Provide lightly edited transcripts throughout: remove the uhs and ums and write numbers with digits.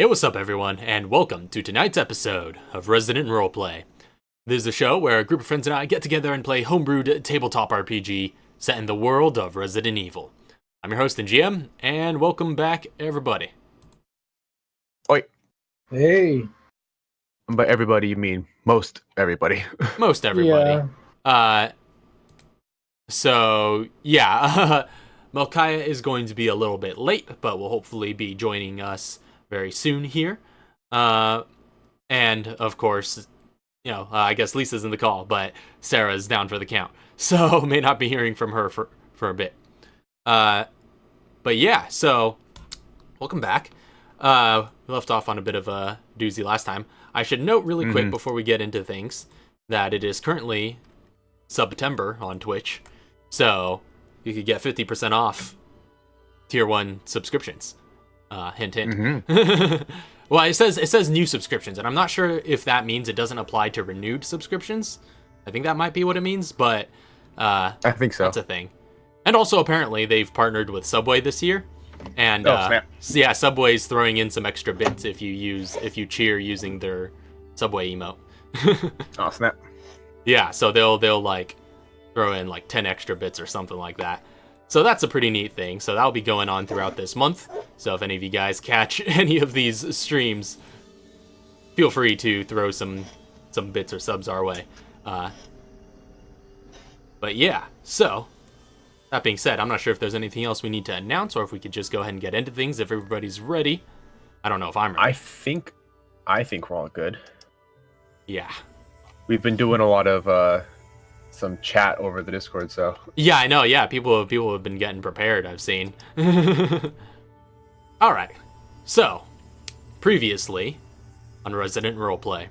what's up everyone, and welcome to tonight's episode of Resident Roleplay. This is a show where a group of friends and I get together and play homebrewed tabletop RPG set in the world of Resident Evil. I'm your host and GM, and welcome back everybody. Oi. Hey. By everybody you mean most everybody. Most everybody. Yeah. Melchiah is going to be a little bit late, but will hopefully be joining us very soon here. And, of course, I guess Lisa's in the call, but Sarah's down for the count. So, may not be hearing from her for a bit. But yeah, so, welcome back. We left off on a bit of a doozy last time. I should note really quick before we get into things that it is currently September on Twitch. So, you could get 50% off Tier 1 subscriptions. Hint, hint. Well, it says new subscriptions, and I'm not sure if that means it doesn't apply to renewed subscriptions. I think that might be what it means, but I think so. That's a thing. And also, apparently, they've partnered with Subway this year, and so yeah, Subway's throwing in some extra bits if you cheer using their Subway emote. Oh snap! Yeah, so they'll like throw in like 10 extra bits or something like that. So that's a pretty neat thing. So that'll be going on throughout this month. So if any of you guys catch any of these streams, feel free to throw some bits or subs our way. But yeah, so that being said, I'm not sure if there's anything else we need to announce or if we could just go ahead and get into things if everybody's ready. I don't know if I'm ready. I think we're all good. Yeah. We've been doing a lot of some chat over the Discord, so yeah, I know. Yeah, people have been getting prepared. I've seen. All right. So, previously on Resident Roleplay,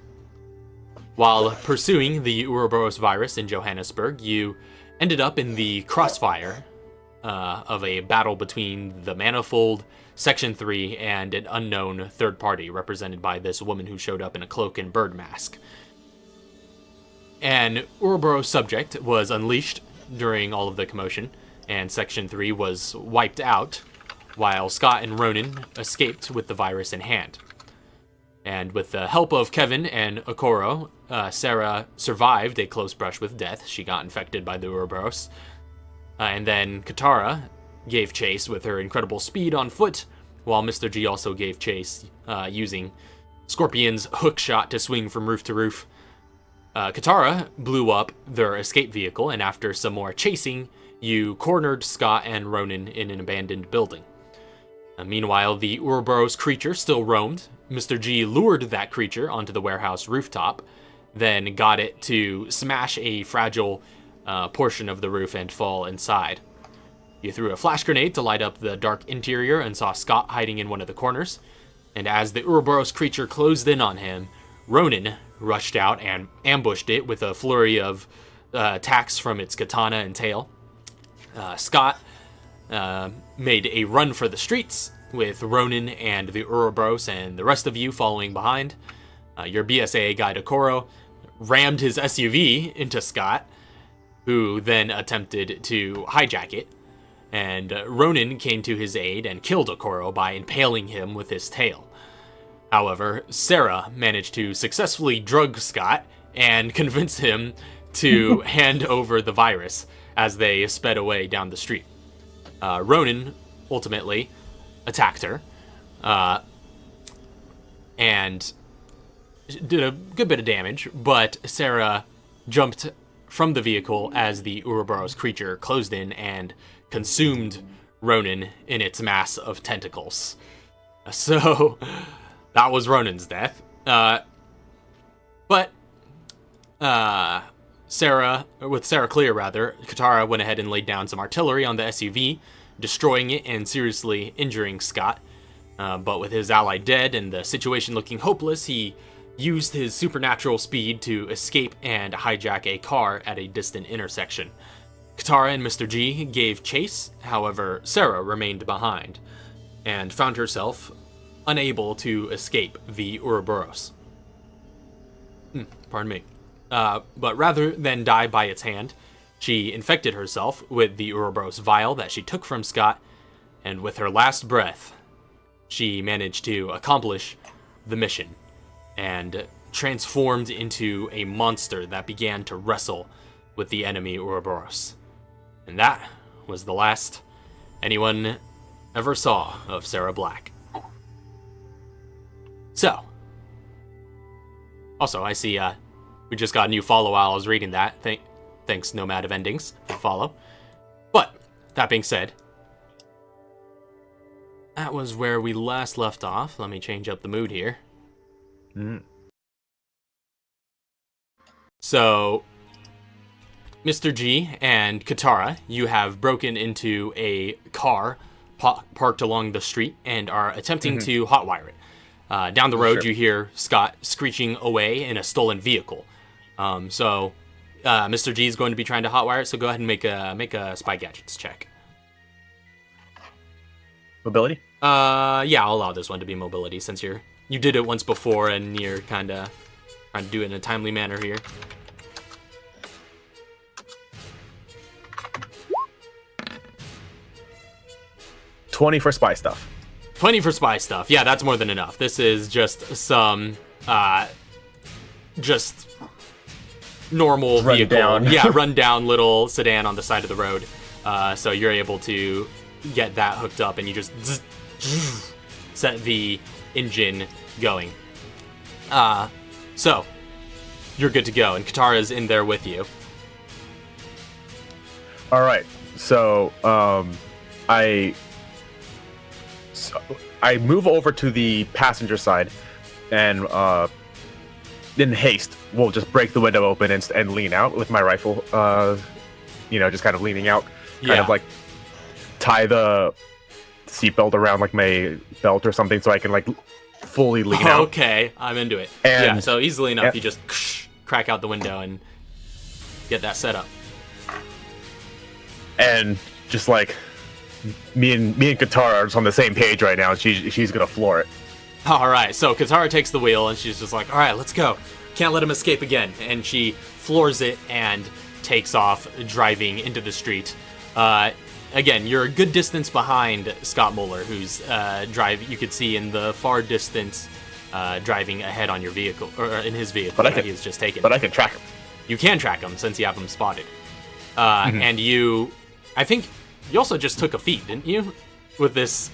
while pursuing the Ouroboros virus in Johannesburg, you ended up in the crossfire of a battle between the Manifold, Section 3, and an unknown third party represented by this woman who showed up in a cloak and bird mask. An Ouroboros subject was unleashed during all of the commotion, and Section 3 was wiped out, while Scott and Ronan escaped with the virus in hand. And with the help of Kevin and Okoro, Sarah survived a close brush with death. She got infected by the Ouroboros. And then Katara gave chase with her incredible speed on foot, while Mr. G also gave chase using Scorpion's hook shot to swing from roof to roof. Katara blew up their escape vehicle, and after some more chasing, you cornered Scott and Ronan in an abandoned building. Meanwhile, the Ouroboros creature still roamed. Mr. G lured that creature onto the warehouse rooftop, then got it to smash a fragile portion of the roof and fall inside. You threw a flash grenade to light up the dark interior and saw Scott hiding in one of the corners. And as the Ouroboros creature closed in on him, Ronan rushed out and ambushed it with a flurry of attacks from its katana and tail. Scott made a run for the streets, with Ronan and the Ouroboros and the rest of you following behind. Your BSAA guy Okoro rammed his SUV into Scott, who then attempted to hijack it, and Ronan came to his aid and killed Okoro by impaling him with his tail. However, Sarah managed to successfully drug Scott and convince him to hand over the virus as they sped away down the street. Ronan ultimately attacked her and did a good bit of damage, but Sarah jumped from the vehicle as the Ouroboros creature closed in and consumed Ronan in its mass of tentacles. So that was Ronan's death. But Sarah clear, Katara went ahead and laid down some artillery on the SUV, destroying it and seriously injuring Scott. But with his ally dead and the situation looking hopeless, he used his supernatural speed to escape and hijack a car at a distant intersection. Katara and Mr. G gave chase, however, Sarah remained behind and found herself unable to escape the Ouroboros. Pardon me. But rather than die by its hand, she infected herself with the Ouroboros vial that she took from Scott, and with her last breath, she managed to accomplish the mission and transformed into a monster that began to wrestle with the enemy Ouroboros. And that was the last anyone ever saw of Sarah Black. So, also, I see we just got a new follow while I was reading that. Thanks, Nomad of Endings, for the follow. But, that being said, that was where we last left off. Let me change up the mood here. So, Mr. G and Katara, you have broken into a car parked along the street and are attempting to hotwire it. Down the road, you hear Scott screeching away in a stolen vehicle. So, Mr. G is going to be trying to hotwire it, so go ahead and make a spy gadgets check. Mobility? Yeah, I'll allow this one to be mobility since you did it once before and you're kind of trying to do it in a timely manner here. $20 for spy stuff. 20 for spy stuff. Yeah, that's more than enough. This is just some, just normal vehicle. Yeah, run down little sedan on the side of the road. So you're able to get that hooked up and you just set the engine going. So you're good to go, and Katara's in there with you. All right. So, I move over to the passenger side, and in haste, we'll just break the window open and lean out with my rifle. Just kind of leaning out, kind of like tie the seatbelt around like my belt or something, so I can like fully lean out. Okay, I'm into it. And, so easily enough, you just crack out the window and get that set up. And just like me and Katara are just on the same page right now. She's gonna floor it. All right, so Katara takes the wheel and she's just like, all right, let's go. Can't let him escape again. And she floors it and takes off, driving into the street. Again, you're a good distance behind Scott Moeller, who's you could see in the far distance, driving ahead on your vehicle, or in his vehicle that he has just taken. But I can track him. You can track him since you have him spotted. And I think you also just took a feat, didn't you? With this,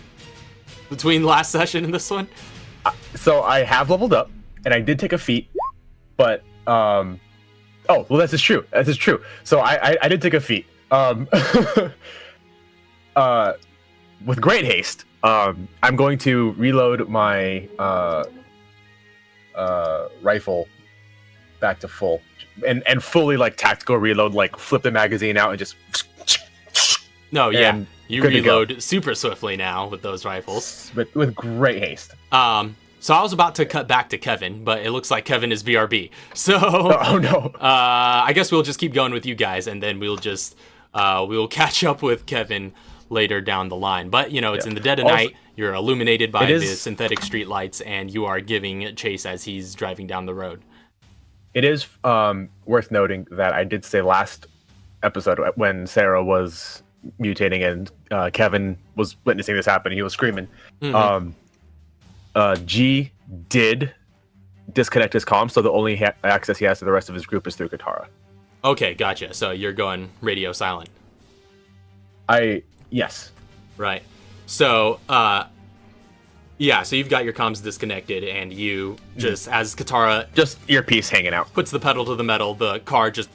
between last session and this one? So I have leveled up, and I did take a feat, but, oh, well, this is true. This is true. So I did take a feat. With great haste, I'm going to reload my, rifle back to full. And fully, like, tactical reload, like, flip the magazine out and just... No, yeah, you reload super swiftly now with those rifles. With great haste. So I was about to cut back to Kevin, but it looks like Kevin is BRB. So, oh no. I guess we'll just keep going with you guys, and then we'll just we'll catch up with Kevin later down the line. But it's in the dead of night. You're illuminated by the synthetic street lights, and you are giving chase as he's driving down the road. It is worth noting that I did say last episode when Sarah was mutating and Kevin was witnessing this happen, he was screaming. G did disconnect his comm, so the only access he has to the rest of his group is through Katara. Okay, gotcha. So you're going radio silent. Yes. Right. So, so you've got your comms disconnected, and you just, as Katara... Just earpiece hanging out. Puts the pedal to the metal, the car just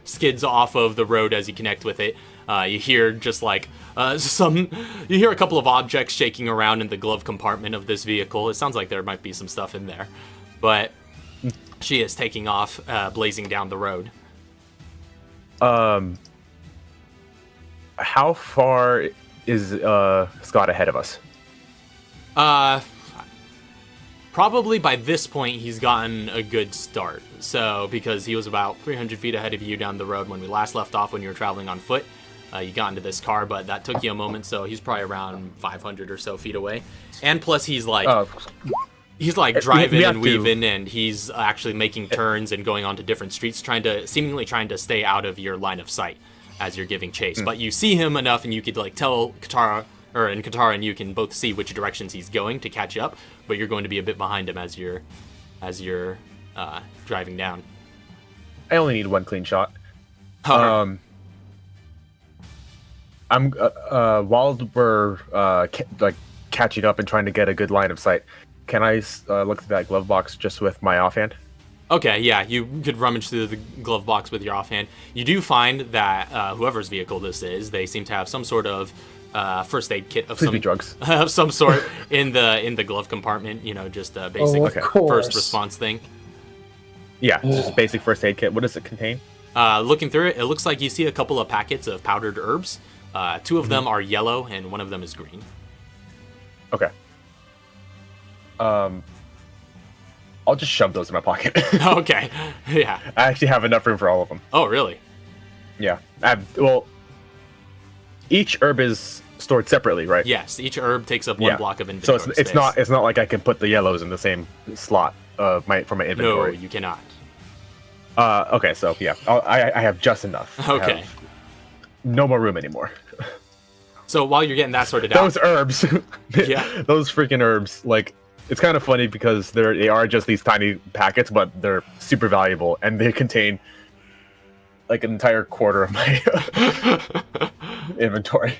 skids off of the road as you connect with it. You hear just like you hear a couple of objects shaking around in the glove compartment of this vehicle. It sounds like there might be some stuff in there, but she is taking off, blazing down the road. How far is Scott ahead of us? Probably by this point he's gotten a good start. So because he was about 300 feet ahead of you down the road when we last left off when you were traveling on foot. You got into this car, but that took you a moment, so he's probably around 500 or so feet away. And plus, he's like driving and weaving, and he's actually making turns and going onto different streets, seemingly trying to stay out of your line of sight as you're giving chase. But you see him enough, and you could like tell Katara and Katara and you can both see which directions he's going to catch up, but you're going to be a bit behind him as you're driving down. I only need one clean shot. Alright. I'm while we're catching up and trying to get a good line of sight, can I look through that glove box just with my offhand? Okay, yeah, you could rummage through the glove box with your offhand. You do find that whoever's vehicle this is, they seem to have some sort of first aid kit of drugs of some sort in the glove compartment. Just a basic first response thing. Yeah, just a basic first aid kit. What does it contain? Looking through it, it looks like you see a couple of packets of powdered herbs. Two of them are yellow, and one of them is green. Okay. I'll just shove those in my pocket. Okay, yeah. I actually have enough room for all of them. Oh, really? Yeah. Each herb is stored separately, right? Yes, each herb takes up one block of inventory. So it's not like I can put the yellows in the same slot for my inventory. No, you cannot. Okay, so yeah, I have just enough. Okay. No more room anymore. So while you're getting that sorted out, those herbs, yeah, those freaking herbs, like, it's kind of funny because they are just these tiny packets, but they're super valuable, and they contain like an entire quarter of my inventory.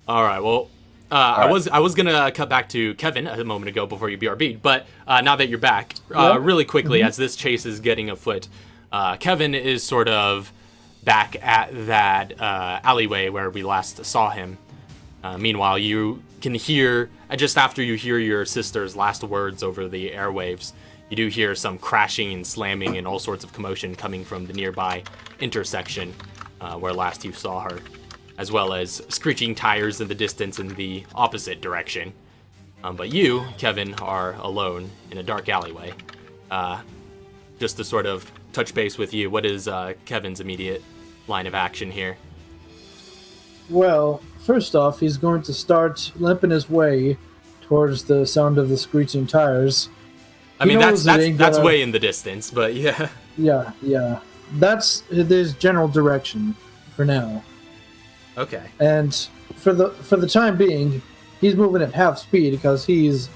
All right. Well, I was gonna cut back to Kevin a moment ago before you BRB'd, but now that you're back, really quickly as this chase is getting afoot, Kevin is sort of back at that alleyway where we last saw him. Meanwhile, you can hear, just after you hear your sister's last words over the airwaves, you do hear some crashing and slamming and all sorts of commotion coming from the nearby intersection where last you saw her, as well as screeching tires in the distance in the opposite direction. But you, Kevin, are alone in a dark alleyway. Just to sort of touch base with you, what is Kevin's immediate line of action here? Well, first off, he's going to start limping his way towards the sound of the screeching tires. I mean, that's way in the distance, but yeah. Yeah. That's his general direction for now. Okay. And for the time being, he's moving at half speed because he's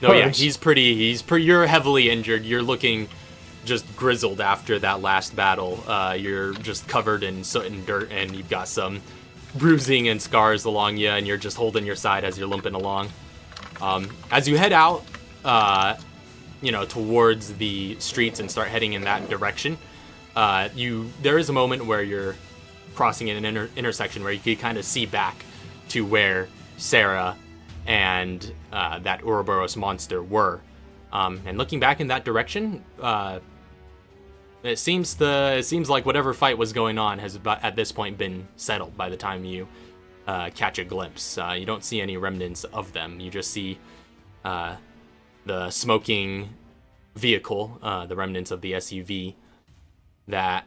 No, hurt. Yeah, he's pretty you're heavily injured. You're looking just grizzled after that last battle. You're just covered in soot and dirt, and you've got some bruising and scars along you, and you're just holding your side as you're limping along. As you head out, towards the streets and start heading in that direction, there is a moment where you're crossing an intersection where you can kind of see back to where Sarah and that Ouroboros monster were. And looking back in that direction, it seems like whatever fight was going on has at this point been settled by the time you catch a glimpse. You don't see any remnants of them. You just see the smoking vehicle, the remnants of the SUV that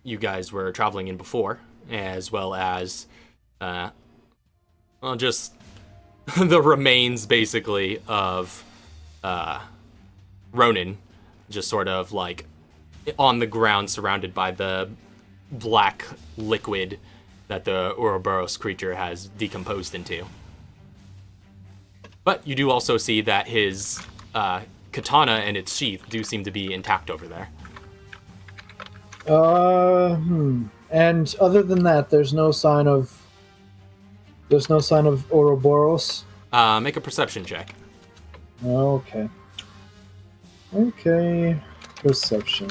you guys were traveling in before, as well as just the remains basically of Ronan, just sort of like on the ground surrounded by the black liquid that the Ouroboros creature has decomposed into. But you do also see that his katana and its sheath do seem to be intact over there. And other than that, there's no sign of Ouroboros. Make a perception check. Okay. Perception.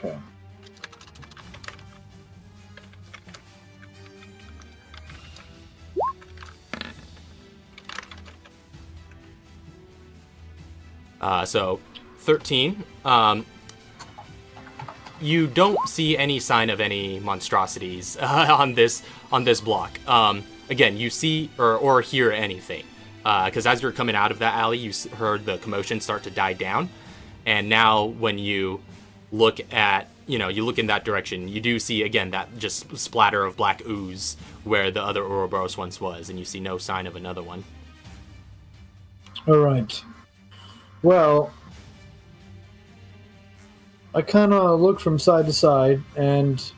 Okay. So 13. You don't see any sign of any monstrosities on this block. Again, you see or hear anything, because as you're coming out of that alley, you heard the commotion start to die down, and now when you look at, you look in that direction, you do see again that just splatter of black ooze where the other Ouroboros once was, and you see no sign of another one. All right. Well, I kind of look from side to side, and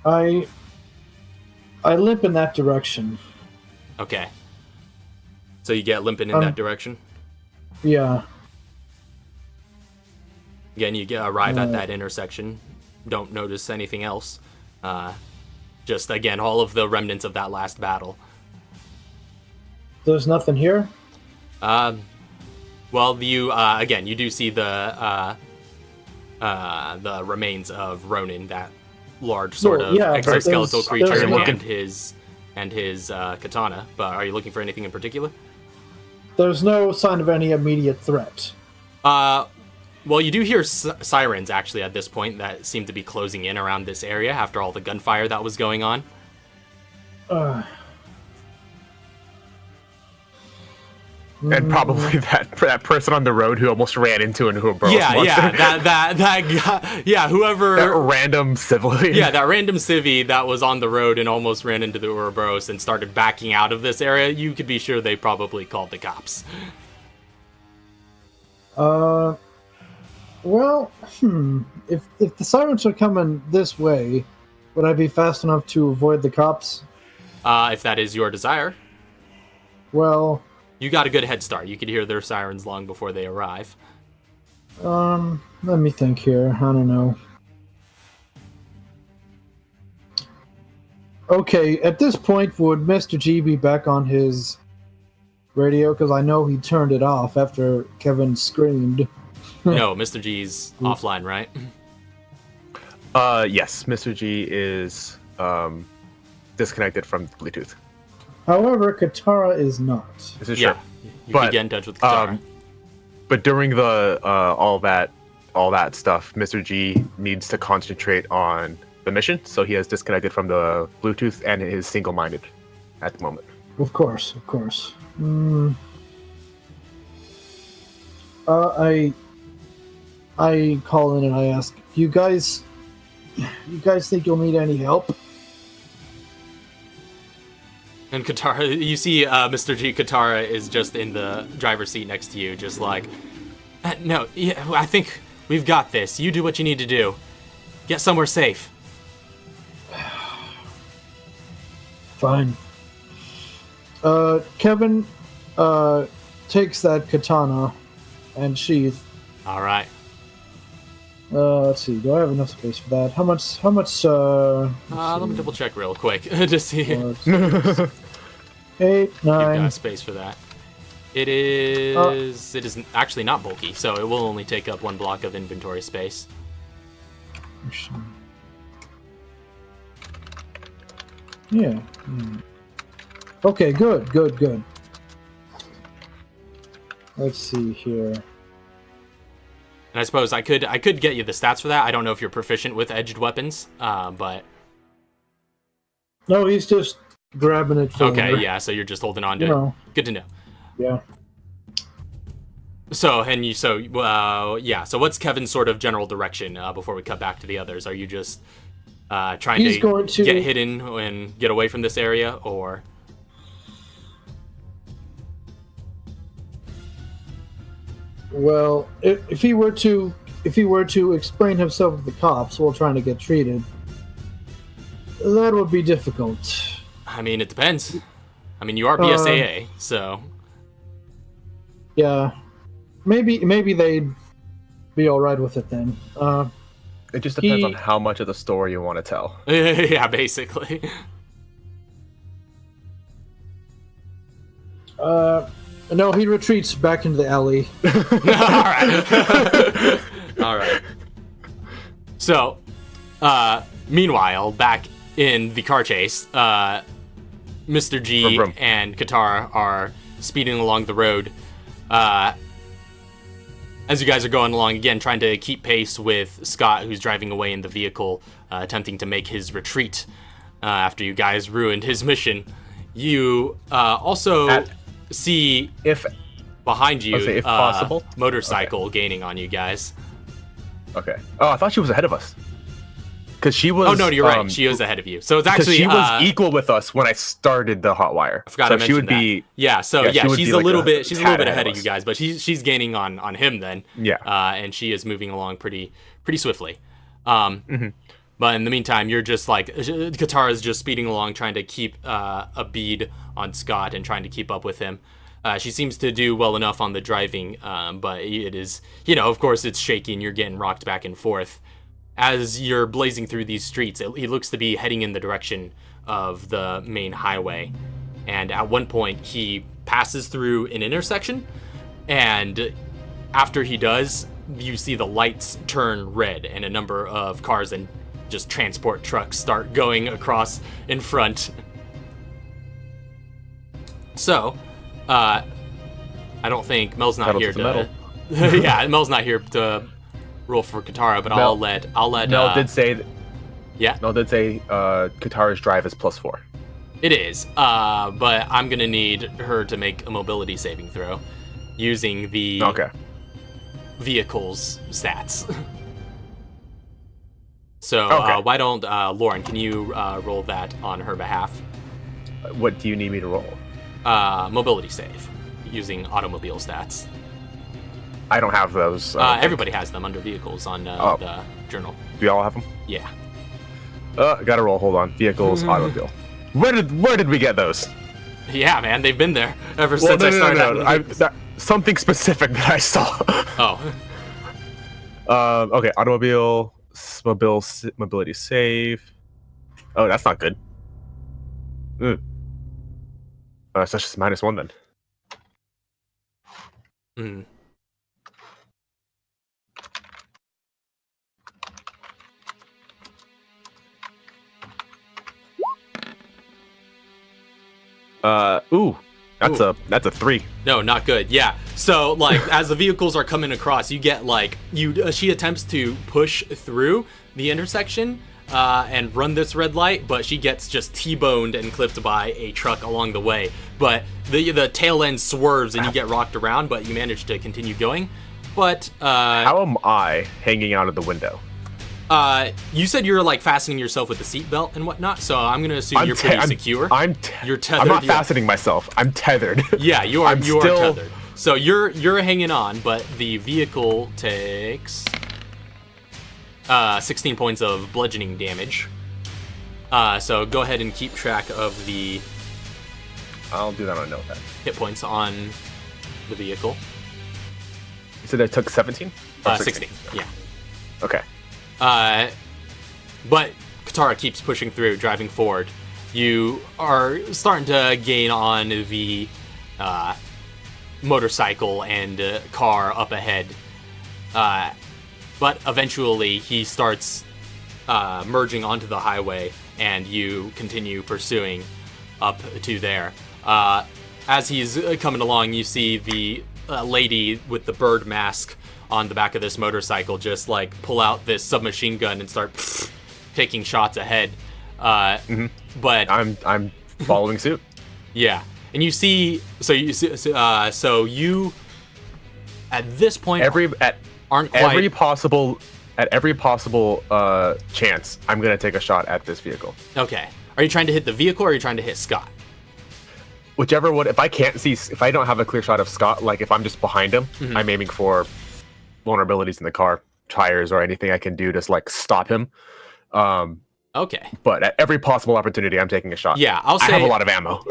I limp in that direction. Okay. So you get limping in that direction? Yeah. Again, you arrive at that intersection. Don't notice anything else. Just, again, all of the remnants of that last battle. There's nothing here? Well, you again, you do see the remains of Ronin, that large sort of exoskeletal creature, and his katana. But are you looking for anything in particular? There's no sign of any immediate threat. Well, you do hear sirens, actually, at this point, that seem to be closing in around this area after all the gunfire that was going on. And probably that person on the road who almost ran into an Ouroboros monster. that guy, yeah, whoever... That random civilian. Yeah, that random civvy that was on the road and almost ran into the Ouroboros and started backing out of this area, you could be sure they probably called the cops. Well, if the sirens are coming this way, would I be fast enough to avoid the cops? If that is your desire. Well... You got a good head start. You could hear their sirens long before they arrive. Let me think here. I don't know. Okay, at this point, would Mr. G be back on his radio? Because I know he turned it off after Kevin screamed. No, Mr. G's offline, right? Yes, Mr. G is disconnected from Bluetooth. However, Katara is not. This is yeah, true. you can get in touch with Katara. But during the all that stuff, Mr. G needs to concentrate on the mission, so he has disconnected from the Bluetooth and is single-minded at the moment. Of course. I call in and I ask, you guys think you'll need any help? And Katara, you see Mr. G, Katara is just in the driver's seat next to you, just like, no, yeah, I think we've got this. You do what you need to do. Get somewhere safe. Fine. Kevin takes that katana and sheath. All right. Let's see. Do I have enough space for that? How much? Let me double check real quick to see. 8, 9. You've got space for that. It is. It is actually not bulky, so it will only take up 1 block of inventory space. Yeah. Okay. Good. Let's see here. And I suppose I could get you the stats for that. I don't know if you're proficient with edged weapons, but... No, he's just grabbing it for Okay, her. yeah, so you're just holding on to it. Good to know. Yeah. So what's Kevin's sort of general direction before we cut back to the others? Are you just trying to get hidden and get away from this area, or... Well, if he were to explain himself to the cops while trying to get treated, that would be difficult. I mean, it depends. I mean, you are BSAA, so... Yeah. Maybe they'd be alright with it then. It just depends on how much of the story you want to tell. Yeah, basically. No, he retreats back into the alley. All right. So, meanwhile, back in the car chase, Mr. G and Katara are speeding along the road. As you guys are going along, again, trying to keep pace with Scott, who's driving away in the vehicle, attempting to make his retreat after you guys ruined his mission. You also see behind you if possible, motorcycle gaining on you guys. Okay. Oh, I thought she was ahead of us. because she was. Oh no, you're right. She was ahead of you. So it's actually she was equal with us when I started the hot wire. I forgot so to mention she would that. Be. Yeah. So yeah, she's a little bit. She's a little bit ahead of us. you guys, but she's gaining on him then. Yeah. And she is moving along pretty swiftly. But in the meantime, you're just like Katara's just speeding along, trying to keep a bead on Scott and trying to keep up with him. She seems to do well enough on the driving, but it is, of course, it's shaky and you're getting rocked back and forth. As you're blazing through these streets, he looks to be heading in the direction of the main highway. And at one point, he passes through an intersection, and after he does, you see the lights turn red and a number of cars and just transport trucks start going across in front. So, I don't think Mel's not here to. Yeah, Mel's not here to roll for Katara, but I'll let. Mel did say. Yeah. Mel did say Katara's drive is +4. It is, but I'm gonna need her to make a mobility saving throw using the vehicle's stats. So why don't Lauren? Can you roll that on her behalf? What do you need me to roll? Mobility save using automobile stats. I don't have those. Everybody has them under vehicles on the journal. Do y'all have them? Yeah. Gotta roll. Hold on. Vehicles, automobile. Where did we get those? Yeah, man, they've been there ever since I started. Something specific that I saw. Oh. Okay. Automobile, mobility save. Oh, that's not good. So that's just -1 then. Hmm. That's a 3. No, not good. Yeah. So like as the vehicles are coming across, you get like she attempts to push through the intersection and run this red light, but she gets just T-boned and clipped by a truck along the way. But the tail end swerves and you get rocked around, but you manage to continue going. But how am I hanging out of the window? You said you're like fastening yourself with the seatbelt and whatnot, so I'm gonna assume you're pretty secure. You're tethered. I'm not fastening myself. I'm tethered. Yeah, you are. You are tethered. So you're hanging on, but the vehicle takes 16 points of bludgeoning damage. So go ahead and keep track of the. I'll do that on a notepad. Hit points on the vehicle. You said I took 17? 16. Yeah. Okay. But Katara keeps pushing through, driving forward. You are starting to gain on the motorcycle and car up ahead. But eventually he starts merging onto the highway, and you continue pursuing up to there. As he's coming along, you see the lady with the bird mask on the back of this motorcycle just like pull out this submachine gun and start taking shots ahead. But I'm following suit. Yeah, and you see, so you at this point aren't quite every possible chance I'm gonna take a shot at this vehicle. Okay, are you trying to hit the vehicle or are you trying to hit Scott? Whichever one. If I don't have a clear shot of Scott, like if I'm just behind him, I'm aiming for vulnerabilities in the car, tires, or anything I can do to like stop him. Okay. But at every possible opportunity, I'm taking a shot. Yeah, I have a lot of ammo.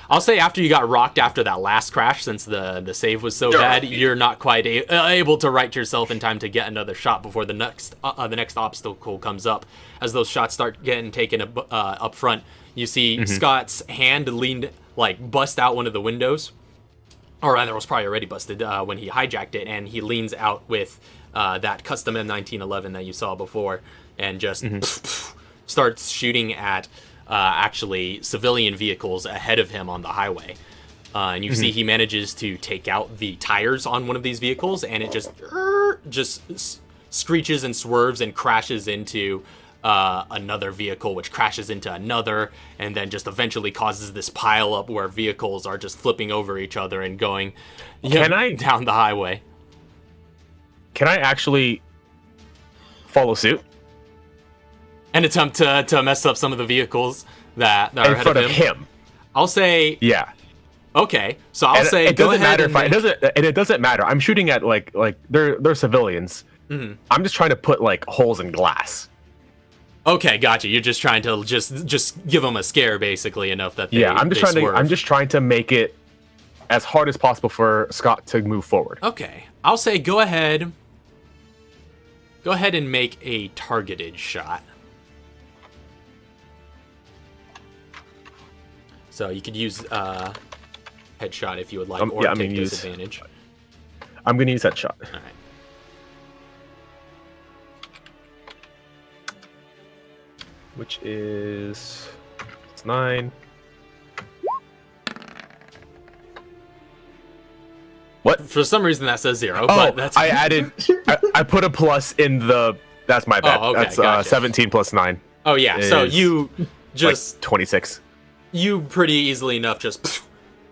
I'll say after you got rocked after that last crash, since the save was so bad, you're not quite able to right yourself in time to get another shot before the next obstacle comes up. As those shots start getting taken up front, you see Scott's hand bust out one of the windows. Or rather, it was probably already busted when he hijacked it, and he leans out with that custom M1911 that you saw before, and just starts shooting at actually civilian vehicles ahead of him on the highway. And you see he manages to take out the tires on one of these vehicles, and it just screeches and swerves and crashes into another vehicle, which crashes into another, and then just eventually causes this pile up where vehicles are just flipping over each other and going down the highway. Can I actually follow suit? and attempt to mess up some of the vehicles that are in ahead front of him. I'll say, Yeah. okay. So I'll say, it go doesn't ahead. matter it doesn't matter. I'm shooting at like they're civilians. Mm-hmm. I'm just trying to put like holes in glass. Okay, gotcha. You're just trying to just give them a scare, basically, enough that they, I'm just trying to make it as hard as possible for Scott to move forward. Okay, I'll say go ahead. Go ahead and make a targeted shot. So you could use headshot if you would like, or take disadvantage. I'm gonna use headshot. All right. Which is 9. What? For some reason that says 0, but that's I added. I put a plus in the. That's my bad. Oh, okay, that's gotcha. 17 plus 9. Oh yeah, so you just like 26. You pretty easily enough just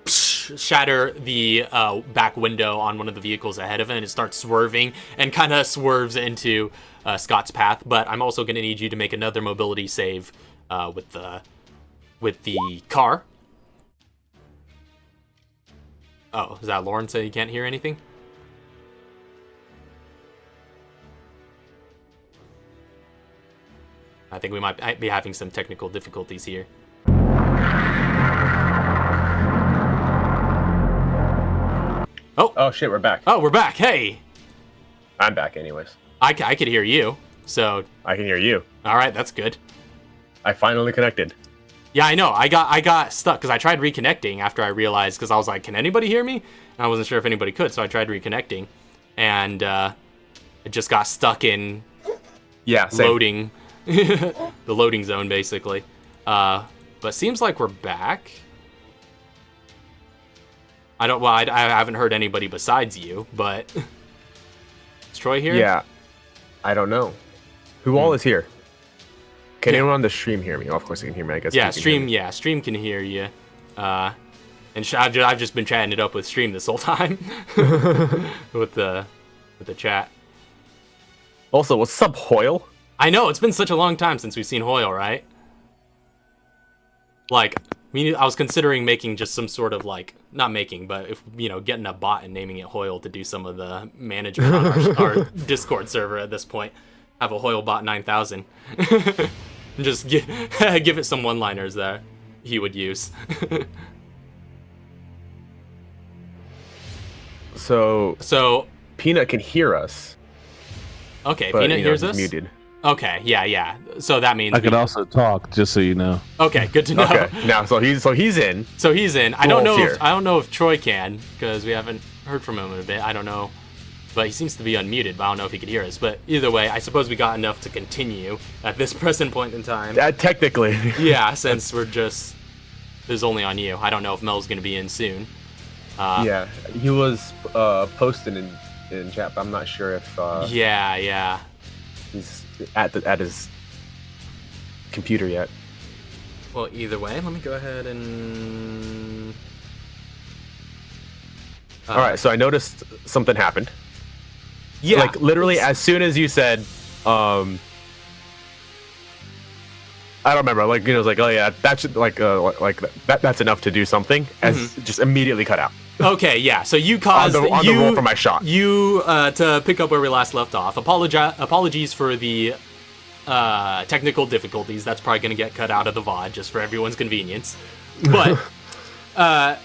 shatter the back window on one of the vehicles ahead of it, and it starts swerving and kind of swerves into Scott's path. But I'm also going to need you to make another mobility save with the car. Oh, is that Lauren say you can't hear anything? I think we might be having some technical difficulties here. Oh shit, we're back. Oh, we're back. Hey. I'm back anyways. I could hear you, so... I can hear you. All right, that's good. I finally connected. Yeah, I know. I got stuck because I tried reconnecting after I realized, because I was like, can anybody hear me? And I wasn't sure if anybody could, so I tried reconnecting, and it just got stuck in loading, the loading zone, basically. But seems like we're back. I haven't heard anybody besides you, but is Troy here? Yeah, I don't know. Who all is here? Can anyone on the stream hear me? Oh, of course they can hear me. I guess. Yeah, stream. Yeah, stream can hear you. And I've just been chatting it up with stream this whole time with the chat. Also, what's up, Hoyle? I know it's been such a long time since we've seen Hoyle, right? Like, I was considering making just some sort of like, not making, but if getting a bot and naming it Hoyle to do some of the management on our Discord server at this point. Have a Hoyle bot 9000. Just give it some one-liners that he would use. So Peanut can hear us. Okay, but, Peanut hears us? Muted. Okay, yeah. So that means I can also talk, just so you know. Okay, good to know. Okay, now so he's in. So he's in. I don't know if Troy can, because we haven't heard from him in a bit. I don't know. But he seems to be unmuted, but I don't know if he could hear us. But either way, I suppose we got enough to continue at this present point in time. Technically. Yeah, since there's only on you. I don't know if Mel's going to be in soon. Yeah, he was posting in chat, but I'm not sure if... Yeah. He's at his computer yet. Well, either way, let me go ahead and... Alright, so I noticed something happened. Yeah. Like, literally, as soon as you said, I don't remember, like, it was like, oh yeah, that should, that's enough to do something, as just immediately cut out. Okay, yeah, so you caused... on the roll for my shot. To pick up where we last left off, apologies for the technical difficulties. That's probably going to get cut out of the VOD, just for everyone's convenience. But,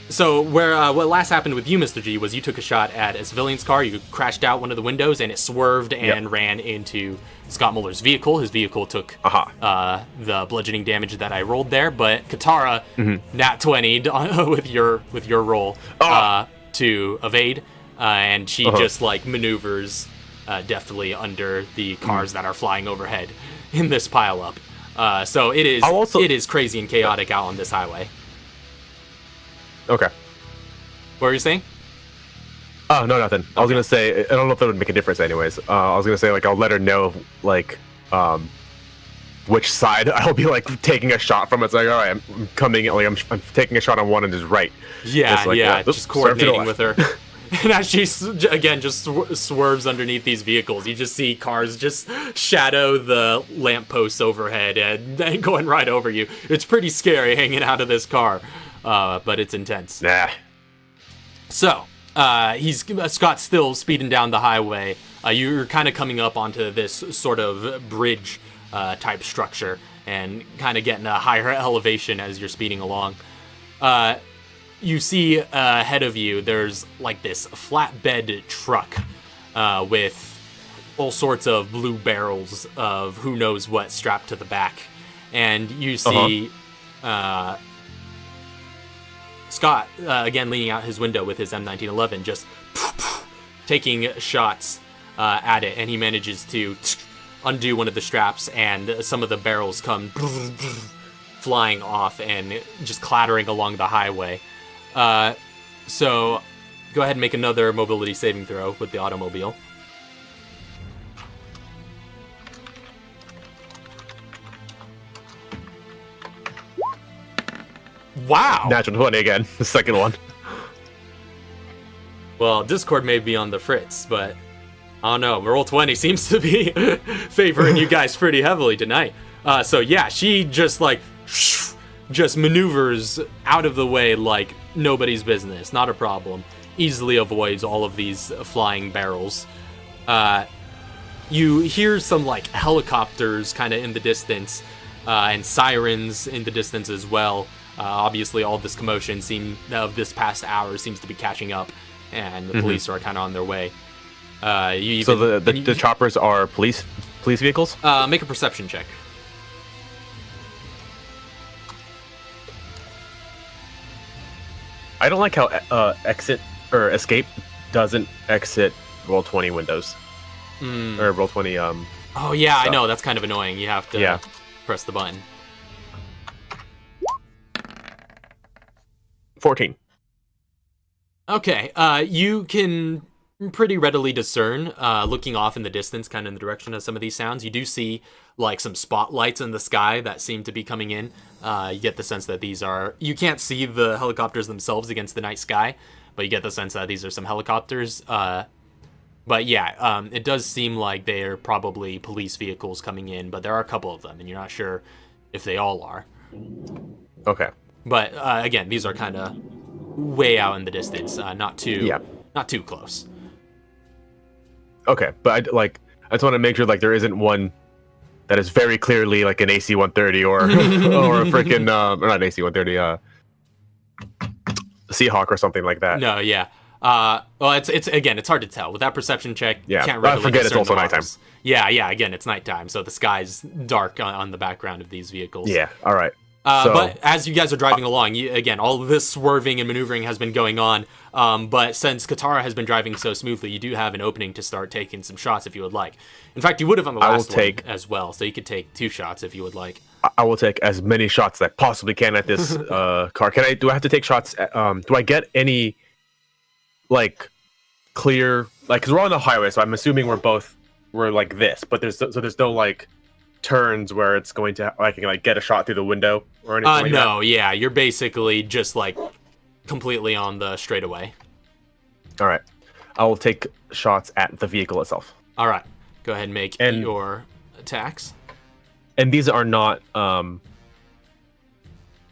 so what last happened with you, Mr. G, was you took a shot at a civilian's car, you crashed out one of the windows, and it swerved and ran into Scott Moeller's vehicle. His vehicle took the bludgeoning damage that I rolled there, but Katara nat 20'd with your roll to evade, and she just like maneuvers deftly under the cars that are flying overhead in this pileup. So it is crazy and chaotic out on this highway. Okay. What were you saying? Oh, no, nothing. I was going to say, I don't know if that would make a difference anyways. I was going to say, like, I'll let her know, like, which side I'll be, like, taking a shot from. It's like, all right, I'm coming, like, I'm taking a shot on one and just right. Yeah, just, like, just coordinating with her. And as she again just swerves underneath these vehicles, you just see cars just shadow the lampposts overhead and going right over you. It's pretty scary hanging out of this car, but it's intense. Nah. So Scott's still speeding down the highway. You're kind of coming up onto this sort of bridge type structure and kind of getting a higher elevation as you're speeding along. You see ahead of you, there's like this flatbed truck with all sorts of blue barrels of who knows what strapped to the back. And you see Scott, again, leaning out his window with his M1911, just taking shots at it. And he manages to undo one of the straps, and some of the barrels come flying off and just clattering along the highway. So go ahead and make another mobility saving throw with the automobile. Wow! Natural 20 again, the second one. Well, Discord may be on the fritz, but I don't know. Roll20 seems to be favoring you guys pretty heavily tonight. So yeah, she just just maneuvers out of the way like nobody's business. Not a problem. Easily avoids all of these flying barrels. You hear some like helicopters kind of in the distance, and sirens in the distance as well. Obviously, all this commotion of this past hour seems to be catching up, and the police are kind of on their way. So the choppers are police vehicles? Make a perception check. I don't like how exit or escape doesn't exit Roll20 windows. Or Roll20 Oh yeah, stuff. I know, that's kind of annoying. You have to press the button. 14. Okay, you can pretty readily discern, looking off in the distance, kind of in the direction of some of these sounds. You do see like some spotlights in the sky that seem to be coming in. You get the sense that these are... You can't see the helicopters themselves against the night sky, but you get the sense that these are some helicopters. But yeah, it does seem like they're probably police vehicles coming in, but there are a couple of them, and you're not sure if they all are. Okay. But again, these are kind of way out in the distance, not too close. Okay, but I just want to make sure like there isn't one that is very clearly like an AC-130 or or a freaking or not an AC-130, Seahawk or something like that. No, yeah. Well, it's again, it's hard to tell with that perception check. Yeah, can't readily I forget it's discern also the nighttime. models. Yeah. Again, it's nighttime, so the sky's dark on the background of these vehicles. Yeah. All right. But as you guys are driving along, again, all of this swerving and maneuvering has been going on. But since Katara has been driving so smoothly, you do have an opening to start taking some shots if you would like. In fact, you would have on the last one as well, so you could take 2 shots if you would like. I will take as many shots as I possibly can at this car. Do I have to take shots? Do I get any like clear, like, because we're on the highway, so I'm assuming we're like this, but there's no like turns where it's going to I can like get a shot through the window or anything like that? No, yeah, you're basically just like completely on the straightaway. All right, I will take shots at the vehicle itself. All right, go ahead and make your attacks. And these are not I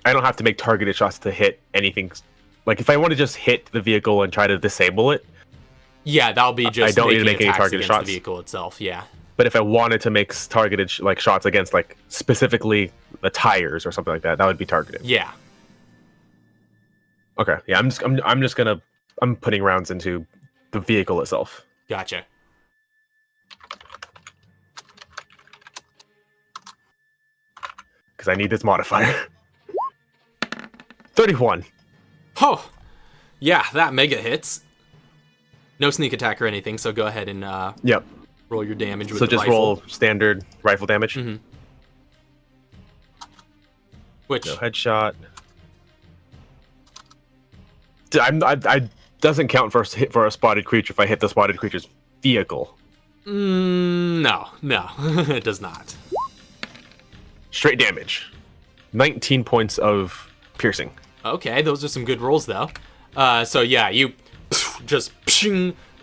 don't have to make targeted shots to hit anything. Like if I want to just hit the vehicle and try to disable it, yeah, that'll be just I don't need to make any targeted shots. The vehicle itself, yeah. But if I wanted to make targeted shots against like specifically the tires or something like that, that would be targeted. Yeah. Okay. Yeah, I'm putting rounds into the vehicle itself. Gotcha. Because I need this modifier. 31. Oh, yeah, that mega hits. No sneak attack or anything, so go ahead and yep. Roll your damage with the the rifle. So just roll standard rifle damage. Mm-hmm. Which no headshot. I doesn't count for a spotted creature if I hit the spotted creature's vehicle. No, it does not. Straight damage. 19 points of piercing. Okay, those are some good rolls though. So yeah, you just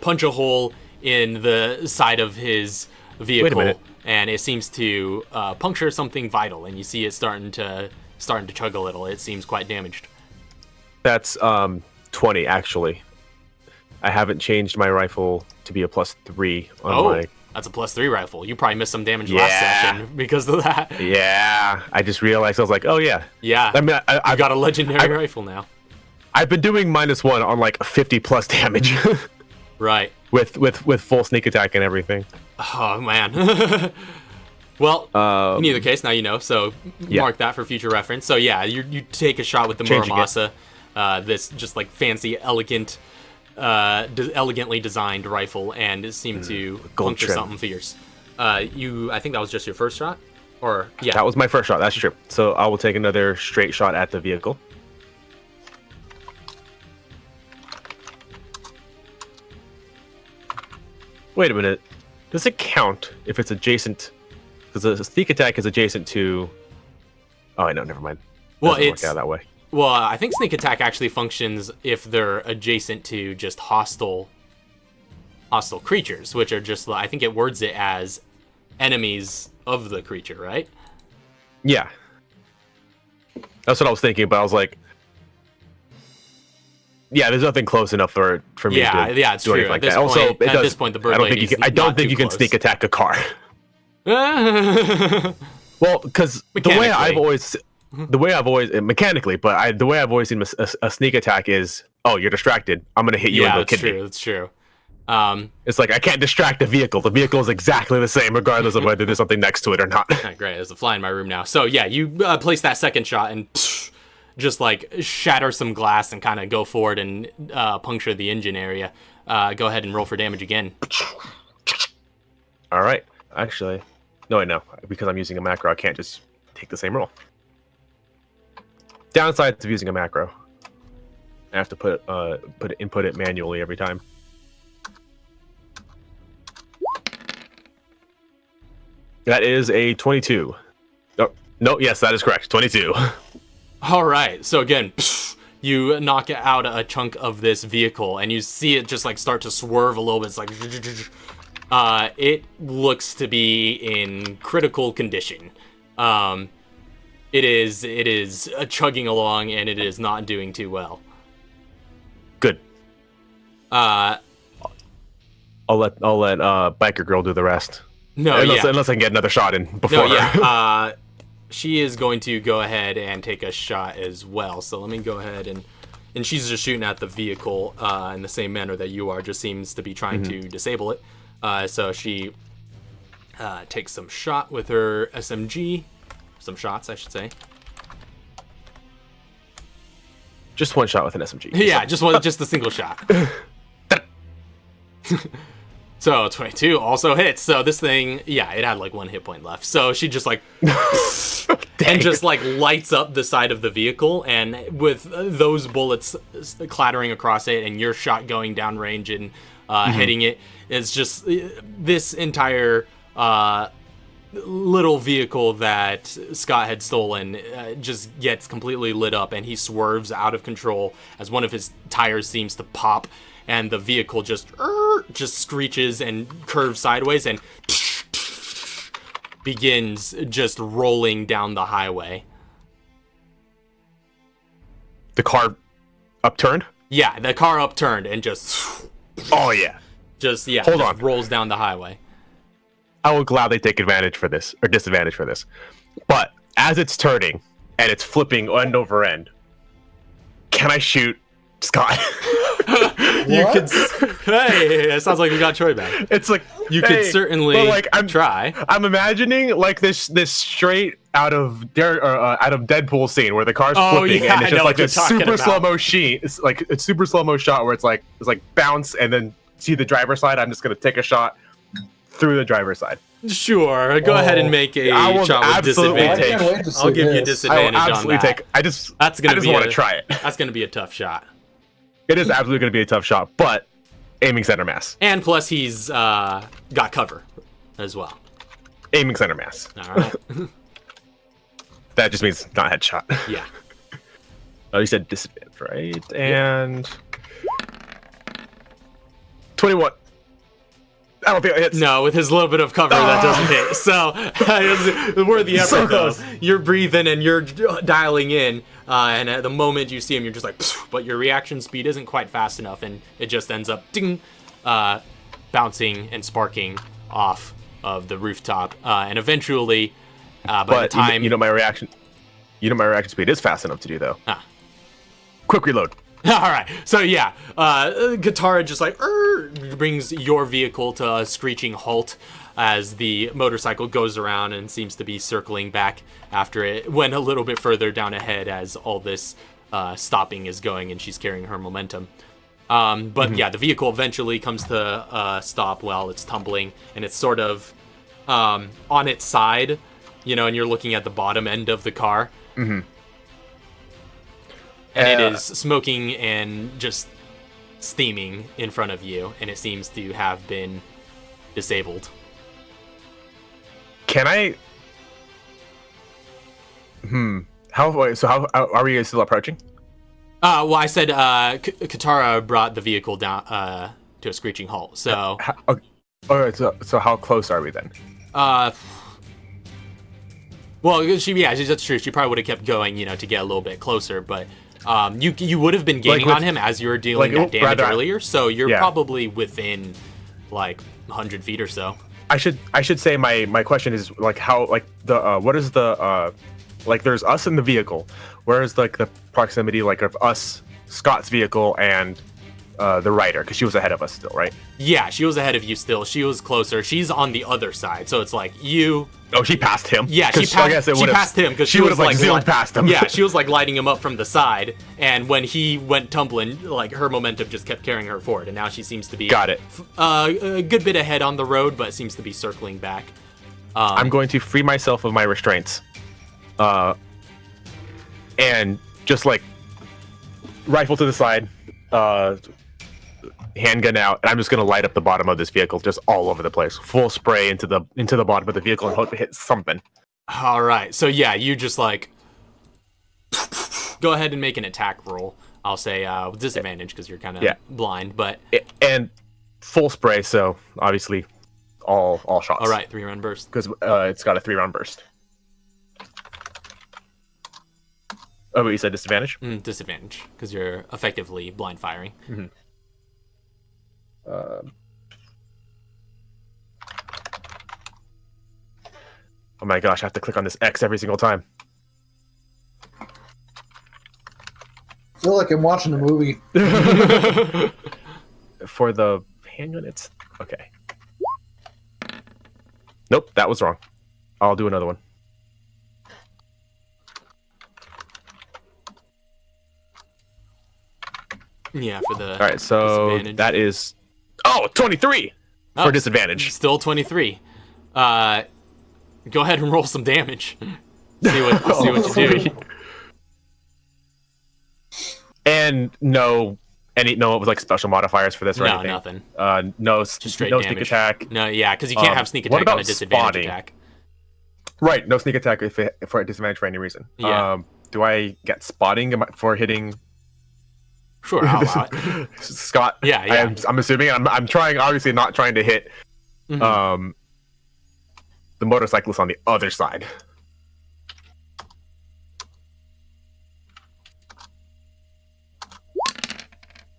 punch a hole in the side of his vehicle. Wait a minute. And it seems to puncture something vital, and you see it starting to chug a little. It seems quite damaged. That's 20 actually. I haven't changed my rifle to be a +3 on my. That's a +3 rifle. You probably missed some damage last session because of that. Yeah, I just realized I was like, oh yeah. Yeah. I mean, I've got a legendary rifle now. I've been doing -1 on like 50+ damage. Right. With full sneak attack and everything. Oh man. Well, in either case, now you know. So mark that for future reference. So yeah, you take a shot with the Muramasa, this just like fancy, elegant, elegantly designed rifle, and it seemed to puncture something fierce. I think that was just your first shot, or yeah. That was my first shot. That's true. So I will take another straight shot at the vehicle. Wait a minute. Does it count if it's adjacent? Because a sneak attack is adjacent to. Oh, I know. Never mind. Well, Doesn't it's work out that way. Well, I think sneak attack actually functions if they're adjacent to just hostile creatures, which are just, I think it words it as enemies of the creature, right? Yeah. That's what I was thinking, but I was like, yeah, there's nothing close enough for me to it's do true. anything like At that. Also, this point, the bird I don't think you can sneak attack a car. Well, because the way I've always mechanically, but the way I've always seen a sneak attack is, oh, you're distracted, I'm gonna hit you and go kill you. That's true. It's like I can't distract the vehicle. The vehicle is exactly the same, regardless of whether there's something next to it or not. Great, there's a fly in my room now. So yeah, you place that second shot and just like shatter some glass and kind of go forward and puncture the engine area. Go ahead and roll for damage again. All right, actually, no, I know, because I'm using a macro, I can't just take the same roll. Downsides of using a macro, I have to input it manually every time. That is a 22. Oh, no, yes, that is correct. 22. All right. So again, you knock out a chunk of this vehicle, and you see it just like start to swerve a little bit. It's like, it looks to be in critical condition. It is chugging along, and it is not doing too well. Good. I'll let Biker Girl do the rest. Unless I can get another shot in before. She is going to go ahead and take a shot as well. So let me go ahead and she's just shooting at the vehicle in the same manner that you are. Just seems to be trying to disable it. So she takes some shot with her SMG. Some shots, I should say. Just one shot with an SMG. Yeah, just a single shot. So 22 also hits. So this thing, it had like 1 hit point left. So she just like and just like lights up the side of the vehicle, and with those bullets clattering across it and your shot going downrange and hitting it, it's just this entire little vehicle that Scott had stolen just gets completely lit up, and he swerves out of control as one of his tires seems to pop, and the vehicle just screeches and curves sideways and begins just rolling down the highway. The car upturned? Yeah, the car upturned and just... Oh, yeah. Hold on. Rolls down the highway. I will gladly take advantage for this, or disadvantage for this. But as it's turning, and it's flipping end over end, can I shoot Scott? You could. Hey, it sounds like we got Troy back. It's like you could certainly try. I'm imagining like this straight out of Deadpool scene where the car's flipping and it's just like this super slow mo sheen. It's like a super slow mo shot where it's like bounce and then see the driver's side. I'm just gonna take a shot through the driver's side. Sure, go ahead and make a shot with disadvantage. I'll give you disadvantage on that. I just want to try it. That's gonna be a tough shot. It is absolutely going to be a tough shot, but aiming center mass. And plus, he's got cover as well. Aiming center mass. All right. That just means not headshot. Yeah. Oh, you said disadvantage, right? And 21. I don't think it hits. No, with his little bit of cover, that doesn't hit. So, it's worth the effort, So though. close. You're breathing and you're dialing in, and at the moment you see him, you're just like, but your reaction speed isn't quite fast enough, and it just ends up ding, bouncing and sparking off of the rooftop, and eventually, by the time... You know my reaction speed is fast enough to do, though. Ah. Quick reload. All right, so yeah, Katara just like brings your vehicle to a screeching halt as the motorcycle goes around and seems to be circling back after it went a little bit further down ahead as all this stopping is going and she's carrying her momentum. But yeah, the vehicle eventually comes to a stop while it's tumbling, and it's sort of on its side, you know, and you're looking at the bottom end of the car. Mm-hmm. And it is smoking and just steaming in front of you, and it seems to have been disabled. Can I... How are we still approaching? Well, I said Katara brought the vehicle down to a screeching halt, so... All right, so how close are we then? Well, that's true. She probably would have kept going, you know, to get a little bit closer, but... you would have been gaining on him as you were dealing that damage earlier, so you're probably within like 100 feet or so. I should say my question is like how like the what is the like there's us in the vehicle. Where is like the proximity like of us, Scott's vehicle, and the rider? Because she was ahead of us still, right? Yeah, she was ahead of you still. She was closer. She's on the other side, so it's like you. Oh, she passed him. Yeah, she passed him because she would have like zoomed past him. Yeah, she was like lighting him up from the side, and when he went tumbling, like her momentum just kept carrying her forward, and now she seems to be a good bit ahead on the road, but seems to be circling back. I'm going to free myself of my restraints, and just like rifle to the side, handgun out, and I'm just gonna light up the bottom of this vehicle, just all over the place, full spray into the bottom of the vehicle, and hope it hits something. All right, so yeah, you just like go ahead and make an attack roll. I'll say with disadvantage because you're kind of blind, but and full spray, so obviously all shots. All right, 3-round burst because it's got a 3-round burst. Oh, but you said disadvantage? Disadvantage because you're effectively blind firing. Mm-hmm. Oh my gosh, I have to click on this X every single time. I feel like I'm watching a movie. For the handgun, it's... Okay. Nope, that was wrong. I'll do another one. Yeah, for the... Alright, so that is... Oh, 23! For disadvantage. Still 23. Go ahead and roll some damage. See what you do. And no, it was like special modifiers for this or anything? Nothing. No Just straight no damage. Sneak attack. No, yeah, because you can't have sneak attack on a disadvantage spotting? attack. Right, no sneak attack for a disadvantage for any reason. Yeah. Do I get spotting for hitting... Sure, I'll allow it. Scott? Yeah. I'm assuming, I'm trying, obviously not trying to hit the motorcyclist on the other side.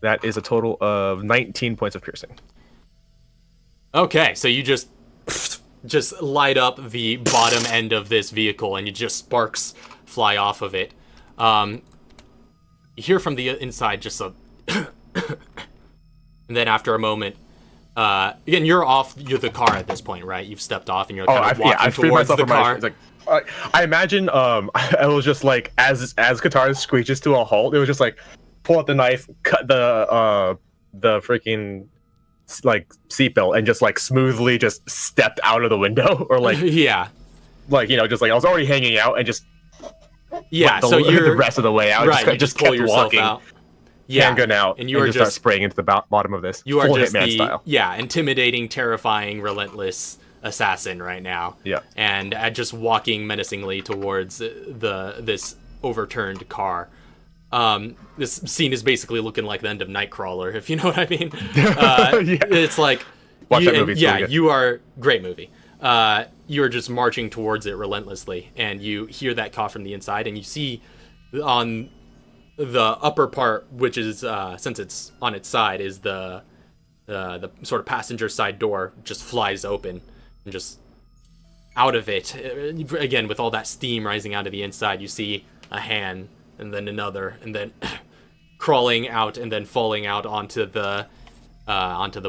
That is a total of 19 points of piercing. Okay, so you just light up the bottom end of this vehicle, and you just sparks fly off of it. You hear from the inside just a... and then after a moment... again, you're the car at this point, right? You've stepped off and you're kind of walking towards the car. I imagine I was just like, as Katara screeches to a halt, it was just like, pull out the knife, cut the freaking like seatbelt, and just like smoothly just stepped out of the window, or like like, you know, just like I was already hanging out and just so you're the rest of the way out, right? just kept walking, out. handgun out, and you are just start spraying into the bottom of this. You are full just Hitman style. Intimidating, terrifying, relentless assassin right now. Yeah, and just walking menacingly towards this overturned car. This scene is basically looking like the end of Nightcrawler, if you know what I mean. It's like, Watch that movie. You are great movie. You are just marching towards it relentlessly, and you hear that cough from the inside, and you see on the upper part, which is since it's on its side, is the sort of passenger side door just flies open, and just out of it, again with all that steam rising out of the inside, you see a hand, and then another, and then crawling out, and then falling out onto the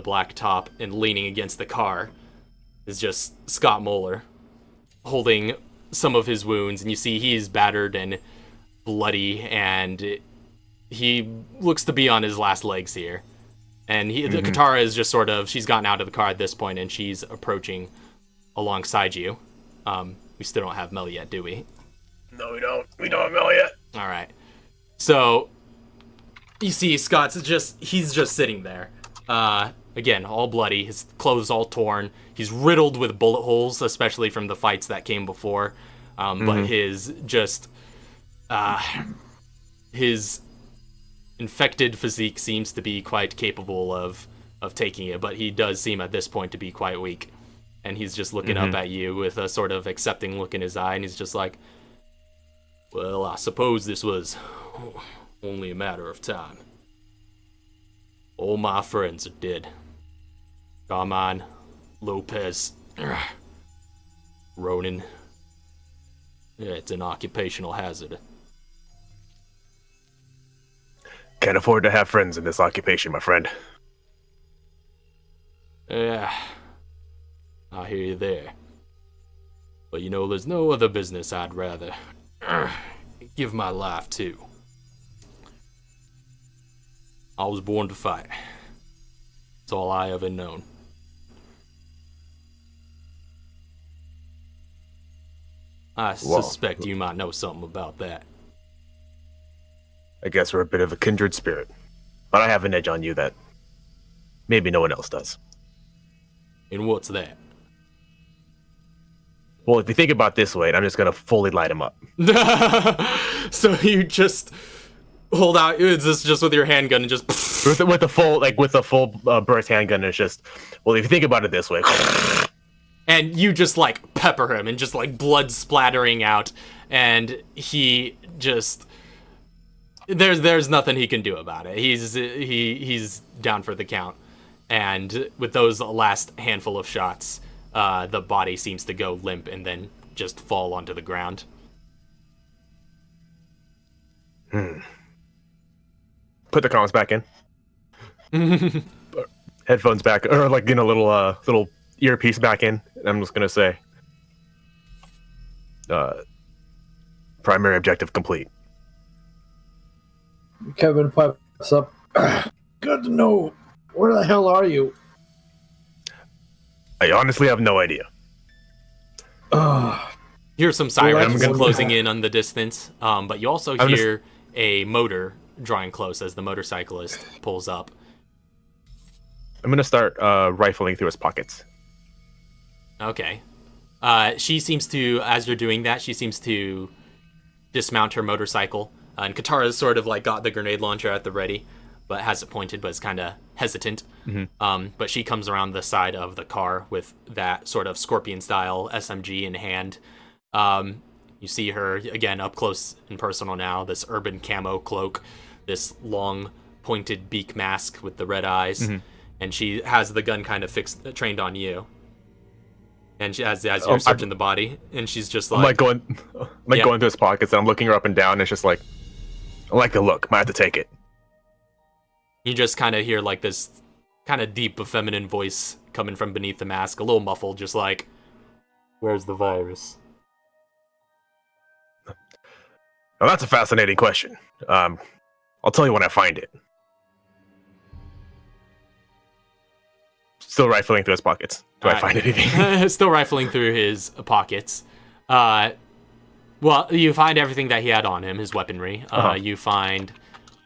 black top and leaning against the car is just Scott Moeller, holding some of his wounds, and you see he's battered and bloody, and he looks to be on his last legs here. And the Katara is just sort of, she's gotten out of the car at this point, and she's approaching alongside you. We still don't have Mel yet, do we? No, we don't. We don't have Mel yet. All right. So you see Scott's he's just sitting there. Again, all bloody, his clothes all torn. He's riddled with bullet holes, especially from the fights that came before. But his infected physique seems to be quite capable of taking it, but he does seem at this point to be quite weak. And he's just looking up at you with a sort of accepting look in his eye, and he's just like, well, I suppose this was only a matter of time. All my friends are dead. Carmine, Lopez, Ronan. Yeah, it's an occupational hazard. Can't afford to have friends in this occupation, my friend. Yeah, I hear you there. But you know, there's no other business I'd rather give my life to. I was born to fight. That's all I ever known. I suspect you might know something about that. I guess we're a bit of a kindred spirit. But I have an edge on you that maybe no one else does. And what's that? Well, if you think about it this way, I'm just going to fully light him up. So you just hold out, it's just with your handgun and just... with a full burst handgun, it's just... Well, if you think about it this way... And you just, like, pepper him and just, like, blood splattering out. And he just... There's nothing he can do about it. He's down for the count. And with those last handful of shots, the body seems to go limp and then just fall onto the ground. Put the comms back in. Headphones back, or like in a little earpiece back in. I'm just gonna say, primary objective complete. Kevin pipes up. Good to know. Where the hell are you? I honestly have no idea. Hear some sirens closing in on the distance, but you also hear a motor drawing close as the motorcyclist pulls up. I'm gonna start rifling through his pockets. Okay. She seems to, as you're doing that, she seems to dismount her motorcycle. And Katara's sort of like got the grenade launcher at the ready, but has it pointed, but is kind of hesitant. But she comes around the side of the car with that sort of Scorpion-style SMG in hand. You see her, again, up close and personal now, this urban camo cloak, this long pointed beak mask with the red eyes, and she has the gun kind of trained on you. And she, as you're searching the body, and she's just like... going through his pockets, and I'm looking her up and down, and it's just like, I like the look, might have to take it. You just kind of hear like this kind of deep feminine voice coming from beneath the mask, a little muffled, just like, where's the virus? Now that's a fascinating question. I'll tell you when I find it. Still rifling through his pockets. Do I find anything? Still rifling through his pockets. Well, you find everything that he had on him, his weaponry. You find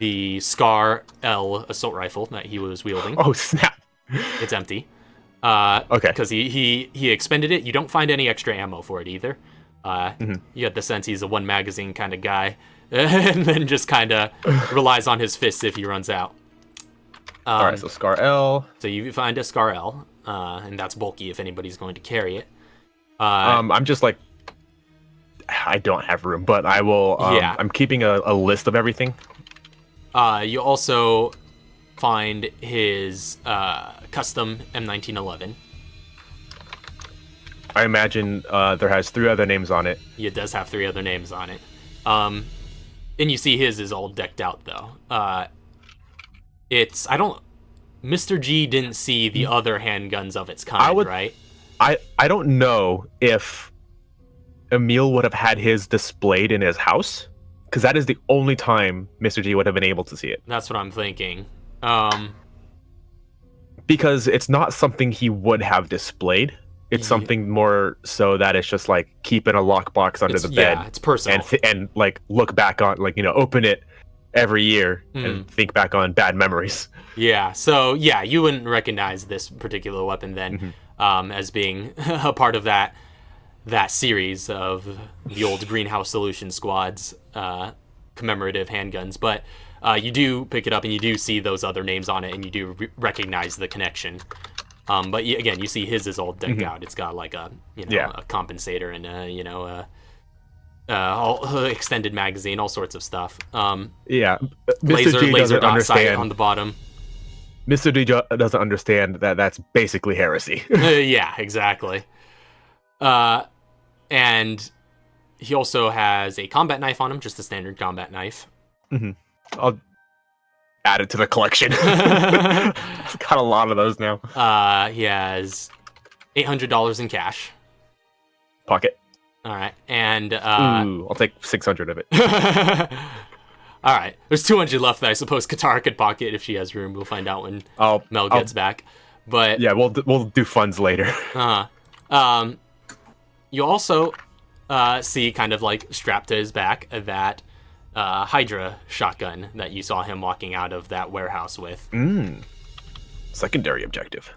the Scar L assault rifle that he was wielding. Oh, snap. It's empty. Okay. Because he expended it. You don't find any extra ammo for it either. You get the sense he's a one magazine kind of guy. and then just kind of relies on his fists if he runs out. All right, so Scar L. So you find a Scar L, and that's bulky if anybody's going to carry it. I'm just like, I don't have room, but I will. I'm keeping a list of everything. You also find his custom M1911. I imagine there has 3 other names on it. It does have 3 other names on it. And you see his is all decked out, though. Mr. G didn't see the other handguns of its kind, right? I don't know if Emil would have had his displayed in his house, because that is the only time Mr. G would have been able to see it. That's what I'm thinking. Because it's not something he would have displayed. It's something more so that it's just like keeping a lockbox under the bed. Yeah, it's personal. And like look back on, like, open it every year and think back on bad memories. Yeah, so yeah, you wouldn't recognize this particular weapon then as being a part of that series of the old Greenhouse Solution Squad's commemorative handguns. But you do pick it up and you do see those other names on it and you do recognize the connection. But again, you see his is all decked out. It's got like a a compensator and all extended magazine, all sorts of stuff. Laser dot sight on the bottom. Mr. D doesn't understand that that's basically heresy. Yeah, exactly. And he also has a combat knife on him, just a standard combat knife. I'll add it to the collection. I've got a lot of those now. He has $800 in cash. Pocket. All right, and I'll take 600 of it. All right, there's 200 left that I suppose Katara could pocket if she has room. We'll find out when Mel gets back. But yeah, we'll do funds later. You also see kind of like strapped to his back that Hydra shotgun that you saw him walking out of that warehouse with. Secondary objective.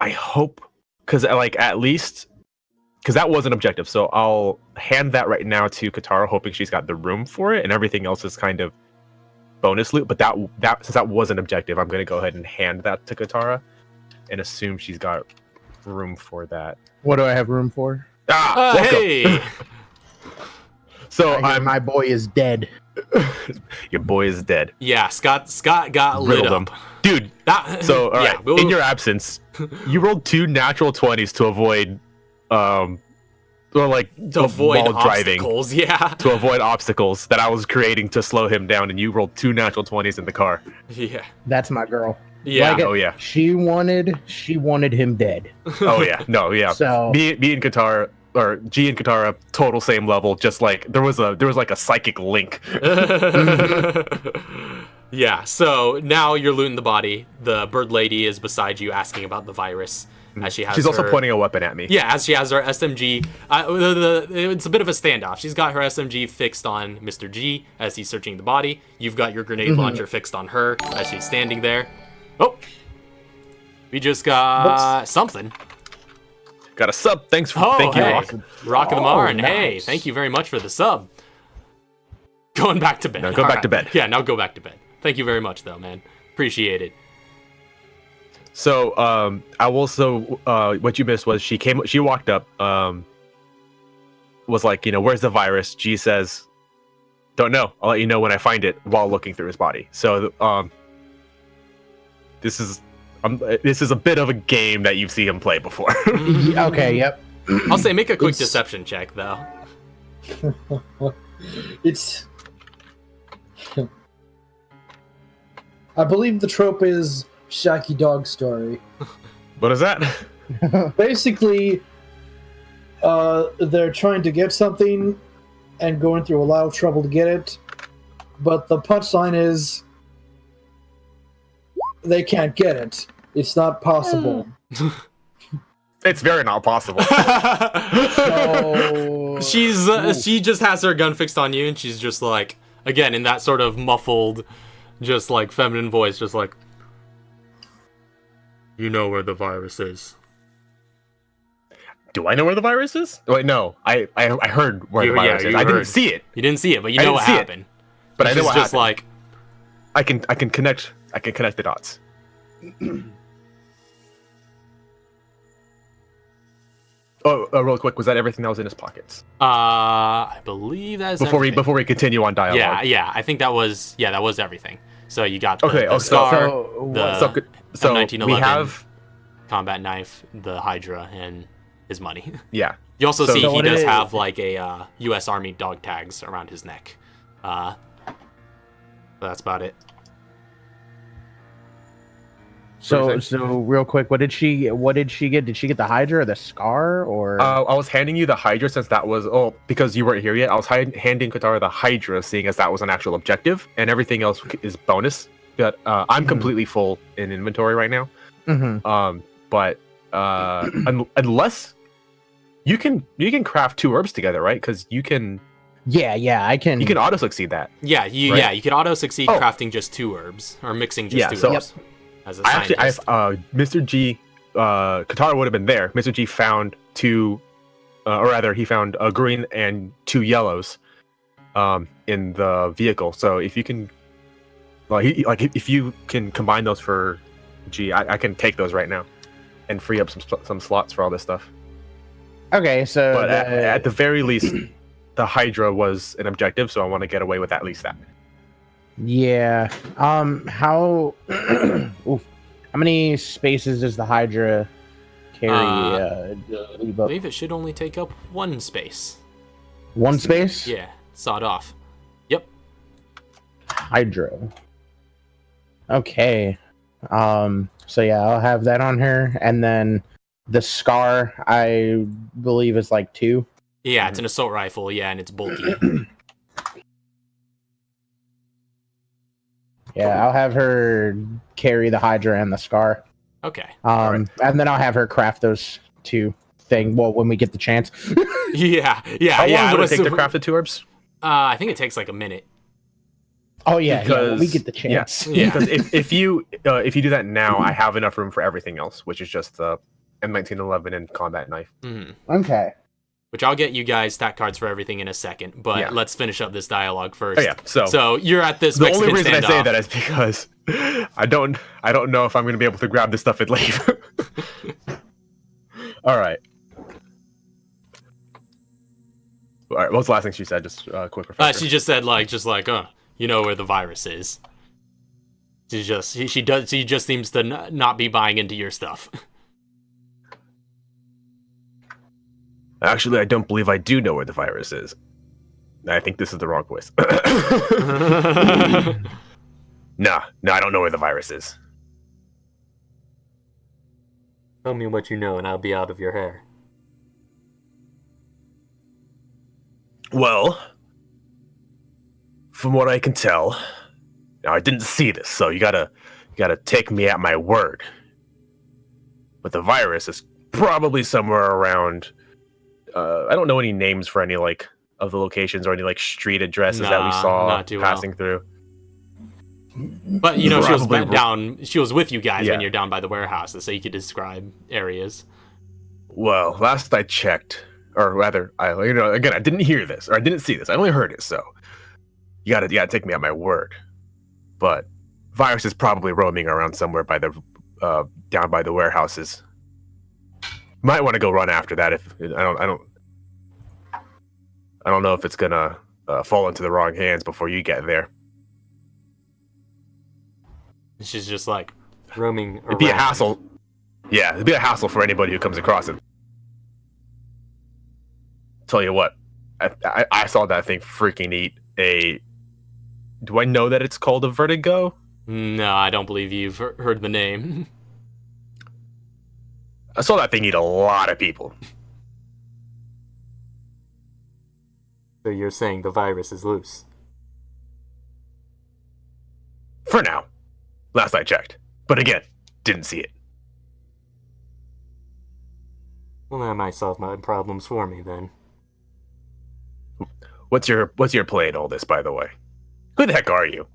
I hope, because at least that was an objective, so I'll hand that right now to Katara, hoping she's got the room for it, and everything else is kind of bonus loot. But that since that was an objective, I'm going to go ahead and hand that to Katara and assume she's got room for that. What do I have room for? Hey! So my boy is dead. Your boy is dead. Yeah, Scott got lit up. Him. Dude, all right, in your absence, you rolled 2 natural 20s to avoid obstacles, to avoid obstacles that I was creating to slow him down, and you rolled 2 natural 20s in the car. Yeah. That's my girl. Yeah. She wanted him dead. Oh yeah. No, yeah. So me and Katara, or G and Katara, total same level, just like there was like a psychic link. Yeah, so now you're looting the body. The bird lady is beside you asking about the virus. As she's also pointing a weapon at me. Yeah, as she has her SMG. It's a bit of a standoff. She's got her SMG fixed on Mr. G as he's searching the body. You've got your grenade launcher fixed on her as she's standing there. Oh, we just got something. Got a sub. Thank you, Rock of the Marn. Nice. Hey, thank you very much for the sub. Going back to bed. Now go back to bed. Yeah, now go back to bed. Thank you very much, though, man. Appreciate it. So, I also, what you missed was she walked up, was like, where's the virus? G says, don't know. I'll let you know when I find it, while looking through his body. So, this is a bit of a game that you've seen him play before. Okay, yep. I'll say make a quick deception check, though. I believe the trope is Shaky Dog Story. What is that? Basically, they're trying to get something and going through a lot of trouble to get it, but the punchline is they can't get it. It's not possible. It's very not possible. So... she just has her gun fixed on you, and she's just like, again, in that sort of muffled, just like feminine voice, just like, you know where the virus is. Do I know where the virus is? Wait, no. I heard where the virus is. I didn't see it. You didn't see it, but you know what happened. But I know what just happened. like I can connect the dots. Real quick, was that everything that was in his pockets? I believe that's before we continue on dialogue. Yeah, I think that was everything. So you got the so M1911, we have combat knife, the Hydra, and his money. Yeah. You also see he does is- have like a U.S. Army dog tags around his neck. That's about it. So real quick, what did she get? Did she get the Hydra or the Scar or? I was handing you the Hydra since that was because you weren't here yet. I was handing Katara the Hydra, seeing as that was an actual objective, and everything else is bonus. But I'm completely full in inventory right now. But unless you can craft 2 herbs together, right? Because you can. Yeah, I can. You can auto succeed that. Yeah, you can auto succeed crafting just 2 herbs or mixing just 2 herbs. As a scientist. Mr. G, Katara would have been there. Mr. G found 2, or rather, he found a green and 2 yellows, in the vehicle. So if you can, if you can combine those for G, I can take those right now, and free up some slots for all this stuff. Okay, so But at the very least, the Hydra was an objective, so I want to get away with at least that. yeah. How many spaces does the Hydra carry? I believe it should only take up 1 space. 1 space? Yeah, sawed off. Yep. Hydra. Okay. So yeah, I'll have that on her, and then the Scar, I believe, is like 2. Yeah, it's an assault rifle. Yeah, and it's bulky. Yeah, I'll have her carry the Hydra and the Scar. Okay. And then I'll have her craft those 2 thing. Well, when we get the chance. yeah. How long would it take to craft the 2 herbs? I think it takes like a minute. Oh yeah, Because when we get the chance. Yeah. Because if you do that now, I have enough room for everything else, which is just the M1911 and combat knife. Okay. Which I'll get you guys stat cards for everything in a second, but let's finish up this dialogue first. Oh, yeah. So you're at this The Mexican only reason I say standoff. that is because I don't know if I'm going to be able to grab this stuff and leave. All right. What was the last thing she said? Just a quick refresher. She just said you know where the virus is. She just seems to not be buying into your stuff. Actually, I don't believe I do know where the virus is. I think this is the wrong voice. No, I don't know where the virus is. Tell me what you know and I'll be out of your hair. Well, from what I can tell, now I didn't see this, so you gotta take me at my word. But the virus is probably somewhere around. I don't know any names for any of the locations or any street addresses that we saw passing through. But she was down. She was with you guys when Yeah. you're down by the warehouses, so you could describe areas. Well, last I checked, or rather, again, I didn't hear this or I didn't see this. I only heard it, so you gotta take me at my word. But virus is probably roaming around somewhere by the down by the warehouses. Might want to go run after that if I don't know if it's gonna fall into the wrong hands before you get there. She's just roaming around. It'd be a hassle. Yeah, it'd be a hassle for anybody who comes across it. Tell you what, I saw that thing freaking eat a. Do I know that it's called a vertigo? No, I don't believe you've heard the name. I saw that thing eat a lot of people. So you're saying the virus is loose? For now. Last I checked. But again, didn't see it. Well, that might solve my problems for me then. What's your play in all this, by the way? Who the heck are you?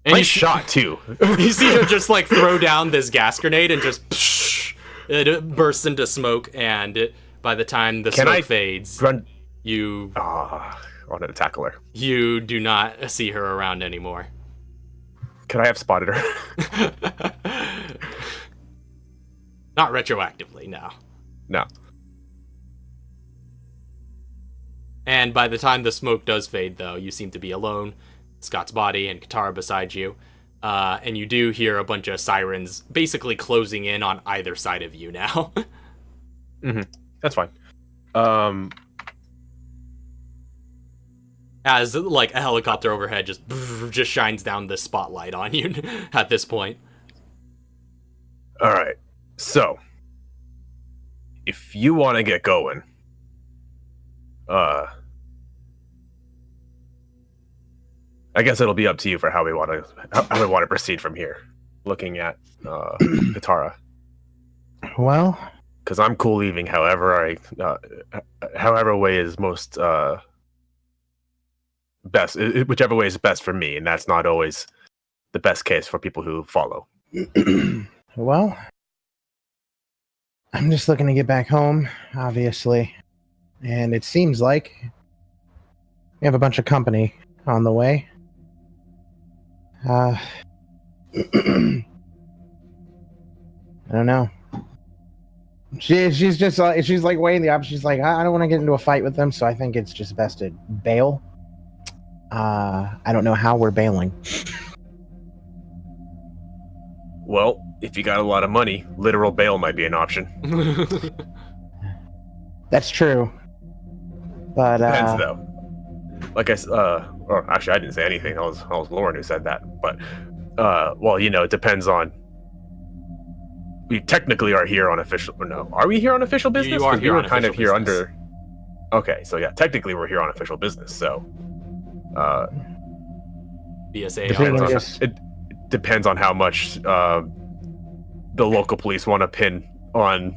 And I shot too. You see her just throw down this gas grenade and just it bursts into smoke, and By the time the Can smoke I fades, run? you I wanted to tackle her. you do not see her around anymore. Could I have spotted her? Not retroactively, no. No. And by the time the smoke does fade, though, you seem to be alone. Scott's body and Katara beside you. And you do hear a bunch of sirens basically closing in on either side of you now. That's fine. As, like, a helicopter overhead just shines down the spotlight on you at this point. All right. So, if you want to get going, I guess it'll be up to you for how we want to proceed from here. Looking at Katara, Well, because I'm cool leaving however way is most best, whichever way is best for me, and that's not always the best case for people who follow. well, I'm just looking to get back home, obviously. And it seems like we have a bunch of company on the way. I don't know. She's just like, she's like weighing the options. She's like, I don't want to get into a fight with them, so I think it's just best to bail. I don't know how we're bailing. Well, if you got a lot of money, literal bail might be an option. That's true. But Depends, though. Like or actually, I didn't say anything. I was Lauren who said that. But, well, you know, it depends on. We technically are here on official. Or no, are we here on official business? You are here we on were kind of official here business. under. Okay, so yeah, technically we're here on official business. So, BSA. depends on, Yes. it depends on how much the local police want to pin on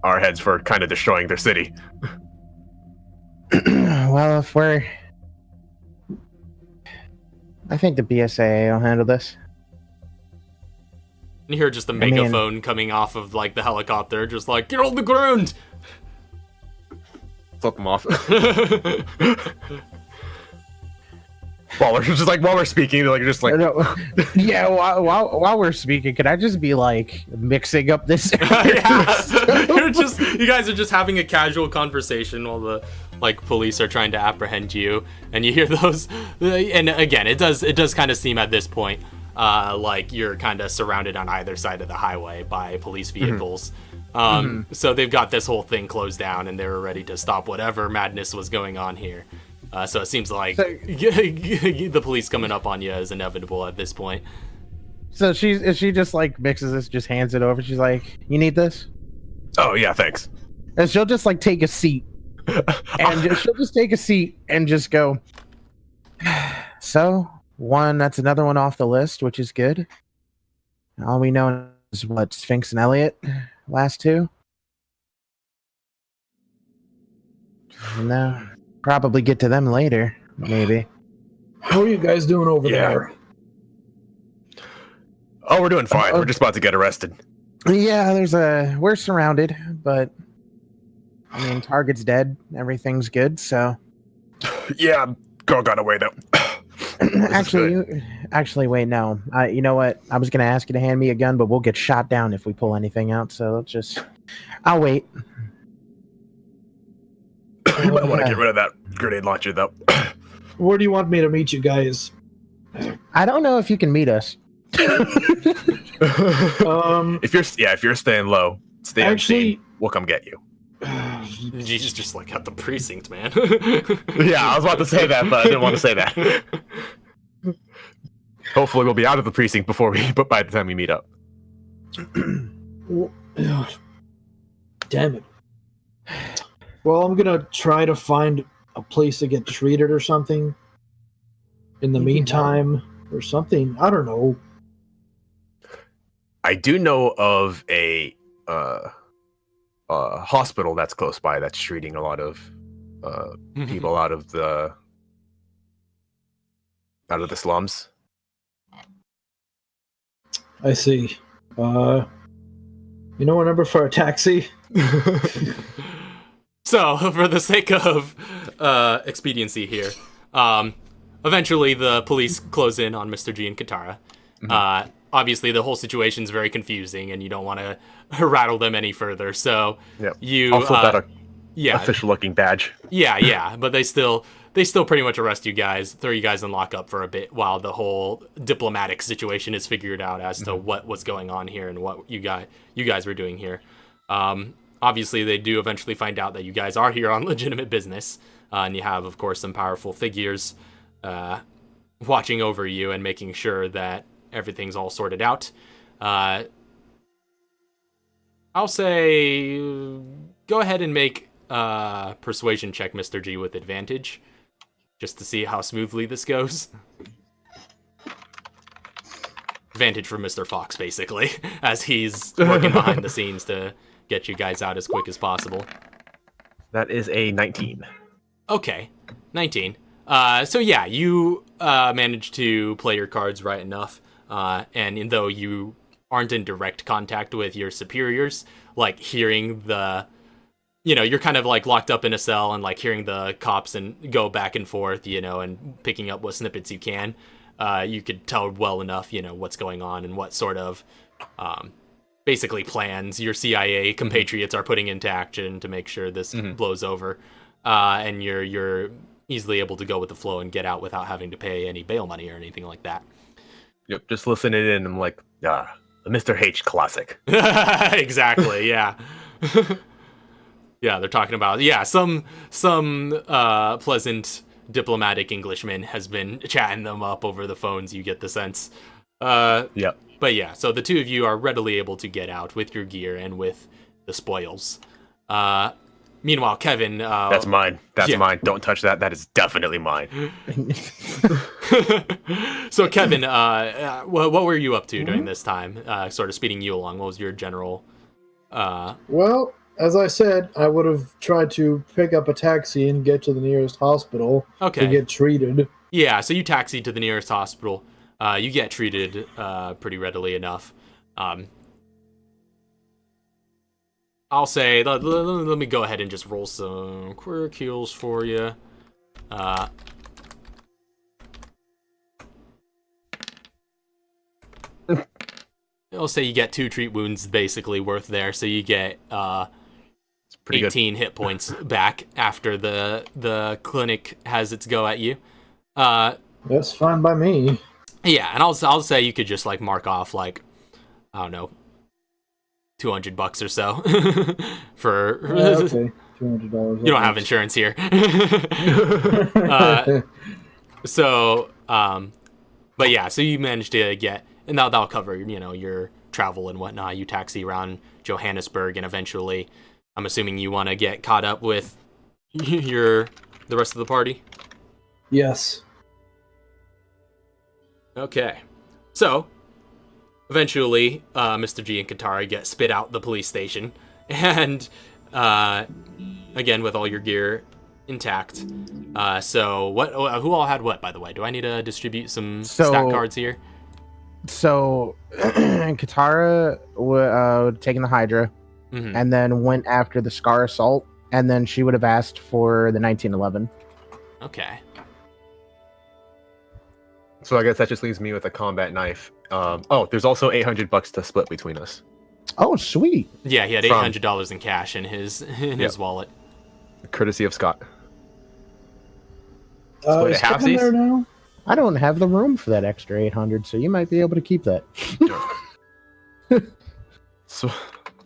our heads for kind of destroying their city. well, if we're, I think the BSAA will handle this. You hear just the mean- megaphone coming off of, like, the helicopter, just like, get on the ground! Flip them off. While we're speaking, they're like just like No, yeah, while we're speaking, could I just be like mixing up this? Yeah. You guys are just having a casual conversation while the police are trying to apprehend you, and you hear those. And again, it does kind of seem at this point like you're kind of surrounded on either side of the highway by police vehicles. So they've got this whole thing closed down, and they were ready to stop whatever madness was going on here. So it seems like the police coming up on you is inevitable at this point. So she just like mixes this, just hands it over. She's like, "You need this?" oh yeah, thanks. And she'll just like take a seat, and she'll just take a seat and just go. So that's another one off the list, which is good. All we know is what Sphinx and Elliot, last two. No, probably get to them later, maybe. How are you guys doing over Yeah. there? Oh, we're doing fine. We're just about to get arrested. Yeah, we're surrounded, but I mean, target's dead. Everything's good, so. Yeah, girl got away though. Actually, wait, no. You know what? I was gonna ask you to hand me a gun, but we'll get shot down if we pull anything out. So I'll wait. You might want to get rid of that grenade launcher though. Where do you want me to meet you guys? I don't know if you can meet us. If you're staying low, stay Actually- unseen. We'll come get you. He's just like at the precinct, man. Yeah, I was about to say that, but I didn't want to say that. Hopefully, we'll be out of the precinct but by the time we meet up. Ugh. Damn it. Well, I'm gonna try to find a place to get treated or something. In the meantime, or something. I don't know. I do know of a hospital that's close by that's treating a lot of people out of the slums. I see. You know a number for a taxi? So, for the sake of expediency here, eventually the police close in on Mr. G and Katara. Obviously, the whole situation's very confusing, and you don't want to rattle them any further. So, you I'll flip out a yeah, official-looking badge. yeah, but they still pretty much arrest you guys, throw you guys in lockup for a bit while the whole diplomatic situation is figured out as to what was going on here and what you guys were doing here. Obviously, they do eventually find out that you guys are here on legitimate business, and you have, of course, some powerful figures watching over you and making sure that everything's all sorted out. I'll say go ahead and make persuasion check, Mr. G, with advantage, just to see how smoothly this goes. Advantage for Mr. Fox, basically, as he's working behind the scenes to get you guys out as quick as possible. That is a 19. Okay, 19. So yeah, you managed to play your cards right enough, and though you aren't in direct contact with your superiors, like hearing the, you're kind of like locked up in a cell and like hearing the cops and go back and forth, and picking up what snippets you can, you could tell well enough, what's going on and what sort of basically plans your CIA compatriots are putting into action to make sure this blows over, and you're easily able to go with the flow and get out without having to pay any bail money or anything like that. Yep, just listening in, I'm like, the Mr. H classic. Exactly, yeah. Yeah, they're talking about, some pleasant diplomatic Englishman has been chatting them up over the phones, you get the sense. Yep. But yeah, so the two of you are readily able to get out with your gear and with the spoils. Meanwhile, Kevin... That's mine. That's mine. Don't touch that. That is definitely mine. So, Kevin, what were you up to during this time? Sort of speeding you along. What was your general... Well, as I said, I would have tried to pick up a taxi and get to the nearest hospital to get treated. Yeah, so you taxi to the nearest hospital. You get treated pretty readily enough. I'll say, let me go ahead and just roll some quirk heals for you. I'll say you get 2 treat wounds basically worth there, so you get 18 hit points back after the clinic has its go at you. That's fine by me. Yeah, and I'll say you could just like mark off like, I don't know, $200 or so for. Okay, $200. You don't have insurance here. But yeah, so you managed to get, and that'll cover your travel and whatnot. You taxi around Johannesburg, and eventually, I'm assuming you want to get caught up with the rest of the party. Yes. Okay, so eventually, Mr. G and Katara get spit out the police station, and again with all your gear intact. So what? Who all had what? By the way, do I need to distribute some stat cards here? So Katara taken the Hydra, and then went after the Scar Assault, and then she would have asked for the 1911. Okay. So I guess that just leaves me with a combat knife. There's also $800 to split between us. Oh, sweet. Yeah, he had $800 in cash in his wallet. Courtesy of Scott. Is Kevin there now? I don't have the room for that extra 800, so you might be able to keep that. So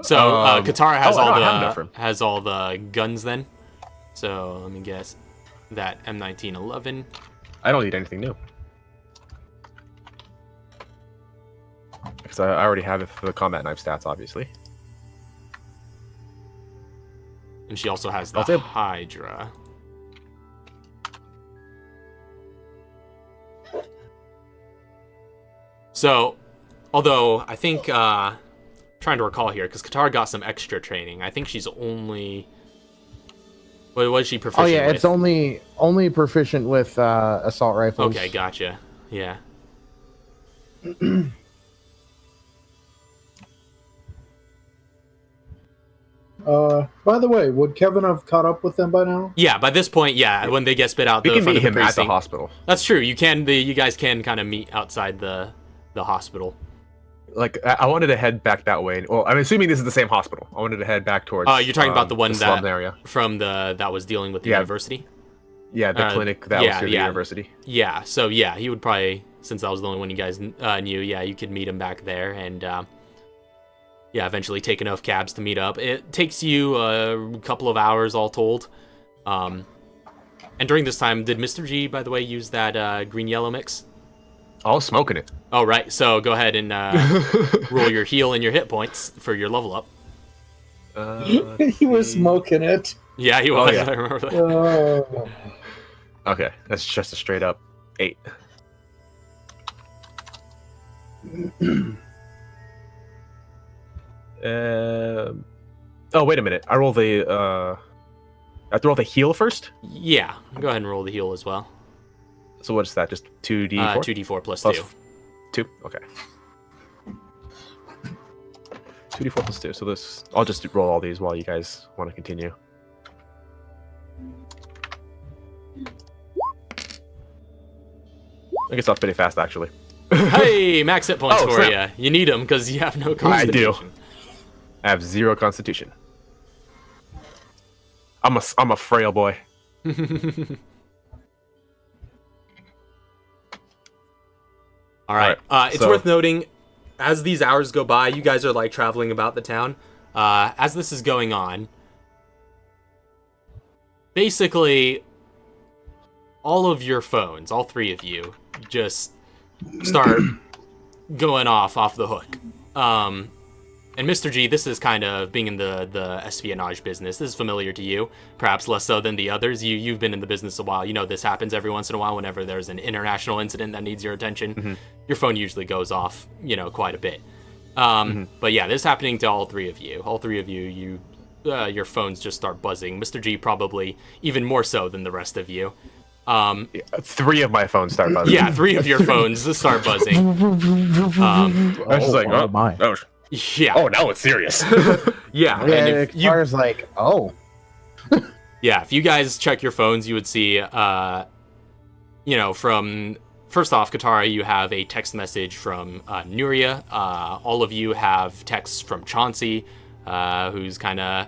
Katara has all the guns then. So let me guess that M1911. I don't need anything new. Because I already have it for the combat knife stats, obviously. And she also has the Hydra. So, although I think, trying to recall here, because Katara got some extra training. I think she's only... What was she proficient with? Oh yeah, it's only proficient with assault rifles. Okay, gotcha. Yeah. By the way, would Kevin have caught up with them by now? Yeah, by this point, yeah, when they get spit out We the can front meet of the him at the precinct. hospital. That's true. You guys can kind of meet outside the hospital. Like, I wanted to head back that way. Well, I'm assuming this is the same hospital. I wanted to head back towards. You're talking about the one slum area. that was dealing with the Yeah. university. Yeah, the clinic that was through the university. Yeah, so yeah, he would probably, since that was the only one you guys knew, yeah, you could meet him back there, and yeah, eventually take enough cabs to meet up. It takes you a couple of hours all told. And during this time, did Mr. G, by the way, use that green-yellow mix? I was smoking it. Oh, right, so go ahead and roll your heal and your hit points for your level up. He was smoking it. Yeah, he was, yeah. I remember that. Oh. Okay, that's just a straight up 8. Oh, wait a minute. I roll the. I have to roll the heal first? Yeah, go ahead and roll the heal as well. So what's that? Just 2d4? 2d4 plus 2. 2? Okay. 2d4 plus 2. So this. I'll just roll all these while you guys want to continue. I guess that's pretty fast, actually. Hey, max hit points for snap. you. You need them because you have no I constitution. do. I have 0 constitution. I'm a frail boy. All right. It's worth noting, as these hours go by, you guys are like traveling about the town. As this is going on, basically, all of your phones, all 3 of you, just start going off the hook. And Mr. G, this is kind of being in the espionage business. This is familiar to you, perhaps less so than the others. You've been in the business a while. You know this happens every once in a while whenever there's an international incident that needs your attention. Mm-hmm. Your phone usually goes off, quite a bit. But yeah, this is happening to all 3 of you. All 3 of you, your phones just start buzzing. Mr. G probably even more so than the rest of you. 3 of my phones start buzzing. Yeah, 3 of your phones start buzzing. I was just like, oh my. Oh. Yeah. Oh, now it's serious. Yeah. Yeah, And if you, car's like, oh. yeah, if you guys check your phones, you would see, from first off, Katara, you have a text message from Nuria. All of you have texts from Chauncey, who's kind of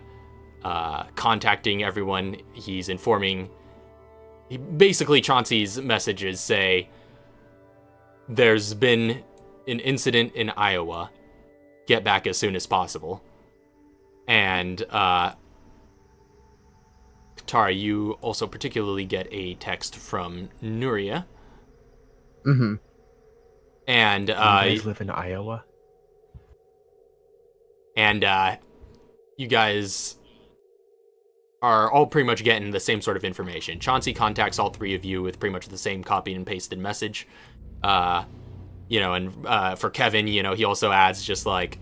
contacting everyone. He's informing. Basically, Chauncey's messages say, "There's been an incident in Iowa. Get back as soon as possible." And Katara, you also particularly get a text from Nuria. Mm-hmm. And you guys live in Iowa? And you guys are all pretty much getting the same sort of information. Chauncey contacts all 3 of you with pretty much the same copied and pasted message. And for Kevin, he also adds just like,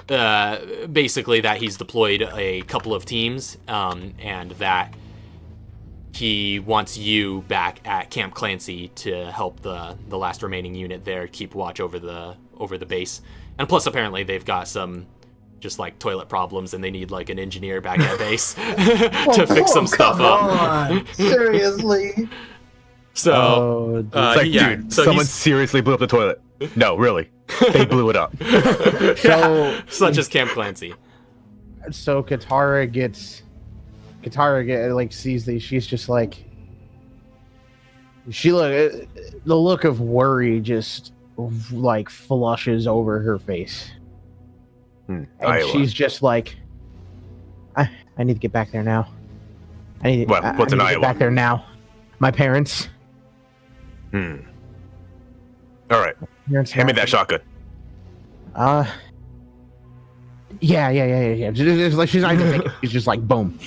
basically that he's deployed a couple of teams, and that he wants you back at Camp Clancy to help the last remaining unit there keep watch over the base. And plus, apparently, they've got some just like toilet problems, and they need like an engineer back at base to fix some stuff up. Seriously. So, it's like, dude, so someone seriously blew up the toilet. No, really. They blew it up. So, such as Camp Clancy. So Katara sees these. She's just like, the look of worry just like flushes over her face. And Iowa. she's just like, I need to get back there now. What's in Iowa? Get back there now. My parents. All right. Hand me that shotgun. Yeah. Just like she's not even thinking. She's just like, boom.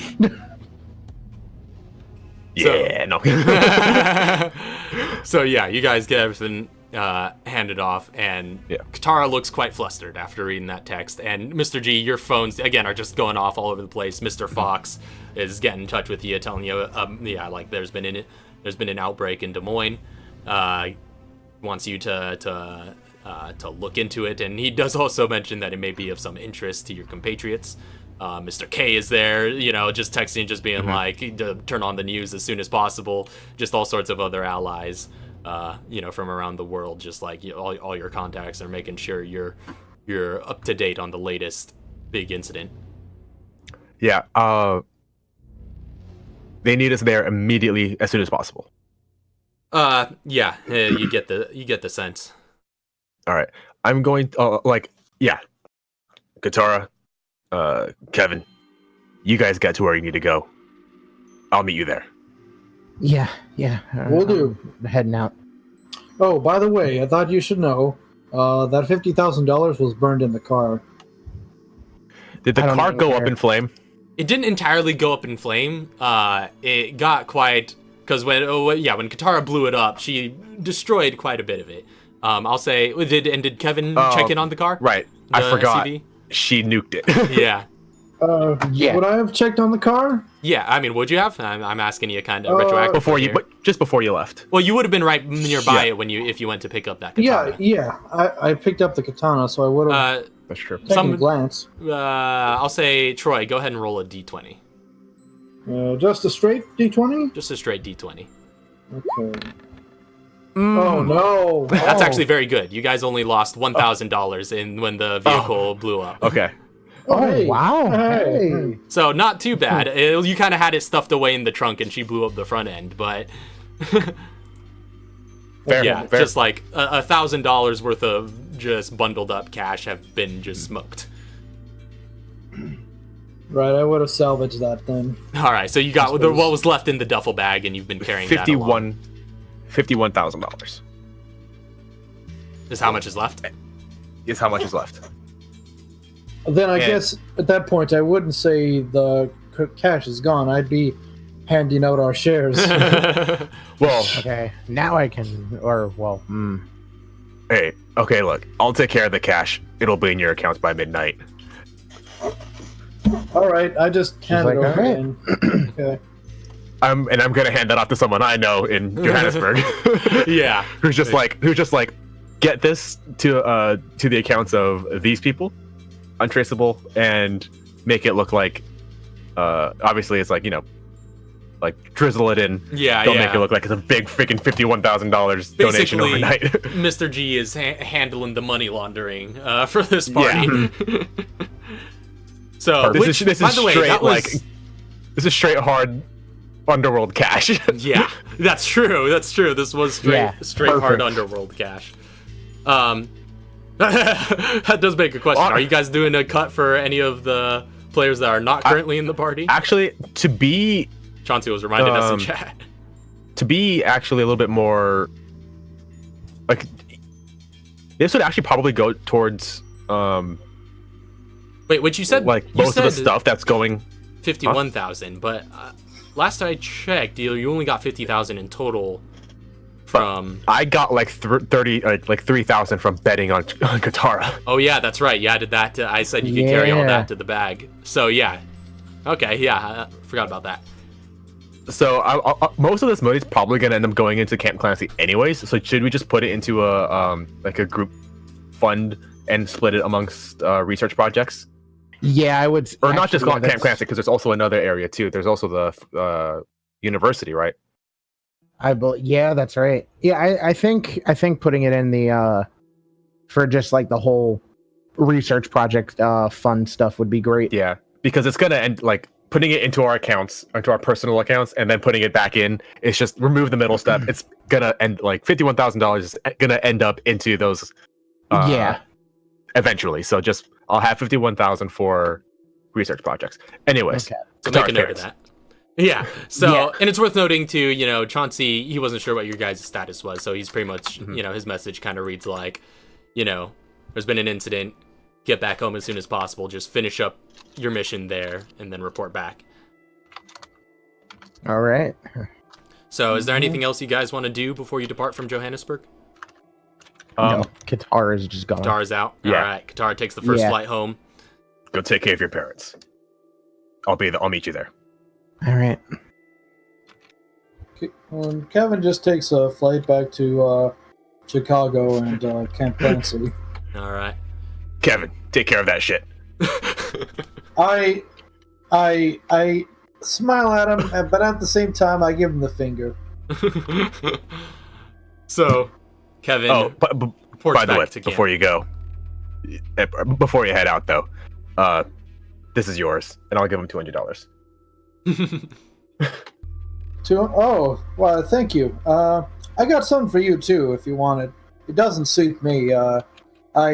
So yeah, you guys get everything handed off, and Katara looks quite flustered after reading that text. And Mr. G, your phones again are just going off all over the place. Mr. Fox is getting in touch with you, telling you, like there's been an outbreak in Des Moines. Wants you to look into it, and he does also mention that it may be of some interest to your compatriots. Mr. K is there, just texting, just being like, to turn on the news as soon as possible. Just all sorts of other allies, from around the world. Just like all your contacts are making sure you're up to date on the latest big incident. Yeah. They need us there immediately, as soon as possible. Yeah. You get the sense. All right. I'm going. Katara, Kevin, you guys get to where you need to go. I'll meet you there. Yeah. Will do. I'm heading out. Oh, by the way, I thought you should know that $50,000 was burned in the car. Did the car go up in flame? It didn't entirely go up in flame. It got quite, because when Katara blew it up, she destroyed quite a bit of it. I'll say, did Kevin check in on the car? Right, I forgot. SUV? She nuked it. Yeah. Yeah. Would I have checked on the car? Yeah, I mean, would you have? I'm asking you kind of retroactively. Just before you left. Well, you would have been right nearby it if you went to pick up that katana. Yeah. I picked up the katana, so I would have. That's true. Taken a glance. I'll say, Troy, go ahead and roll a d20. Just a straight D20? Just a straight d20. Okay. Oh no! That's actually very good. You guys only lost $1,000 when the vehicle blew up. Okay. Oh, wow. Hey. So not too bad. You kind of had it stuffed away in the trunk, and she blew up the front end, but fair. Just like $1,000 worth of just bundled up cash have been just smoked. Right, I would have salvaged that then. All right, so you got what was left in the duffel bag, and you've been carrying that along. $51,000. Is how much is left? Is how much is left. Then I guess at that point I wouldn't say the cash is gone. I'd be handing out our shares. Well, okay, now I can, Hey, okay, look, I'll take care of the cash. It'll be in your account by midnight. All right, I just hand it over. Okay. Okay. I'm gonna hand that off to someone I know in Johannesburg. Yeah. who's just like, get this to the accounts of these people, untraceable, and make it look like, obviously it's like, like drizzle it in. Yeah, Don't make it look like it's a big freaking $51,000 donation overnight. Mr. G is handling the money laundering for this party. Yeah. So this is straight hard underworld cash. Yeah, that's true. This was straight perfect. hard underworld cash. That does make a question. Are you guys doing a cut for any of the players that are not currently in the party? Actually, to be... Chauncey was reminding us in chat. To be actually a little bit more... Like, this would actually probably go towards... Wait, what you said? Like, most of the stuff that's going... 51,000, but last I checked, you only got 50,000 in total from... I got like 3,000 from betting on Katara. Oh yeah, that's right. You added that to... I said you could carry all that to the bag. So yeah. Okay, yeah, I forgot about that. So most of this money is probably going to end up going into Camp Clancy anyways, so should we just put it into a group fund and split it amongst research projects? Yeah, I would. Or not just Camp Clancy, because there's also another area too. There's also the university, right? Yeah, that's right. Yeah, I think putting it in the for just like the whole research project fund stuff would be great. Yeah, because it's gonna end like putting it into our accounts, into our personal accounts, and then putting it back in. It's just remove the middle step. It's gonna end like $51,000 is gonna end up into those. Eventually, so just I'll have 51,000 for research projects. Anyways, okay. So make a note of that. Yeah. So, and it's worth noting too, Chauncey, he wasn't sure what your guys' status was, so he's pretty much, his message kind of reads like, there's been an incident, get back home as soon as possible, just finish up your mission there, and then report back. All right. So, is there anything else you guys want to do before you depart from Johannesburg? No, Katara is just gone. Katara's out. Yeah. All right. Katara takes the first flight home. Go take care of your parents. I'll meet you there. All right. Kevin just takes a flight back to Chicago and Camp Clancy. All right. Kevin, take care of that shit. I smile at him, but at the same time, I give him the finger. So, Kevin. Oh, by the way, to before you go, before you head out, though, this is yours, and I'll give him $200. Oh, well, thank you. I got something for you too, if you want it. It doesn't suit me.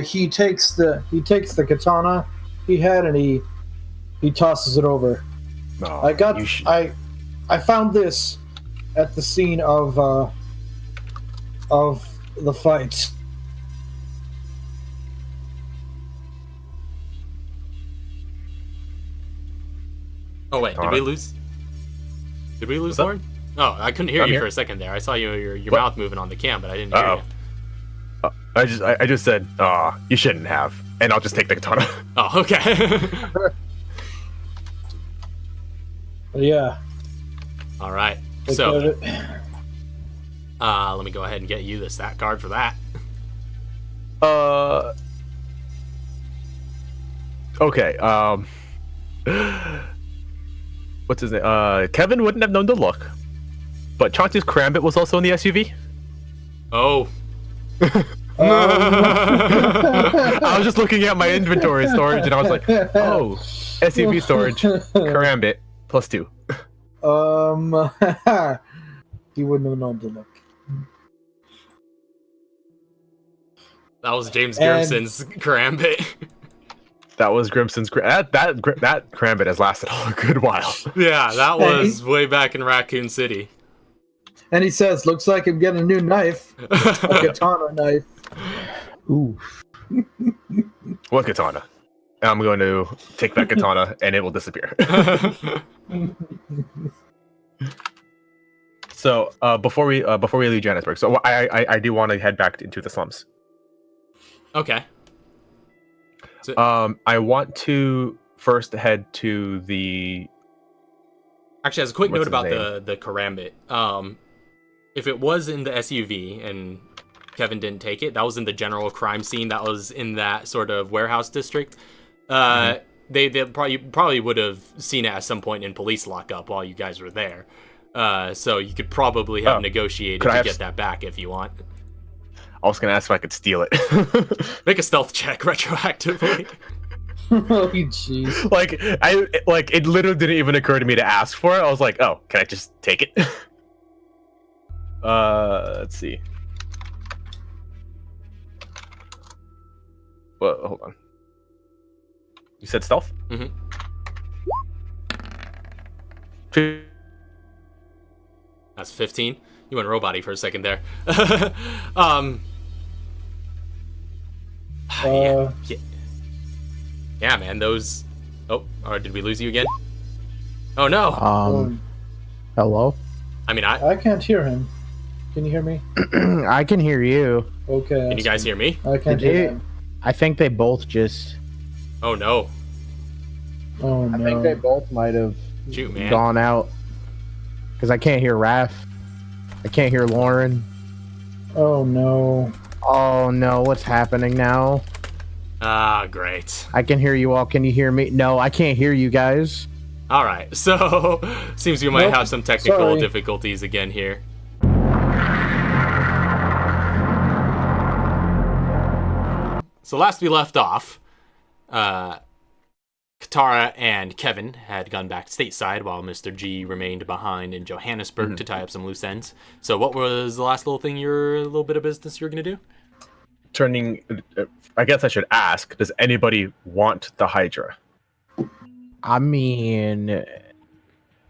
He takes the katana he had and he tosses it over. Oh, I found this at the scene of the fight. Oh wait, did we lose? Did we lose Lauren? Oh, I couldn't hear you for a second there. I saw your mouth moving on the cam, but I didn't hear you. I just said, you shouldn't have, and I'll just take the katana. Oh, okay. Yeah. All right. So, let me go ahead and get you the stat card for that. Okay. What's his name? Kevin wouldn't have known to look, but Chauncey's Karambit was also in the SUV. Oh. I was just looking at my inventory storage, and I was like, oh, SUV storage, Karambit, +2. He wouldn't have known to look. That was James Grimson's Karambit. That was Grimson's. That Karambit has lasted a good while. Yeah, that was way back in Raccoon City. And he says, "Looks like I'm getting a new knife, a katana knife." Ooh. What katana? I'm going to take that katana, and it will disappear. So before we leave Johannesburg, so I do want to head back into the slums. Okay. So, I want to first head to the. Actually, as a quick note about the Karambit, if it was in the SUV and Kevin didn't take it, that was in the general crime scene. That was in that sort of warehouse district. They probably would have seen it at some point in police lockup while you guys were there. So you could probably have negotiated to get that back if you want. I was gonna ask if I could steal it. Make a stealth check retroactively. Oh jeez! Like it literally didn't even occur to me to ask for it. I was like, oh, can I just take it? Let's see. Well, hold on. You said stealth? Mm-hmm. That's 15. You went robot-y for a second there. Yeah, man, those... Oh, or did we lose you again? Oh, no! Hello? I mean, I can't hear him. Can you hear me? I can hear you. Okay. Can you guys hear me? I can't hear him. I think they both just... Oh, no. Oh, no. I think they both might have Shoot, man. gone out. Because I can't hear Raph. I can't hear Lauren. Oh, no. Oh, no. What's happening now? Ah, great. I can hear you all. Can you hear me? No, I can't hear you guys. All right. So, seems we might have some technical difficulties again here. So last we left off, Katara and Kevin had gone back stateside while Mr. G remained behind in Johannesburg to tie up some loose ends. So what was the last little thing, your little bit of business you were going to do? I guess I should ask, does anybody want the Hydra? I mean,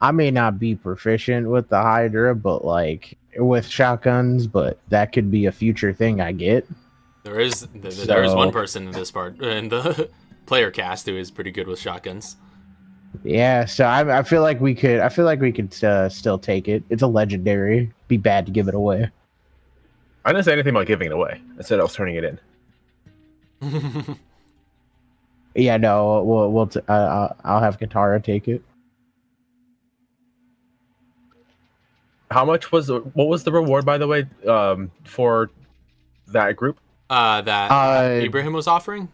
I may not be proficient with the Hydra, but like with shotguns, but that could be a future thing I get. There is one person in this part, in the player cast, who is pretty good with shotguns. Yeah, so I feel like we could. I feel like we could still take it. It's a legendary. Be bad to give it away. I didn't say anything about giving it away. I said I was turning it in. Yeah, no. I'll have Katara take it. How much was what was the reward, by the way, for that group? That Ibrahim was offering?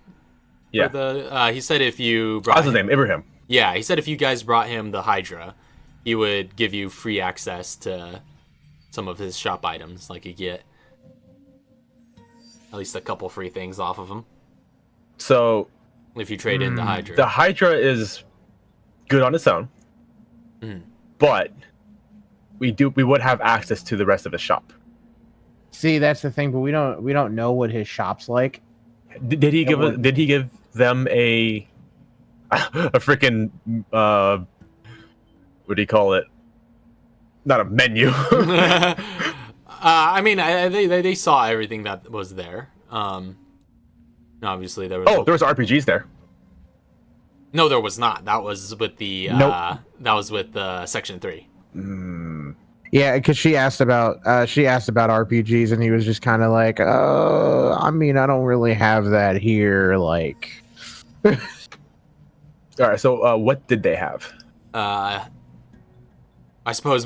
Yeah. He said if you brought What's his name? Ibrahim. Yeah, he said if you guys brought him the Hydra, he would give you free access to some of his shop items. Like you get at least a couple free things off of him. So if you trade in the Hydra. The Hydra is good on its own, but we would have access to the rest of his shop. See, that's the thing, but we don't know what his shop's like. Did he give them a freaking what do you call it? Not a menu. I mean, they saw everything that was there. Obviously there was. There was RPGs there. No, there was not. That was with the. Nope. That was with Section 3. Yeah, because she asked about RPGs, and he was just kind of like, I mean, I don't really have that here. Like, all right. So, what did they have? I suppose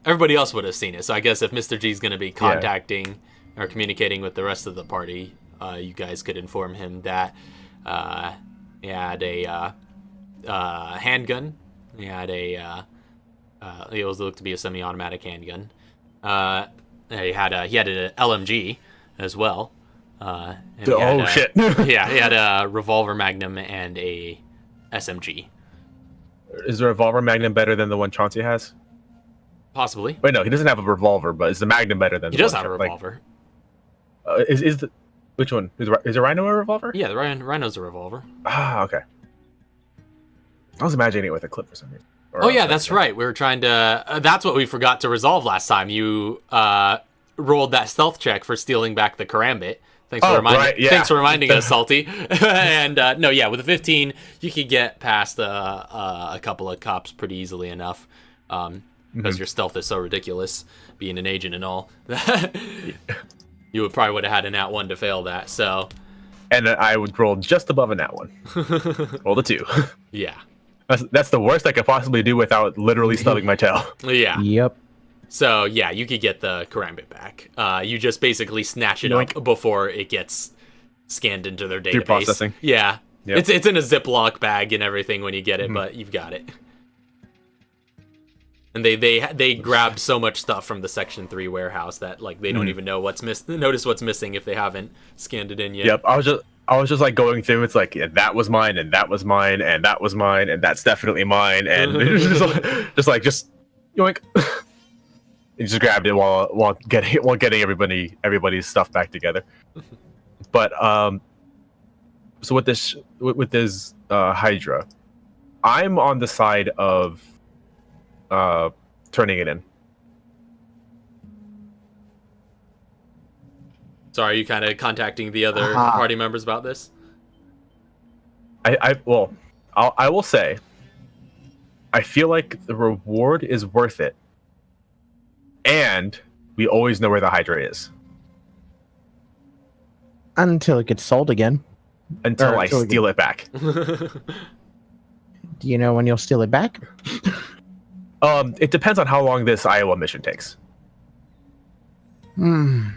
everybody else would have seen it. So I guess if Mr. G is going to be contacting or communicating with the rest of the party, you guys could inform him that he had a handgun. He had a it was looked to be a semi-automatic handgun. He had an LMG as well. Shit! Yeah, he had a revolver Magnum and a SMG. Is the revolver Magnum better than the one Chauncey has? Possibly. Wait, no, he doesn't have a revolver, but is the Magnum better than? He does have a revolver. Which one? Is a Rhino a revolver? Yeah, the Rhino's a revolver. Ah, okay. I was imagining it with a clip for some reason. That's right. We were trying to. That's what we forgot to resolve last time. You rolled that stealth check for stealing back the Karambit. Thanks for reminding us, Salty. And with a 15, you could get past a couple of cops pretty easily enough, because your stealth is so ridiculous, being an agent and all. You would have had a nat 1 to fail that. So, and I would roll just above a nat 1. Roll the 2. Yeah. That's the worst I could possibly do without literally stubbing my toe. Yeah. Yep. So, yeah, you could get the Karambit back. You just basically snatch it up before it gets scanned into their database. Through processing. Yeah. Yep. It's in a Ziploc bag and everything when you get it, but you've got it. And they grabbed so much stuff from the Section 3 warehouse that like they don't even know notice what's missing if they haven't scanned it in yet. Yep, I was just like going through. It's like that was mine, and that was mine, and that was mine, and that's definitely mine, and just yoink. You just grabbed it while getting everybody's stuff back together. But so with this Hydra, I'm on the side of turning it in. So are you kind of contacting the other party members about this? I will say, I feel like the reward is worth it, and we always know where the Hydra is until it gets sold again. Until I steal it back. Do you know when you'll steal it back? It depends on how long this Iowa mission takes. My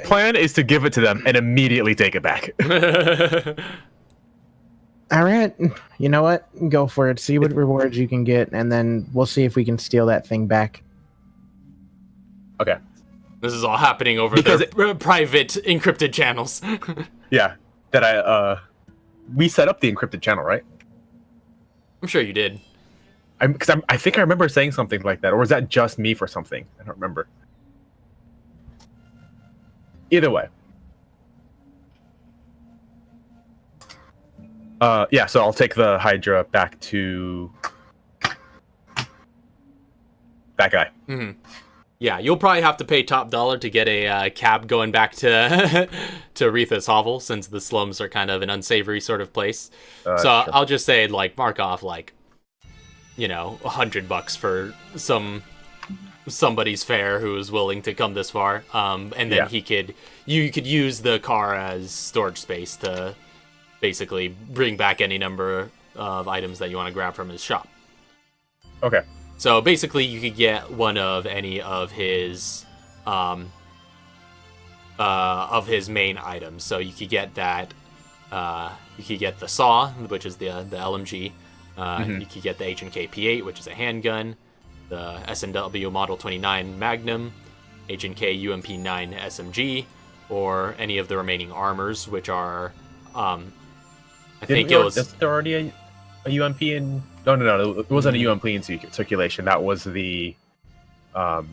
plan is to give it to them and immediately take it back. All right. You know what? Go for it. See what rewards you can get, and then we'll see if we can steal that thing back. Okay. This is all happening over their private encrypted channels. Yeah. We set up the encrypted channel, right? I'm sure you did. I think I remember saying something like that, or was that just me for something? I don't remember. Either way. So I'll take the Hydra back to that guy. Mm-hmm. Yeah, you'll probably have to pay top dollar to get a cab going back to Retha's hovel, since the slums are kind of an unsavory sort of place. So sure. I'll just say, like, mark off, like, $100 for somebody's fare who is willing to come this far. And then you could use the car as storage space to basically bring back any number of items that you want to grab from his shop. Okay. So basically, you could get one of any of his of his main items. So you could get that. You could get the saw, which is the LMG. You could get the H&K P8, which is a handgun. The S&W Model 29 Magnum, H&K UMP9 SMG, or any of the remaining armors, which are, I think it was... Is there already a UMP in... No. It wasn't a UMP in circulation. That was the... No,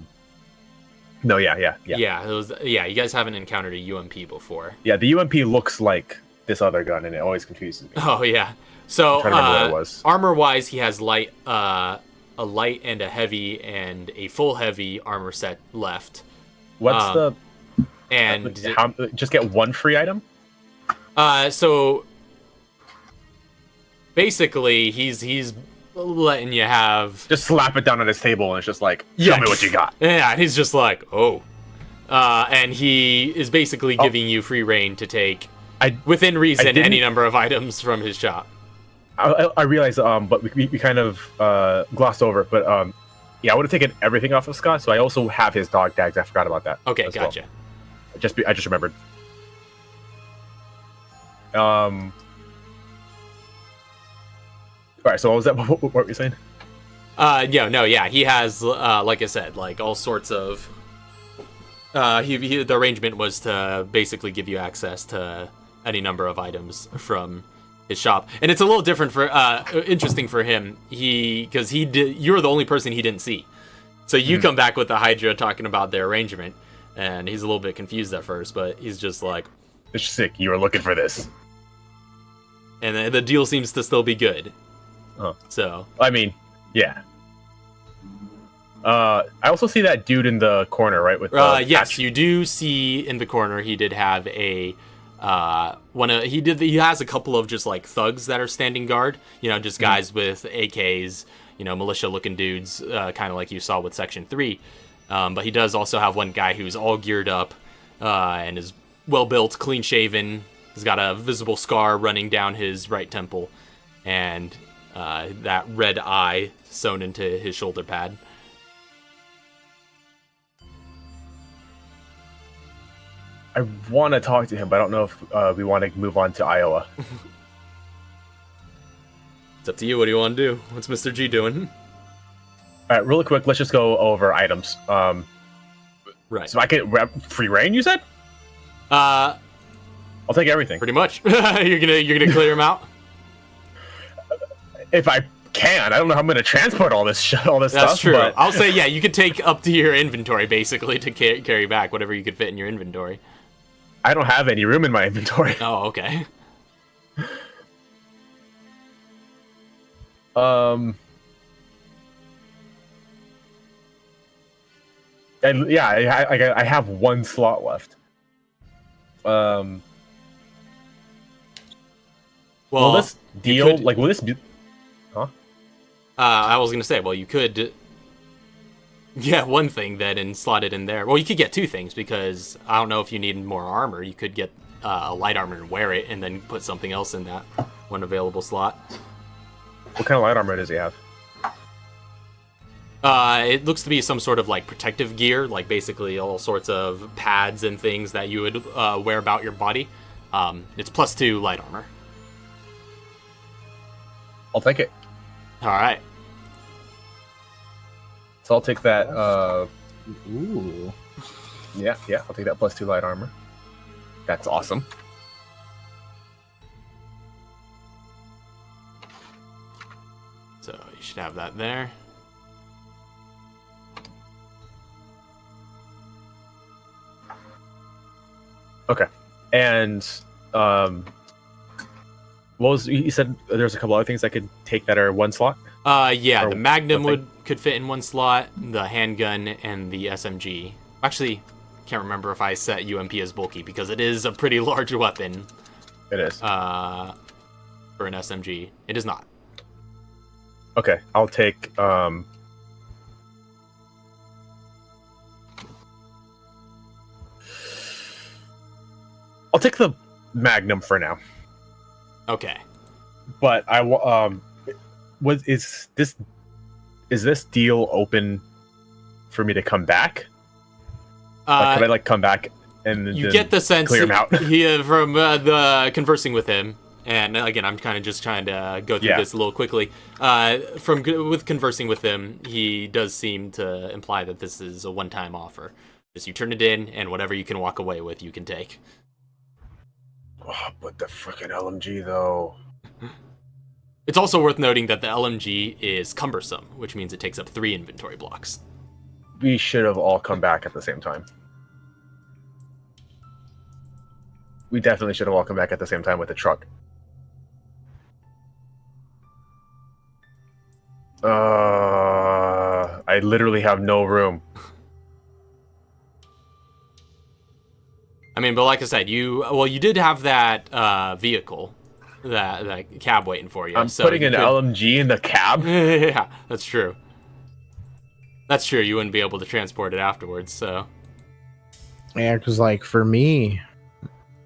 yeah. Yeah, it was, you guys haven't encountered a UMP before. Yeah, the UMP looks like this other gun, and it always confuses me. Oh, yeah. So, I'm trying to remember what it was. Armor-wise, he has a light and a heavy and a full heavy armor set left. What's the... And... just get one free item? So... Basically, he's letting you have... Just slap it down on his table, and it's just like, show me what you got. Yeah, and he's just like, oh. And he is basically giving you free reign to take, within reason, any number of items from his shop. I realize, but we kind of glossed over it. But yeah, I would have taken everything off of Scott, so I also have his dog tags. I forgot about that. Okay, gotcha. Well. I just remembered. All right. So what was that? What were you saying? He has, like I said, like all sorts of. The arrangement was to basically give you access to any number of items from his shop, and it's a little different for interesting for him. Because you're the only person he didn't see, so you come back with the Hydra talking about their arrangement, and he's a little bit confused at first, but he's just like, "It's sick. You were looking for this," and the deal seems to still be good. So I mean, yeah. I also see that dude in the corner, right? With yes, patch. You do see in the corner. He did have a. He has a couple of just like thugs that are standing guard, just guys with AKs, militia looking dudes, kind of like you saw with Section 3. But he does also have one guy who's all geared up, and is well built, clean shaven. He's got a visible scar running down his right temple, and that red eye sewn into his shoulder pad. I want to talk to him, but I don't know if we want to move on to Iowa. It's up to you. What do you want to do? What's Mr. G doing? All right, really quick, let's just go over items. Right. So I can free reign, you said? I'll take everything. Pretty much. You're gonna clear him out? If I can. I don't know how I'm gonna transport all this stuff. That's true. But... I'll say, yeah, you could take up to your inventory, basically, to carry back whatever you could fit in your inventory. I don't have any room in my inventory. Oh, okay. And yeah, I have one slot left. Well, will this deal will this be? Huh? I was gonna say, well, you could get one thing then and slot it in there. Well, you could get two things, because I don't know if you need more armor. You could get a light armor and wear it, and then put something else in that one available slot. What kind of light armor does he have? It looks to be some sort of like protective gear, like basically all sorts of pads and things that you would wear about your body. It's +2 light armor. I'll take it. All right. So I'll take that. Ooh. Yeah, I'll take that +2 light armor. That's awesome. So you should have that there. Okay. And what was you said? There's a couple other things I could take that are one slot. Yeah, or the Magnum could fit in one slot. The handgun and the SMG. Actually, can't remember if I set UMP as bulky, because it is a pretty large weapon. It is. For an SMG, it is not. Okay, I'll take. I'll take the Magnum for now. Okay. But is this deal open for me to come back? Could I come back and you get the sense clear him out. from the conversing with him. And again, I'm kind of just trying to go through this a little quickly. With conversing with him, he does seem to imply that this is a one-time offer. Just you turn it in, and whatever you can walk away with, you can take. Oh, but the frickin' LMG, though. It's also worth noting that the LMG is cumbersome, which means it takes up 3 inventory blocks. We should have all come back at the same time. We definitely should have all come back at the same time with the truck. I literally have no room. I mean, but like I said, you did have that vehicle, that cab waiting for you. I'm putting an LMG in the cab? Yeah, that's true. That's true, you wouldn't be able to transport it afterwards, so... Yeah, because, like, for me,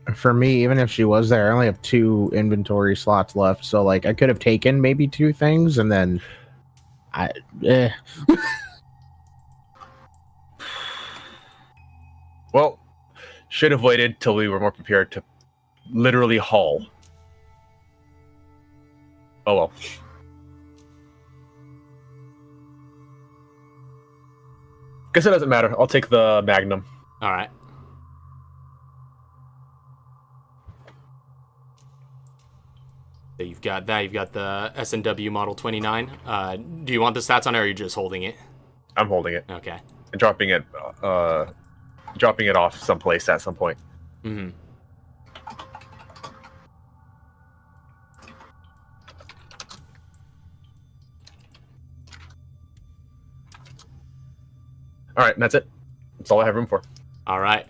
even if she was there, I only have 2 inventory slots left, so, like, I could have taken maybe 2 things, and then... Well, should have waited till we were more prepared to literally haul. Oh well. Guess it doesn't matter. I'll take the Magnum. All right. So you've got that. You've got the S&W Model 29. Do you want the stats on it, or are you just holding it? I'm holding it. Okay. And dropping it off someplace at some point. Mm-hmm. All right, and that's it. That's all I have room for. All right.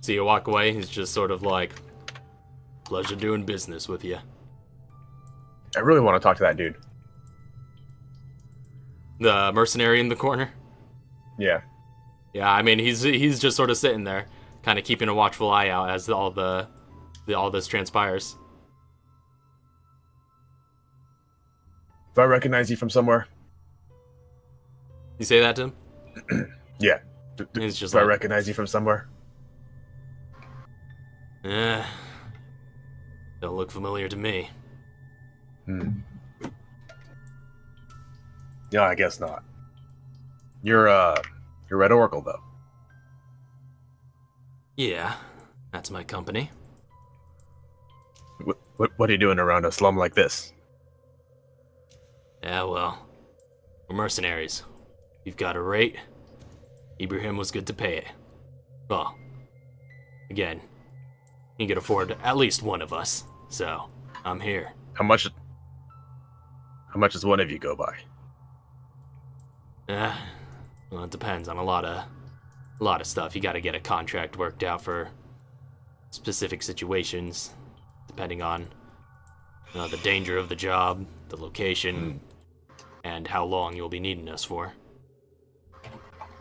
So you walk away. He's just sort of like, pleasure doing business with you. I really want to talk to that dude. The mercenary in the corner? Yeah. Yeah, I mean, he's just sort of sitting there, kind of keeping a watchful eye out as all this transpires. Do I recognize you from somewhere? You say that to him? Yeah. He's just Do I like, recognize you from somewhere? don't look familiar to me. Yeah, I guess not. You're Red Oracle, though. Yeah, that's my company. What are you doing around a slum like this? Yeah, well, we're mercenaries. You've got a rate. Ibrahim was good to pay it. Well, again, you can afford at least one of us, so I'm here. How much does one of you go by? Well, it depends on a lot of stuff. You got to get a contract worked out for specific situations, depending on the danger of the job, the location, and how long you'll be needing us for.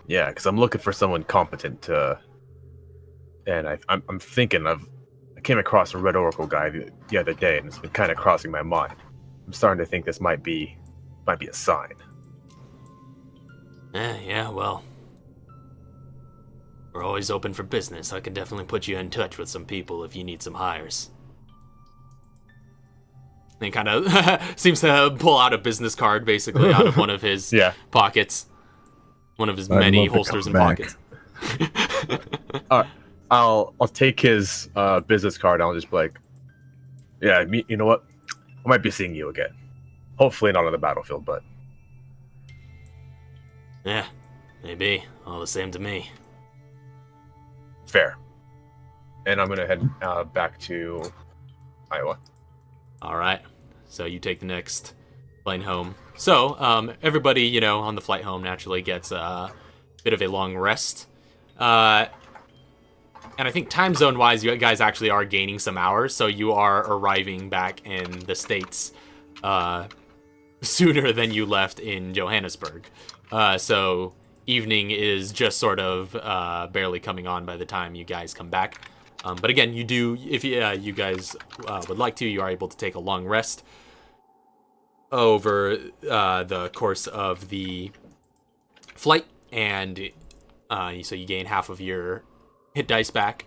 Yeah, because I'm looking for someone competent to, and I'm thinking I came across a Red Oracle guy the other day, and it's been kind of crossing my mind. I'm starting to think this might be a sign. Yeah, well, we're always open for business. I could definitely put you in touch with some people if you need some hires. And he kind of seems to pull out a business card, basically, out of one of his pockets. One of his many holsters and pockets. I'll take his business card, and I'll just be like, yeah, you know what? I might be seeing you again. Hopefully not on the battlefield, but... Yeah, maybe. All the same to me. Fair. And I'm going to head back to Iowa. All right. So you take the next plane home. So everybody, on the flight home naturally gets a bit of a long rest. And I think time zone-wise, you guys actually are gaining some hours, so you are arriving back in the States sooner than you left in Johannesburg. So evening is just sort of barely coming on by the time you guys come back. But again, you do, if you guys would like to, you are able to take a long rest over the course of the flight, and so you gain half of your hit dice back.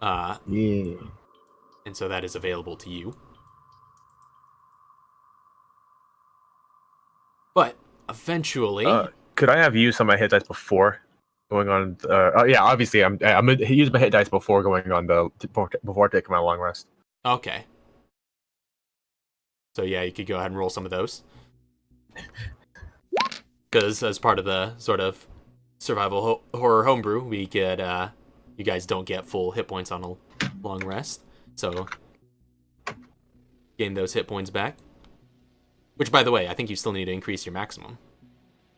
Yeah. And so that is available to you. But eventually, could I have used some of my hit dice before going on? Yeah, obviously, I'm gonna use my hit dice before going on before taking my long rest. Okay. So yeah, you could go ahead and roll some of those. Because as part of the sort of survival horror homebrew, we get you guys don't get full hit points on a long rest, so gain those hit points back. Which, by the way, I think you still need to increase your maximum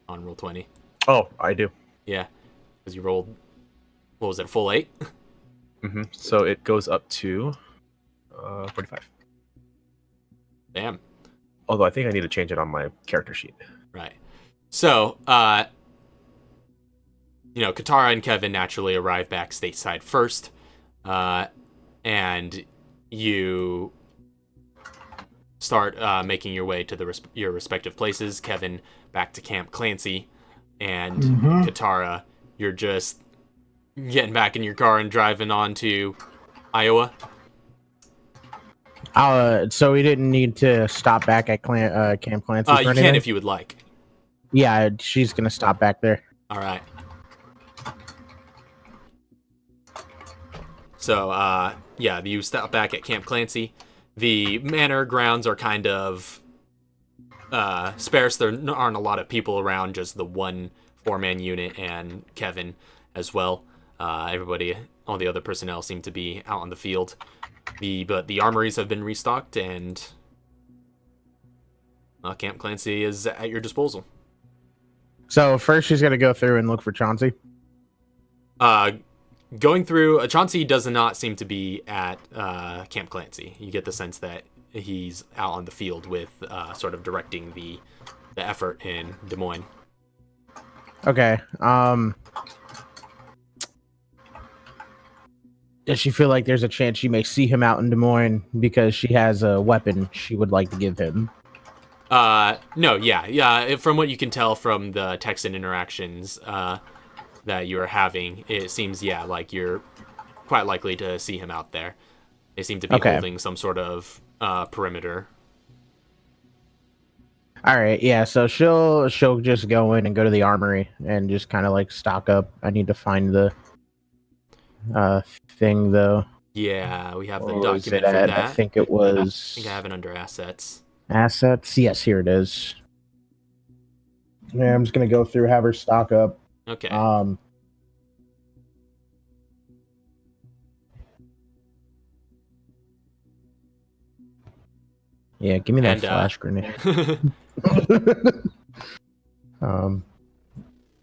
on roll 20. Oh, I do. Yeah, because you rolled, what was it, full 8? Mm-hmm. So it goes up to 45. Damn. Although I think I need to change it on my character sheet. Right. So, Katara and Kevin naturally arrive back stateside first, and you start making your way to your respective places. Kevin back to Camp Clancy, and Katara, you're just getting back in your car and driving on to Iowa. So we didn't need to stop back at Camp Clancy. You can if you would like. Yeah, she's gonna stop back there. All right. So, you stop back at Camp Clancy. The manor grounds are kind of sparse. There aren't a lot of people around, just the one 4-man unit and Kevin as well. All the other personnel seem to be out on the field. But the armories have been restocked, and Camp Clancy is at your disposal. So first she's gonna go through and look for Chauncey. Going through, Chauncey does not seem to be at Camp Clancy. You get the sense that he's out on the field with sort of directing the effort in Des Moines. Okay. Does she feel like there's a chance she may see him out in Des Moines because she has a weapon she would like to give him? No, yeah. From what you can tell from the text and interactions that you are having, it seems, like you're quite likely to see him out there. They seem to be holding some sort of perimeter. All right, yeah. So she'll just go in and go to the armory and just kind of like stock up. I need to find the thing though. Yeah, we have the document for that. I think it was. I think I have it under assets. Assets? Yes, here it is. Yeah, I'm just gonna go through, have her stock up. Okay. Yeah, give me that flash grenade.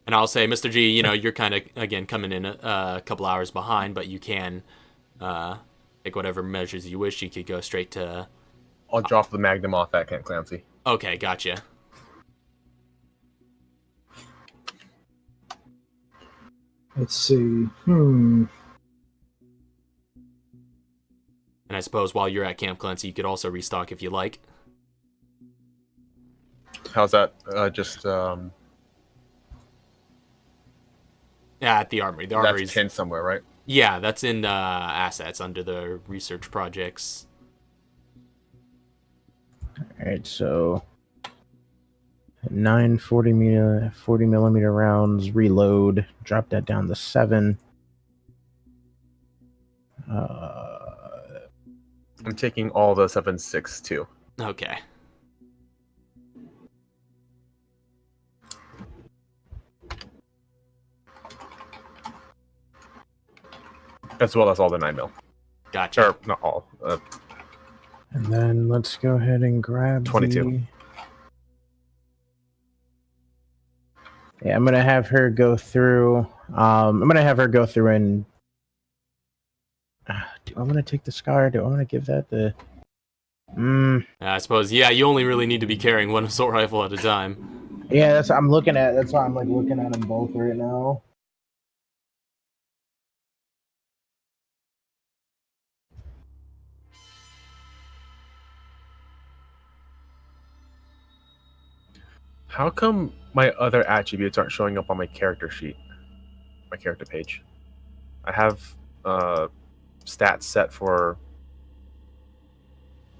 And I'll say, Mr. G, you're kind of, again, coming in a couple hours behind, but you can take whatever measures you wish. You could go straight to... I'll drop the Magnum off at Camp Clancy. Okay, gotcha. Let's see. And I suppose while you're at Camp Clancy, you could also restock if you like. How's that? Yeah, at the armory. The armory's that's pinned somewhere, right? Yeah, that's in assets under the research projects. All right, so 9 40 millimeter rounds, reload, drop that down to 7. I'm taking all the 7.62 too. Okay. As well as all the 9mm. Gotcha. Or not all. And then let's go ahead and grab 22. Yeah, I'm gonna have her go through. And. Do I want to take the scar? Do I want to give that the? I suppose. Yeah, you only really need to be carrying one assault rifle at a time. Yeah, that's what I'm looking at. That's why I'm like looking at them both right now. How come my other attributes aren't showing up on my character sheet? My character page. I have stats set for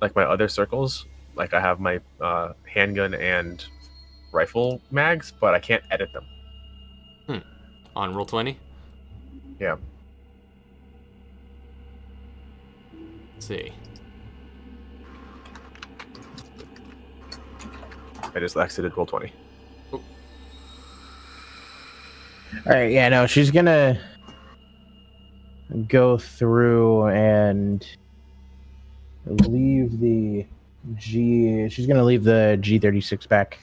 like my other circles. Like I have my handgun and rifle mags, but I can't edit them. On Roll20? Yeah. Let's see. I just exited Roll20. All right, yeah, no, she's gonna go through and leave the She's gonna leave the G36 back.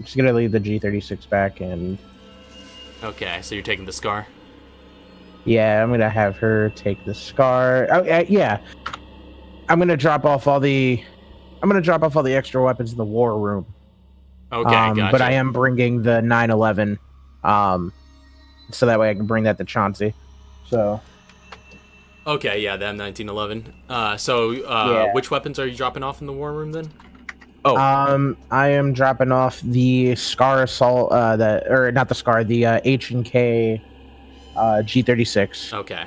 She's gonna leave the G36 back, and Okay, so you're taking the scar? yeah, I'm gonna have her take the scar. Oh, yeah, I'm gonna drop off all the extra weapons in the war room. Okay, gotcha. But I am bringing the 911, so that way I can bring that to Chauncey. So. Okay, yeah, the M1911. Yeah. Which weapons are you dropping off in the war room then? Oh. I am dropping off the Scar Assault, the H&K G36. Okay.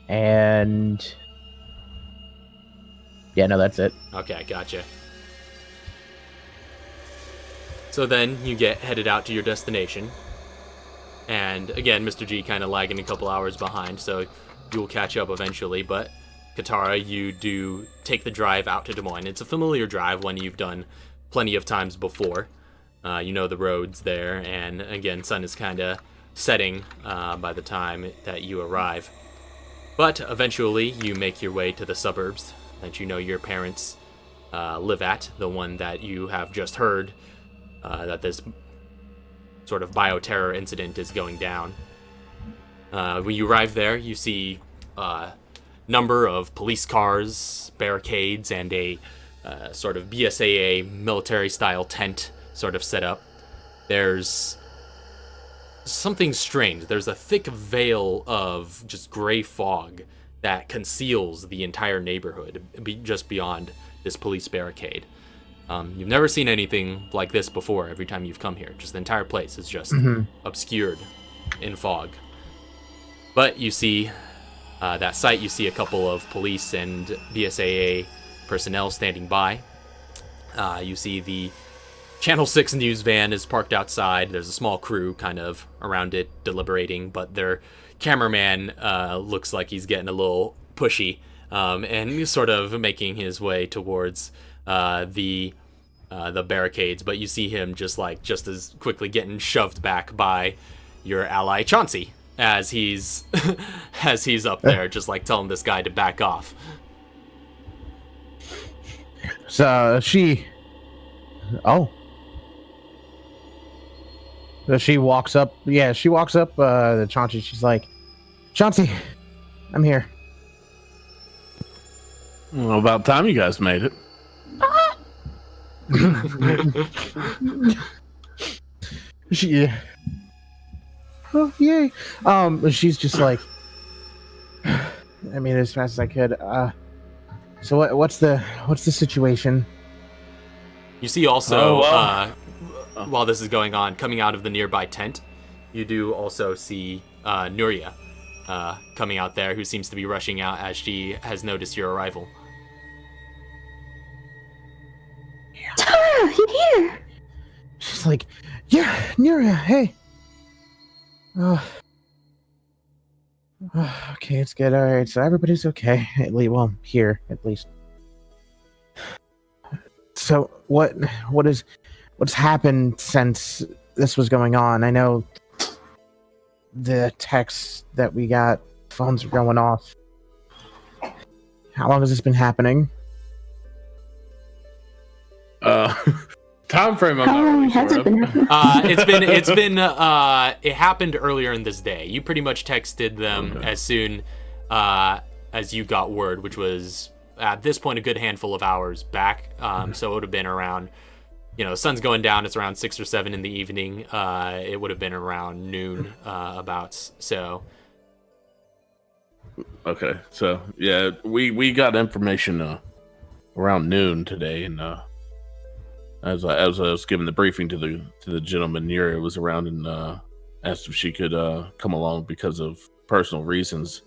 And yeah, no, that's it. Okay, gotcha. So then you get headed out to your destination. And again, Mr. G kind of lagging a couple hours behind, so you'll catch up eventually. But Katara, you do take the drive out to Des Moines. It's a familiar drive, one you've done plenty of times before. You know the roads there, and again, sun is kind of setting by the time that you arrive. But eventually, you make your way to the suburbs that you know your parents live at, the one that you have just heard that this sort of bioterror incident is going down. When you arrive there, you see a number of police cars, barricades, and a sort of BSAA military-style tent sort of set up. There's something strange. There's a thick veil of just gray fog that conceals the entire neighborhood just beyond this police barricade. You've never seen anything like this before every time you've come here. Just the entire place is just obscured in fog. But you see that site, you see a couple of police and BSAA personnel standing by. You see the Channel 6 news van is parked outside. There's a small crew kind of around it deliberating, but their cameraman looks like he's getting a little pushy and he's sort of making his way towards the barricades, but you see him just as quickly getting shoved back by your ally Chauncey as he's up there, just like telling this guy to back off. So she walks up. Yeah, she walks up to Chauncey. She's like, Chauncey, I'm here. Well, about time you guys made it. Oh yay! She's just like, I mean, as fast as I could. So what's the situation? You see also, while this is going on, coming out of the nearby tent, you do also see Nuria coming out there, who seems to be rushing out as she has noticed your arrival. Tara, you're here! She's like, yeah, Nuria, hey. Okay, it's good. All right, so everybody's okay. Well, here at least. So what's happened since this was going on? I know the texts that we got, phones are going off. How long has this been happening? Time frame, I'm How not long really has sure it been happening? It happened earlier in this day. You pretty much texted them as soon as you got word, which was at this point a good handful of hours back. So it would have been around, sun's going down. It's around 6 or 7 in the evening. It would have been around noon, about so. Okay, so yeah, we got information around noon today, and as I was giving the briefing to the gentleman, Nira was around and asked if she could come along because of personal reasons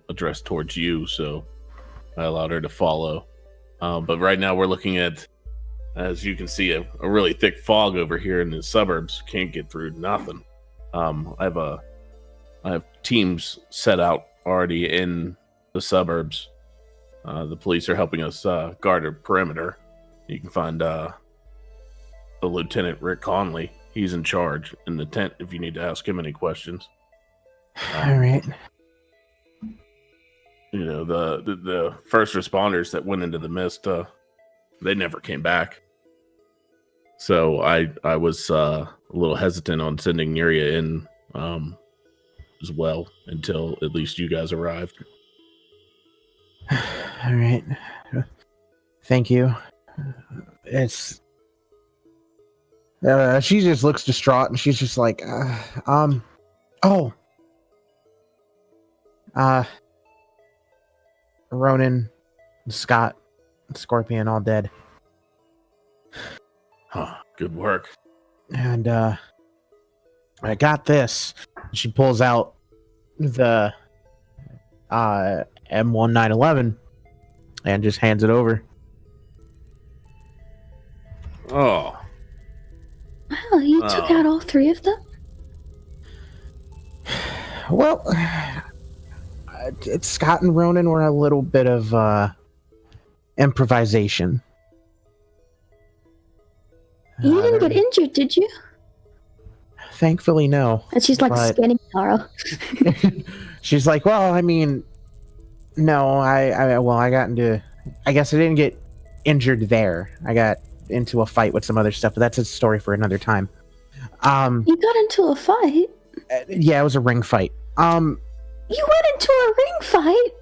addressed towards you. So I allowed her to follow. But right now we're looking at, as you can see, a really thick fog over here in the suburbs. Can't get through nothing. I have teams set out already in the suburbs. The police are helping us guard a perimeter. You can find the Lieutenant Rick Conley. He's in charge in the tent if you need to ask him any questions. All right. You know, the first responders that went into the mist, they never came back. So I was a little hesitant on sending Nuria in as well until at least you guys arrived. All right. Thank you. It's she just looks distraught and she's just like Ronan, Scott, Scorpion all dead. Huh, good work. And I got this. She pulls out the M1911 and just hands it over. Oh. Wow, you took out all three of them? Well, it's Scott and Ronan were a little bit of improvisation. You didn't get injured, did you? Thankfully, no. And she's like but... scanning Taro. She's like, well, I mean, no, I got into, I guess I didn't get injured there. I got into a fight with some other stuff, but that's a story for another time. You got into a fight? Yeah, it was a ring fight. You went into a ring fight?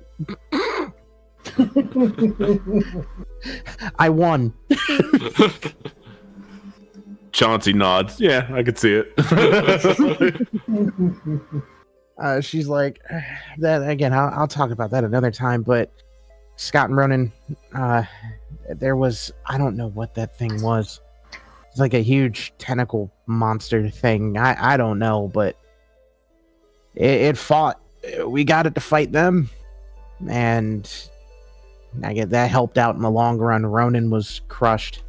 I won. Chauncey nods. Yeah, I could see it. She's like, that again. I'll talk about that another time. But Scott and Ronan, there was, I don't know what that thing was. It's like a huge tentacle monster thing. I don't know, but it fought. We got it to fight them, and I get that helped out in the long run. Ronan was crushed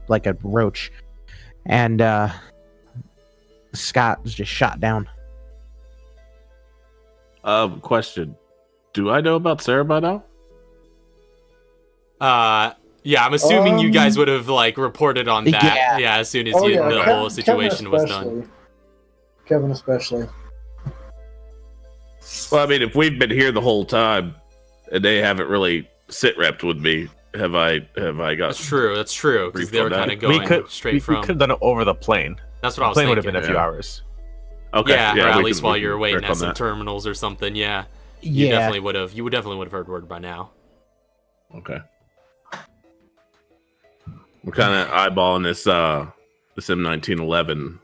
like a roach. And Scott was just shot down. Question. Do I know about Sarah by now? Yeah, I'm assuming you guys would have like reported on that. Yeah, as soon as the whole situation was done. Kevin especially. Well, I mean, if we've been here the whole time and they haven't really sit-repped with me, have I got? That's true. Because they were kind of going straight from. We could have done it over the plane. That's what I was thinking. The plane would have been a few hours. Okay. Yeah, or at least while you were waiting at some terminals or something. Yeah. You definitely would have. You would definitely have heard word by now. Okay. We're kind of eyeballing this M1911.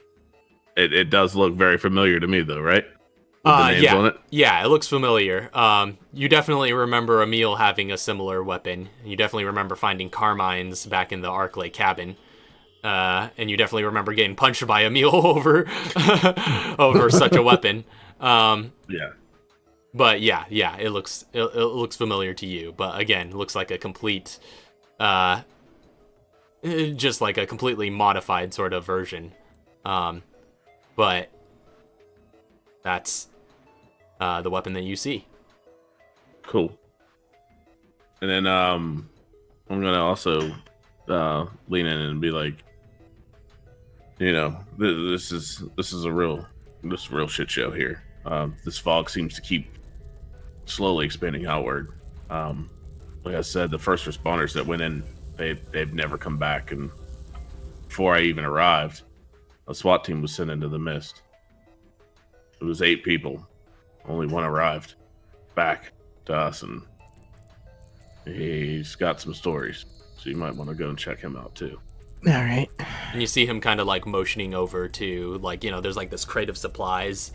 It does look very familiar to me, though, right? Yeah, it looks familiar. You definitely remember Emil having a similar weapon. You definitely remember finding Carmine's back in the Arclay cabin. And you definitely remember getting punched by Emil over such a weapon. Yeah. But yeah, it looks familiar to you. But again, it looks like a complete, just like a completely modified sort of version. But that's the weapon that you see. Cool. And then I'm gonna also lean in and be like, you know, this is a real shit show here. This fog seems to keep slowly expanding outward. Like I said, the first responders that went in, they've never come back. And before I even arrived, a SWAT team was sent into the mist. It was 8 people. Only one arrived back to us, and he's got some stories. So you might want to go and check him out too. All right. And you see him kind of like motioning over to like, you know, there's like this crate of supplies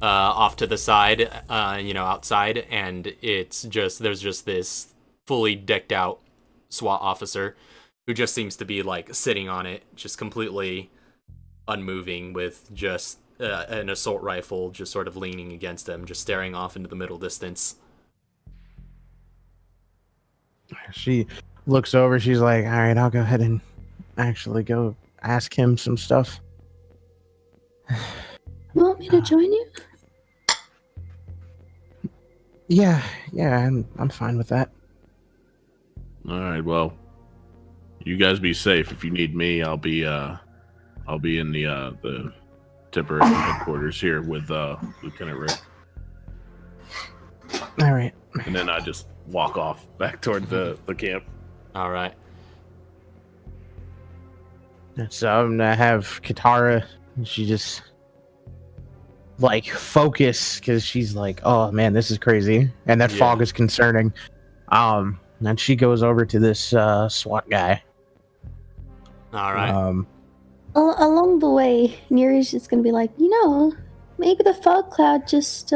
off to the side, outside, and there's just this fully decked out SWAT officer who just seems to be like sitting on it, just completely unmoving, with just an assault rifle just sort of leaning against him, just staring off into the middle distance. She looks over. She's like, all right, I'll go ahead and actually go ask him some stuff. You want me to join you? Yeah, I'm fine with that. All right, well, you guys be safe. If you need me, I'll be in the temporary headquarters here with Lieutenant Rick. All right. And then I just walk off back toward the camp. All right. So I'm gonna have Katara. She just like focus because she's like, oh man, this is crazy, and that fog is concerning. And she goes over to this SWAT guy. All right. Along the way, Neri's just gonna be like, maybe the fog cloud just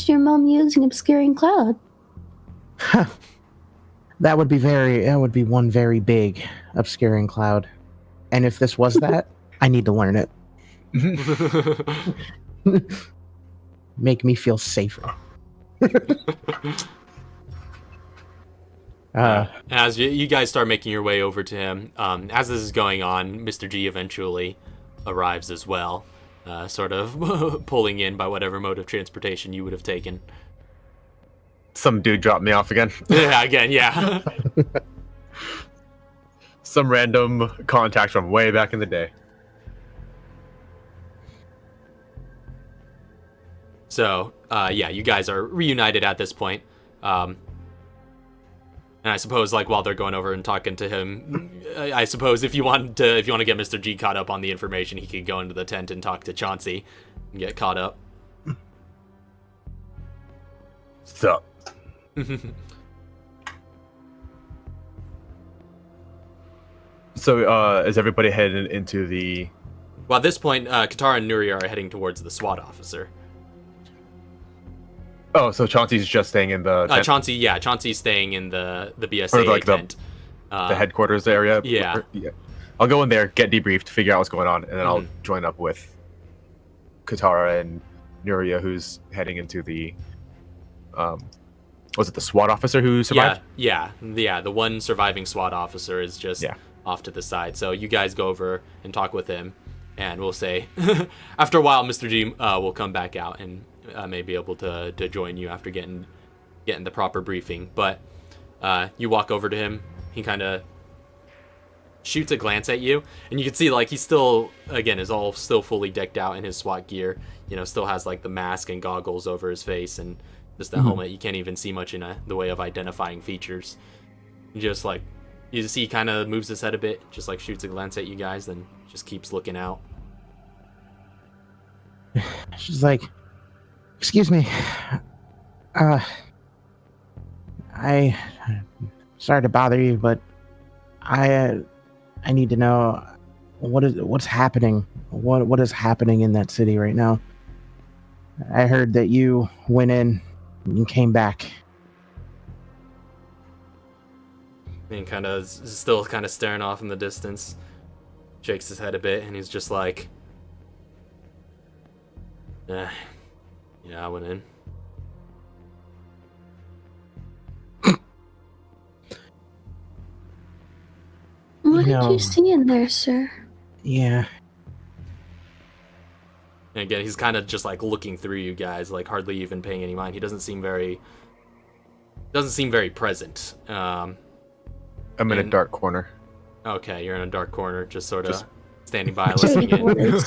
your mom using obscuring cloud. That would be one very big obscuring cloud. And if this was that, I need to learn it. Make me feel safer. As you guys start making your way over to him, as this is going on, Mr. G eventually arrives as well, sort of pulling in by whatever mode of transportation you would have taken. Some dude dropped me off again. Yeah, again, yeah. Some random contact from way back in the day. So, you guys are reunited at this point. And I suppose, like, while they're going over and talking to him, I suppose if you want to get Mr. G caught up on the information, he could go into the tent and talk to Chauncey and get caught up. Sup? So, is everybody headed into the... Well, at this point, Katara and Nuria are heading towards the SWAT officer. Oh, so Chauncey's just staying in the tent? Chauncey's staying in the BSAA or like tent. The headquarters area? Yeah. I'll go in there, get debriefed, figure out what's going on, and then I'll join up with Katara and Nuria, who's heading into the... was it the SWAT officer who survived? Yeah. The one surviving SWAT officer is just off to the side. So you guys go over and talk with him, and we'll say, after a while, Mr. G will come back out and may be able to join you after getting the proper briefing. But you walk over to him, he kind of shoots a glance at you, and you can see, like, he's still, again, is all still fully decked out in his SWAT gear, still has, like, the mask and goggles over his face, and just the helmet. You can't even see much in the way of identifying features. Just, like, you see he kind of moves his head a bit, just, like, shoots a glance at you guys, then just keeps looking out. She's like, excuse me, sorry to bother you, but I need to know what's happening. What is happening in that city right now? I heard that you went in and came back. And kind of still kind of staring off in the distance, shakes his head a bit, and he's just like, yeah, I went in. What did you see in there, sir? Yeah. And again, he's kind of just like looking through you guys, like hardly even paying any mind. He doesn't seem very present. I'm in a dark corner. Okay, you're in a dark corner, just sort of standing by, listening in.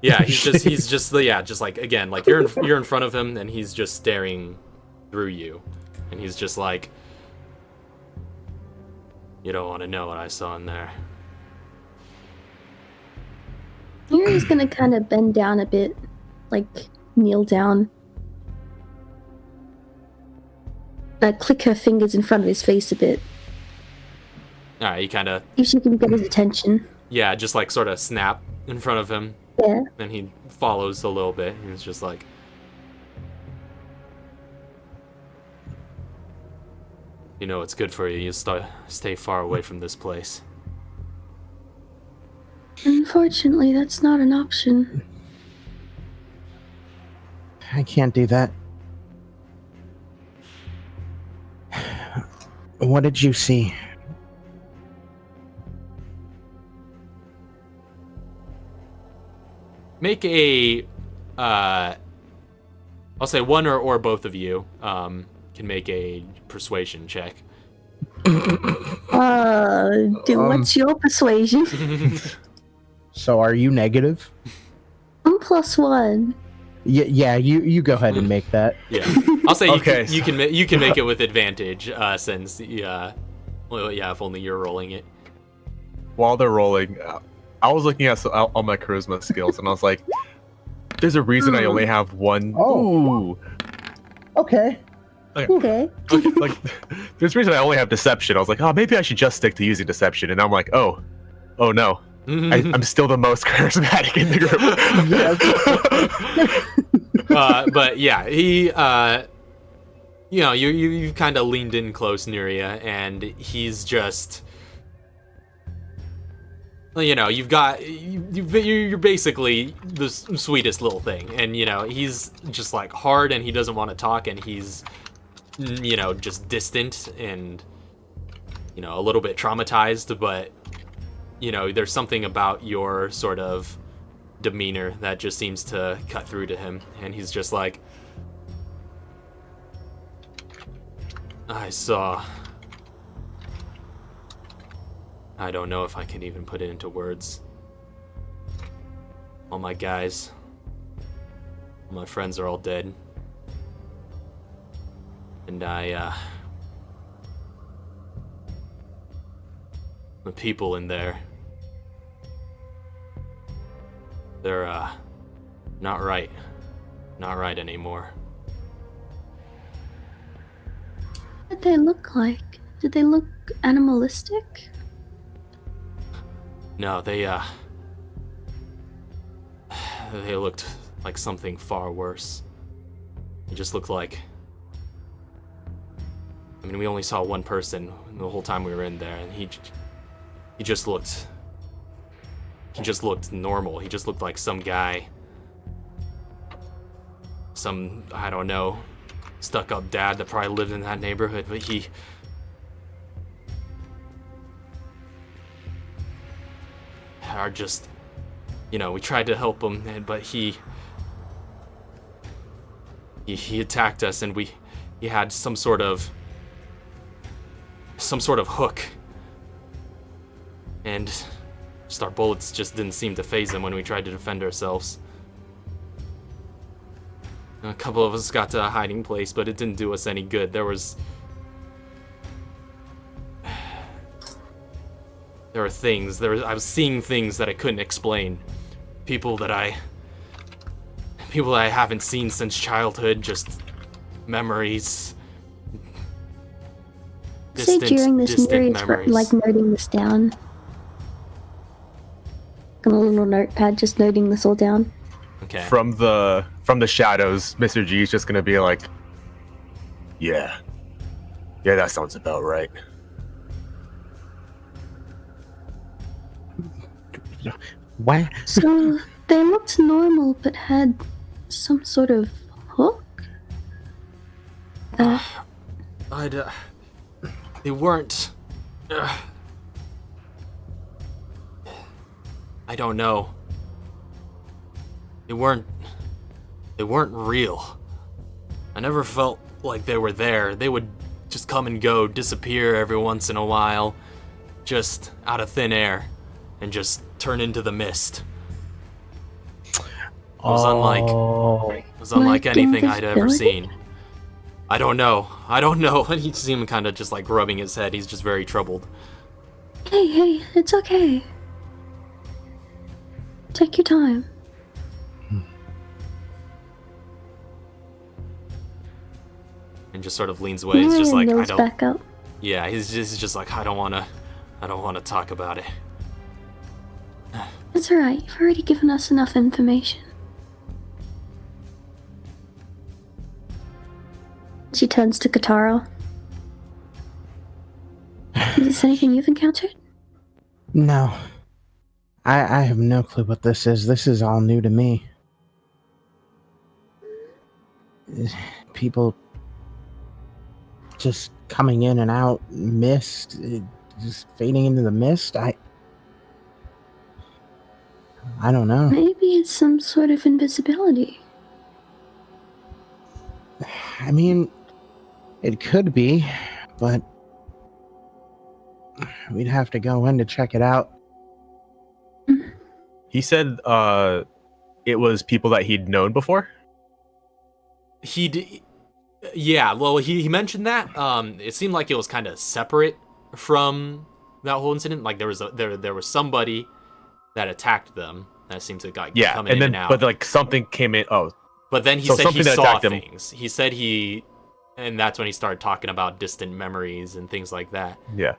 Yeah, he's just like, again, like you're in front of him, and he's just staring through you, and he's just like, you don't want to know what I saw in there. Yuri's gonna kind of bend down a bit, like kneel down. Click her fingers in front of his face a bit. Alright, he kind of... If she can get his attention. Yeah, just like sort of snap in front of him. Yeah. Then he follows a little bit, and he's just like... You know it's good for you. You stay far away from this place. Unfortunately, that's not an option. I can't do that. What did you see? Make a, I'll say one or both of you can make a persuasion check. What's your persuasion? So are you negative? I'm +1. Yeah, you go ahead and make that. Yeah, I'll say Okay, you can make it with advantage since well, yeah, if only you're rolling it. While they're rolling, I was looking at all my charisma skills, and I was like, "There's a reason I only have one." Oh. Ooh. Okay. Okay. Like, there's a reason I only have deception. I was like, "Oh, maybe I should just stick to using deception." And I'm like, "Oh no, I'm still the most charismatic in the group." But yeah, he, you know, you've kind of leaned in close near you, and he's just, you know, you're basically the sweetest little thing, and you know, he's just like hard, and he doesn't want to talk, and he's, you know, just distant and, you know, a little bit traumatized, but you know, there's something about your sort of demeanor that just seems to cut through to him, and he's just like, I don't know if I can even put it into words. All my guys, all my friends are all dead. And the people in there, they're, not right anymore. What did they look like? Did they look animalistic? No, they looked like something far worse. It just looked like, I mean, we only saw one person the whole time we were in there, and he just looked normal. He just looked like some guy, some, I don't know, stuck-up dad that probably lived in that neighborhood, but he are just, you know, we tried to help him, but he attacked us, and he had some sort of hook, and just our bullets just didn't seem to faze him when we tried to defend ourselves. A couple of us got to a hiding place, but it didn't do us any good. There were things. I was seeing things that I couldn't explain. People that I haven't seen since childhood. Just memories. Say during this series, like noting this down. On a little notepad, just noting this all down. Okay. From the shadows, Mr. G is just gonna be like, yeah, that sounds about right. What? So they looked normal, but had some sort of hook. They weren't. I don't know. They weren't real. I never felt like they were there. They would just come and go, disappear every once in a while, just out of thin air, and just turn into the mist. It was unlike anything I'd ever seen. I don't know. And you see him kind of just like rubbing his head. He's just very troubled. Hey, it's okay. Take your time. And just sort of leans away. He's just like, I don't. Back up. Yeah, he's just like, I don't wanna talk about it. It's alright. You've already given us enough information. She turns to Katara. this anything you've encountered? No. I have no clue what this is. This is all new to me. People just coming in and out, mist, just fading into the mist. I don't know. Maybe it's some sort of invisibility. I mean, it could be, but we'd have to go in to check it out. He said it was people that he'd known before? Yeah, well, he mentioned that. It seemed like it was kind of separate from that whole incident. Like there was somebody that attacked them that seemed to come in and out. But like something came in. Oh, but then he so said he something saw attacked him. things. He said and that's when he started talking about distant memories and things like that. Yeah.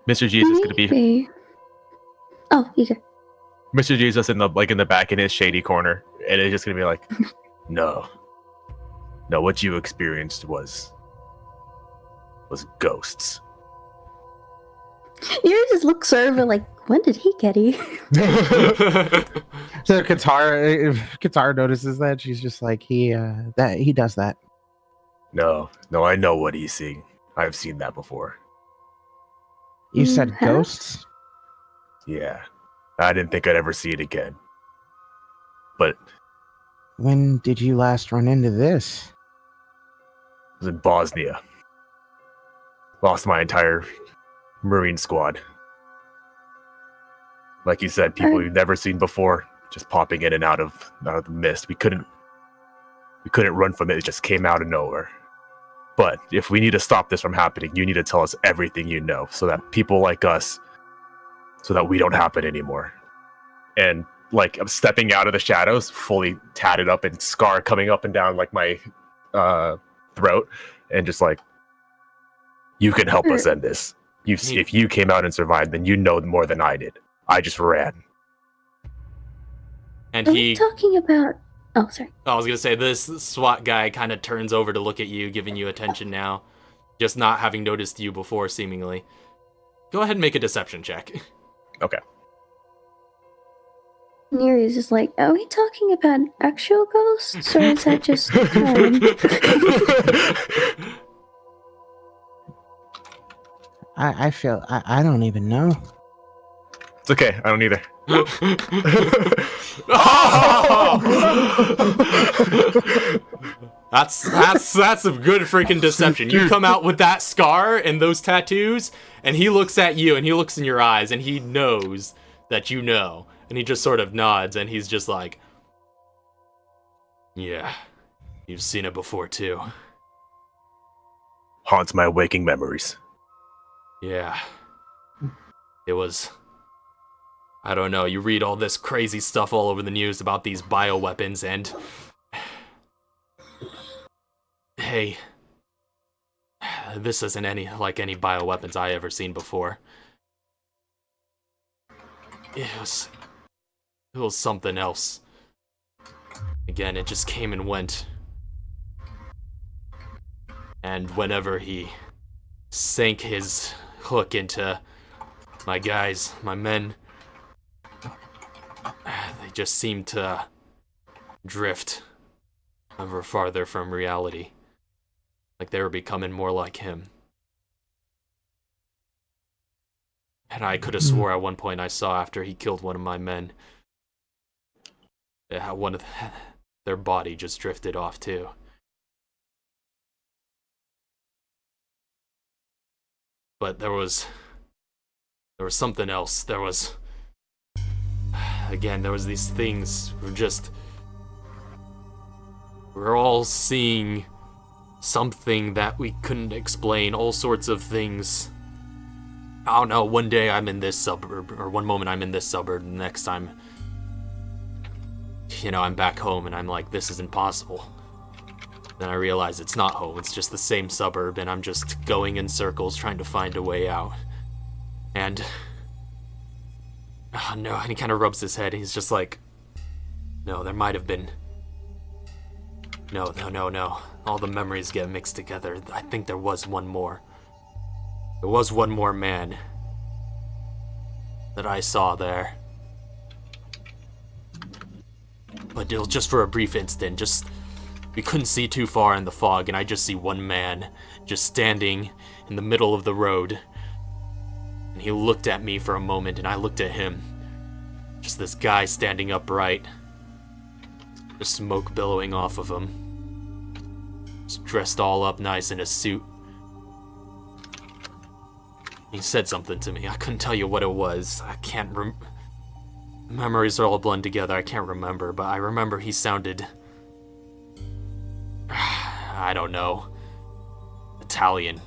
Mr. Jesus is gonna be. Maybe. Oh, you go. Mr. Jesus in the back in his shady corner, and it's just gonna be like, no, what you experienced was ghosts. You just look sort of like, when did he get here? So Qatar notices that. She's just like, he does that. No, I know what he's seeing. I've seen that before. You said ghosts? Yeah. I didn't think I'd ever see it again. But when did you last run into this? I was in Bosnia. Lost my entire Marine squad. Like you said, people we've never seen before, just popping in and out of the mist. We couldn't run from it. It just came out of nowhere. But if we need to stop this from happening, you need to tell us everything you know, so that people like us, so that we don't happen anymore. And like I'm stepping out of the shadows, fully tatted up and scar coming up and down like my throat, and just like, you can help us end this. If you came out and survived, then you know more than I did. I just ran. And Are you talking about? Oh, sorry. I was gonna say, this SWAT guy kind of turns over to look at you, giving you attention now, just not having noticed you before, seemingly. Go ahead and make a deception check. Okay. Neri's just like, are we talking about actual ghosts, or is that just time? I feel I don't even know. It's okay. I don't either. That's some good freaking deception. You come out with that scar and those tattoos, and he looks at you and he looks in your eyes and he knows that you know, and he just sort of nods and he's just like, yeah, you've seen it before too. Haunts my waking memories. Yeah. It was, I don't know, you read all this crazy stuff all over the news about these bioweapons, and hey, this isn't any bioweapons I ever seen before. It was something else. Again, it just came and went. And whenever he sank his hook into my guys, my men, they just seemed to drift ever farther from reality. Like they were becoming more like him. And I could have swore at one point I saw, after he killed one of my men, how one of their body just drifted off too. But there was something else. There was these things. We're all seeing something that we couldn't explain, all sorts of things. I don't know, one day I'm in this suburb, or one moment I'm in this suburb, the next time, I'm back home and I'm like, this is impossible. Then I realize it's not home, it's just the same suburb, and I'm just going in circles trying to find a way out. And oh no, and he kind of rubs his head. He's just like, no, there might have been. No. All the memories get mixed together. I think there was one more. There was one more man that I saw there. But it was just for a brief instant. We couldn't see too far in the fog, and I just see one man just standing in the middle of the road. And he looked at me for a moment, and I looked at him. Just this guy standing upright. Just smoke billowing off of him. Just dressed all up nice in a suit. He said something to me. I couldn't tell you what it was. I can't memories are all blend together. I can't remember, but I remember he sounded... I don't know. Italian.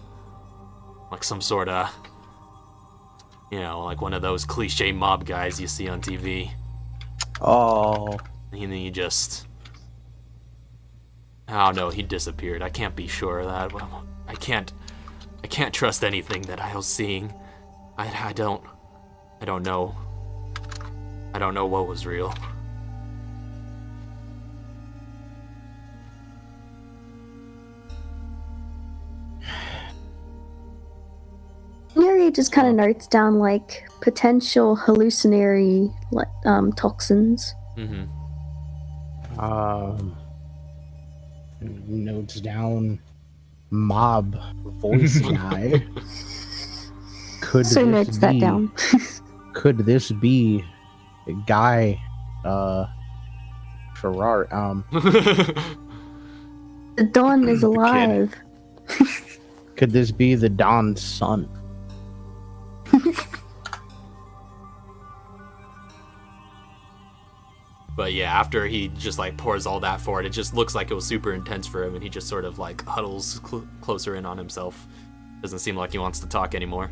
Like some sort of... You know, like one of those cliche mob guys you see on TV. Oh. And then he just... I don't know, he disappeared. I can't be sure of that. I can't trust anything that I was seeing. I don't know. I don't know what was real. Neri just kind of notes down like potential hallucinatory toxins. Mm-hmm. Notes down mob voice guy. So notes that down. Could this be a guy Ferrari? The Dawn is alive. Could this be the Dawn's son? But yeah, after he just like pours all that forward, it just looks like it was super intense for him, and he just sort of like huddles closer in on himself. Doesn't seem like he wants to talk anymore.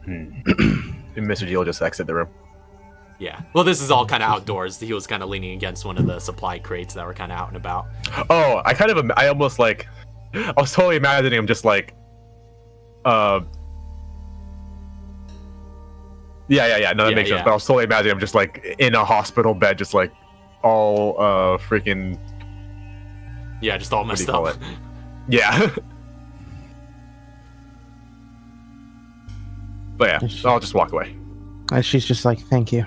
And Mr. G will just exit the room. Yeah. Well, this is all kind of outdoors. He was kind of leaning against one of the supply crates that were kind of out and about. Oh, I almost like, I was totally imagining him just like, Yeah. No, that makes sense. Yeah. But I was totally imagining him just like in a hospital bed, just like all freaking. Yeah, just all What do you messed call up. it? Yeah. But yeah, I'll just walk away. And she's just like, thank you.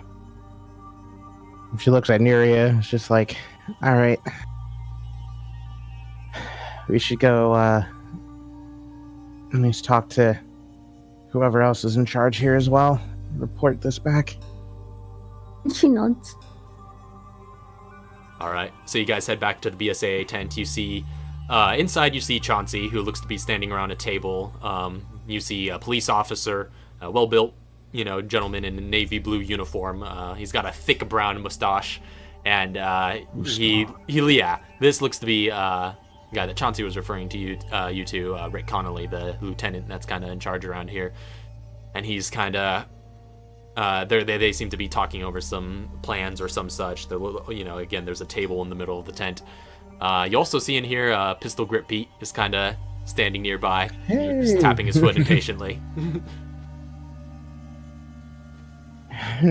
And she looks at Neria. It's just like, all right. We should go at least talk to whoever else is in charge here as well. Report this back. She nods. All right. So you guys head back to the BSAA tent. You see, inside you see Chauncey, who looks to be standing around a table. You see a police officer, a well-built, gentleman in a navy blue uniform. He's got a thick brown mustache, and this looks to be the guy that Chauncey was referring to you to, Rick Connolly, the lieutenant that's kind of in charge around here. And he's kind of they seem to be talking over some plans or some such. Again, there's a table in the middle of the tent. You also see in here Pistol Grip Pete is kind of standing nearby, just tapping his foot impatiently.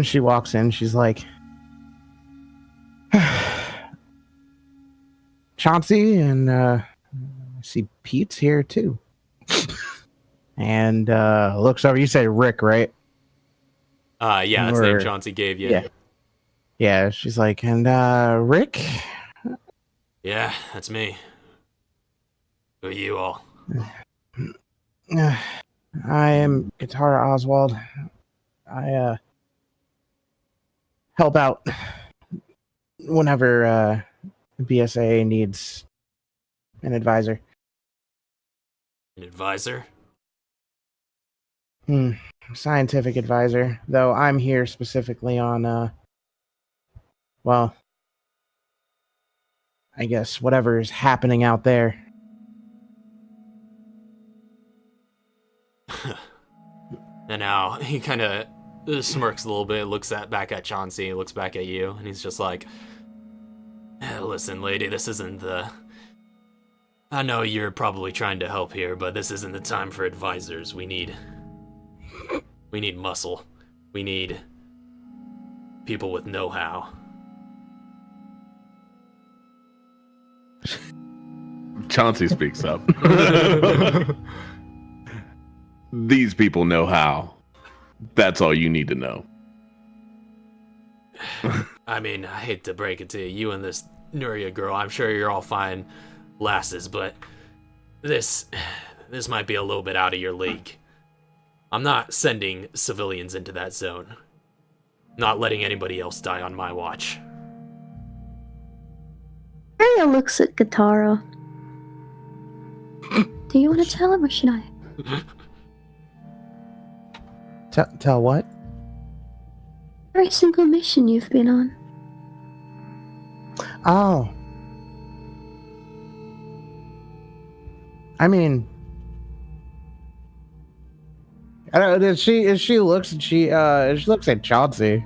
She walks in. She's like, Chauncey, and I see Pete's here too. And looks over. You say Rick, right? Yeah, that's the name Chauncey gave you. Yeah. She's like, and Rick? Yeah, that's me. Who are you all? I am Guitar Oswald. I help out whenever BSAA needs an advisor. An advisor? Scientific advisor, though I'm here specifically on, I guess whatever's happening out there. And now he kind of smirks a little bit, looks back at Chauncey, looks back at you, and he's just like, listen, lady, this isn't the... I know you're probably trying to help here, but this isn't the time for advisors. We need muscle. We need people with know-how. Chauncey speaks up. These people know how. That's all you need to know. I mean, I hate to break it to you, you and this Nuria girl, I'm sure you're all fine lasses, but this might be a little bit out of your league. I'm not sending civilians into that zone. Not letting anybody else die on my watch. Maria looks at Katara. Do you want to tell him or should I? Tell what? Every single mission you've been on. Oh. I mean, I don't know. She looks at Chauncey.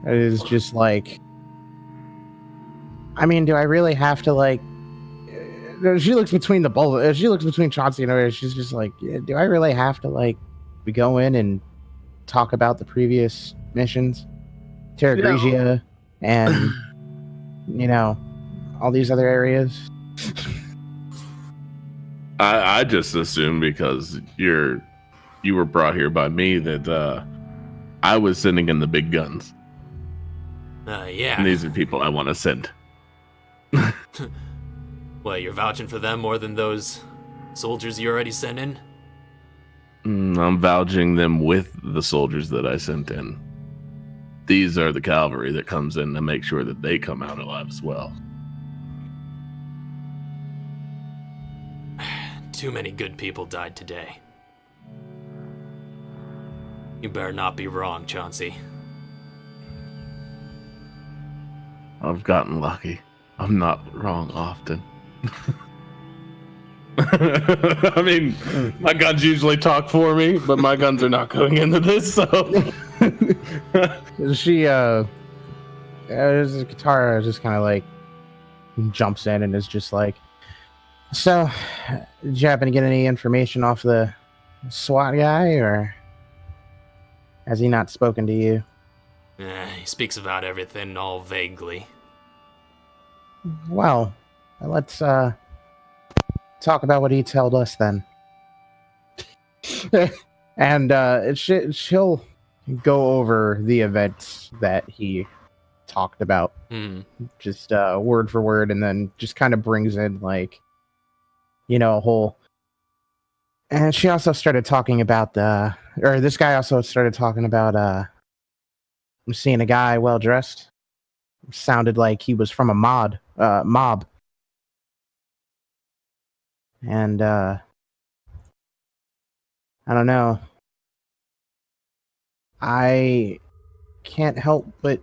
It is just like, I mean, do I really have to like? She looks between the both. She looks between Chauncey and her. She's just like, do I really have to like go in and talk about the previous missions, Terra Grigia, and all these other areas? I just assume because you were brought here by me that I was sending in the big guns. Yeah. And these are people I want to send. Well, you're vouching for them more than those soldiers you already sent in? I'm vouching them with the soldiers that I sent in. These are the cavalry that comes in to make sure that they come out alive as well. Too many good people died today. You better not be wrong, Chauncey. I've gotten lucky. I'm not wrong often. I mean, my guns usually talk for me, but my guns are not going into this, so... Katara just kind of like jumps in and is just like, so, did you happen to get any information off the SWAT guy, or has he not spoken to you? He speaks about everything all vaguely. Well, let's talk about what he told us then. And she'll go over the events that he talked about, just word for word, and then just kind of brings in like, a whole. And she also started talking about this guy also started talking about I'm seeing a guy well dressed. Sounded like he was from a mob. And I don't know. I can't help but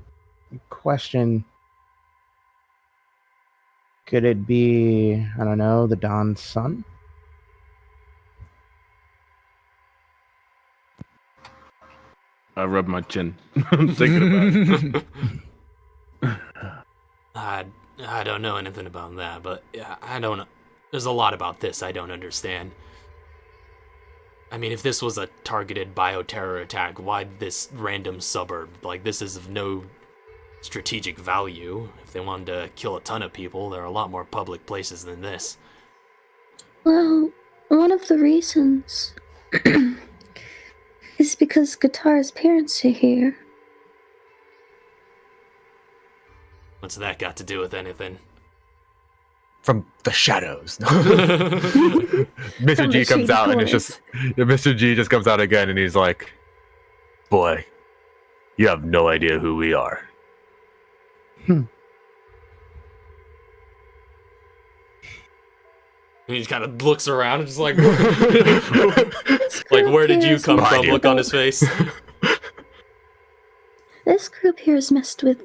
question, could it be, I don't know, the Don's son? I rub my chin. I'm thinking about it. I don't know anything about that, but I don't know. There's a lot about this I don't understand. I mean, if this was a targeted bioterror attack, why this random suburb? Like, this is of no strategic value. If they wanted to kill a ton of people, there are a lot more public places than this. Well, one of the reasons is because Katara's parents are here. What's that got to do with anything? From the shadows. Mr. G comes out and it's just Mr. G just comes out again and he's like, "Boy, you have no idea who we are." And he just kind of looks around and just like, like, where did you come from? Look on his face. This group here has messed with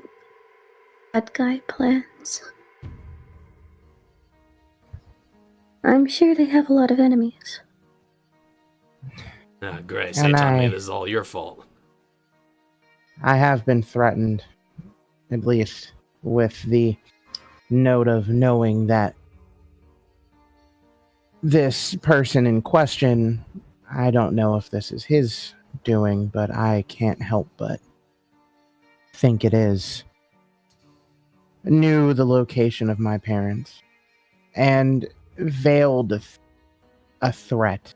bad guy plans. I'm sure they have a lot of enemies. Grace, you're telling me this is all your fault. I have been threatened, at least, with the note of knowing that this person in question, I don't know if this is his doing, but I can't help but think it is, knew the location of my parents and veiled a threat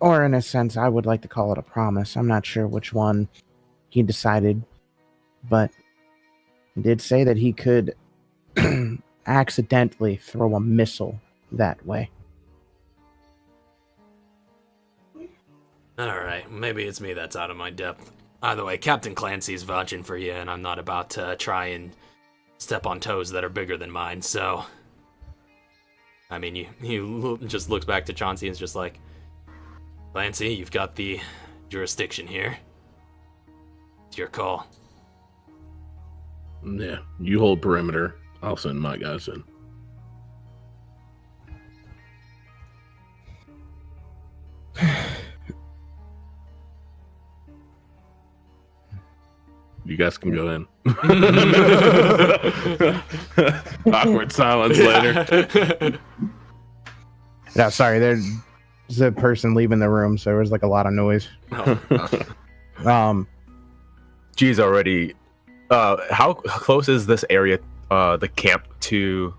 Or in a sense, I would like to call it a promise. I'm not sure which one he decided, but he did say that he could accidentally throw a missile that way. Alright, maybe it's me that's out of my depth. Either way, Captain Clancy's vouching for you, and I'm not about to try and step on toes that are bigger than mine, so... I mean, he just looks back to Chauncey and is just like, Clancy, you've got the jurisdiction here. It's your call. Yeah, you hold perimeter. I'll send my guys in. You guys can go in. Awkward silence later. No, sorry, there's a person leaving the room, so there was like a lot of noise. G's already. How close is this area, the camp, to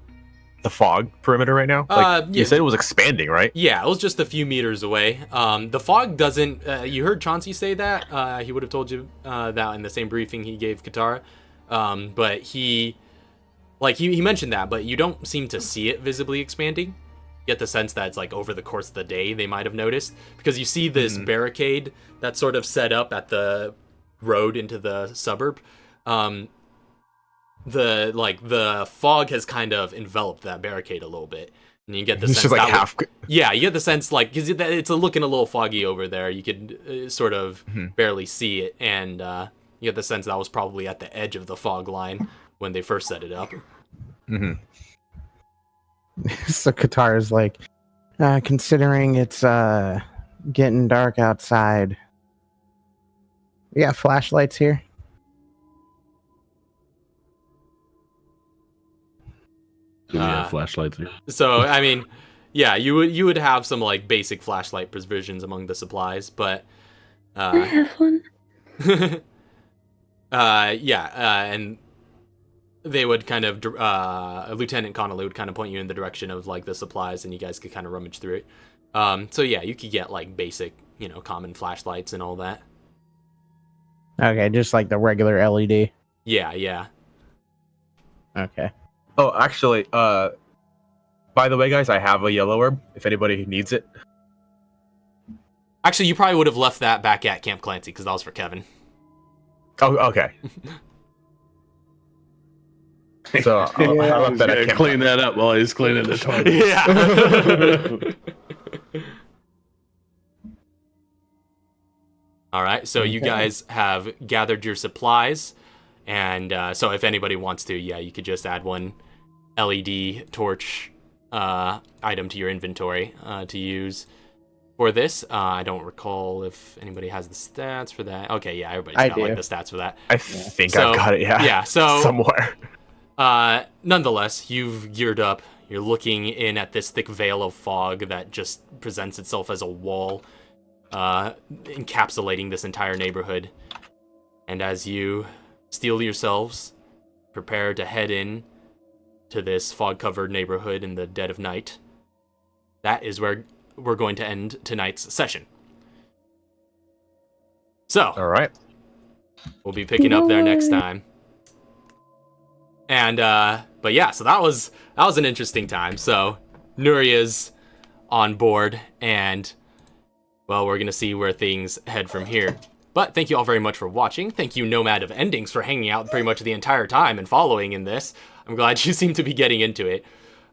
the fog perimeter right now? Like, yeah. You said it was expanding, right? Yeah, it was just a few meters away. The fog doesn't... you heard Chauncey say that. He would have told you that in the same briefing he gave Katara. But he mentioned that, but you don't seem to see it visibly expanding. You get the sense that it's like over the course of the day they might have noticed. Because you see this barricade that's sort of set up at the road into the suburb. The fog has kind of enveloped that barricade a little bit, and you get the sense like half. Yeah, you get the sense like because it's looking a little foggy over there. You could sort of barely see it, and you get the sense that was probably at the edge of the fog line when they first set it up. So Katara's like, considering it's getting dark outside. We got flashlights here. Do we have flashlights here? So I mean, yeah, you would have some like basic flashlight provisions among the supplies, but I have one. and they would kind of Lieutenant Connolly would kind of point you in the direction of like the supplies, and you guys could kind of rummage through it. So yeah, you could get like basic, common flashlights and all that. Okay, just like the regular LED. Yeah. Okay. Oh, actually, by the way, guys, I have a yellow orb. If anybody needs it. Actually, you probably would have left that back at Camp Clancy because that was for Kevin. Oh, okay. So I left that at Camp Clean that up while he's cleaning the toilet. Yeah. All right, so you guys have gathered your supplies, and so if anybody wants to, yeah, you could just add one LED torch item to your inventory to use for this. I don't recall if anybody has the stats for that. Okay, yeah, everybody's got like the stats for that. I think I've got it, yeah. Yeah, so somewhere. Nonetheless, you've geared up. You're looking in at this thick veil of fog that just presents itself as a wall, encapsulating this entire neighborhood. And as you steel yourselves, prepare to head in to this fog-covered neighborhood in the dead of night, that is where we're going to end tonight's session. So, all right, we'll be picking up there next time. And but yeah, so that was an interesting time. So Nuria's on board, and well, we're gonna see where things head from here. But thank you all very much for watching. Thank you, Nomad of Endings, for hanging out pretty much the entire time and following in this. I'm glad you seem to be getting into it.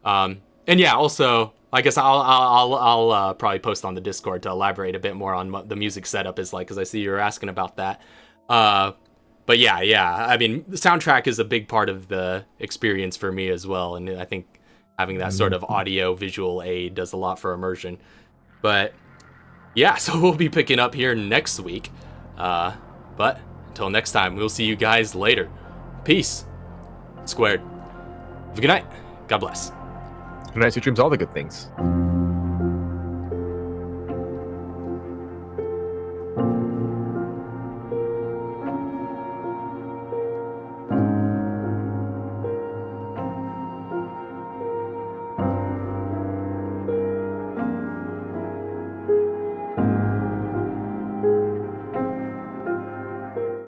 And yeah, also, I guess I'll probably post on the Discord to elaborate a bit more on what the music setup is like, because I see you're asking about that. But yeah, I mean, the soundtrack is a big part of the experience for me as well, and I think having that sort of audio-visual aid does a lot for immersion. But yeah, so we'll be picking up here next week. But until next time, we'll see you guys later. Peace. Squared. Have a good night. God bless. Good night, sweet dreams, all the good things.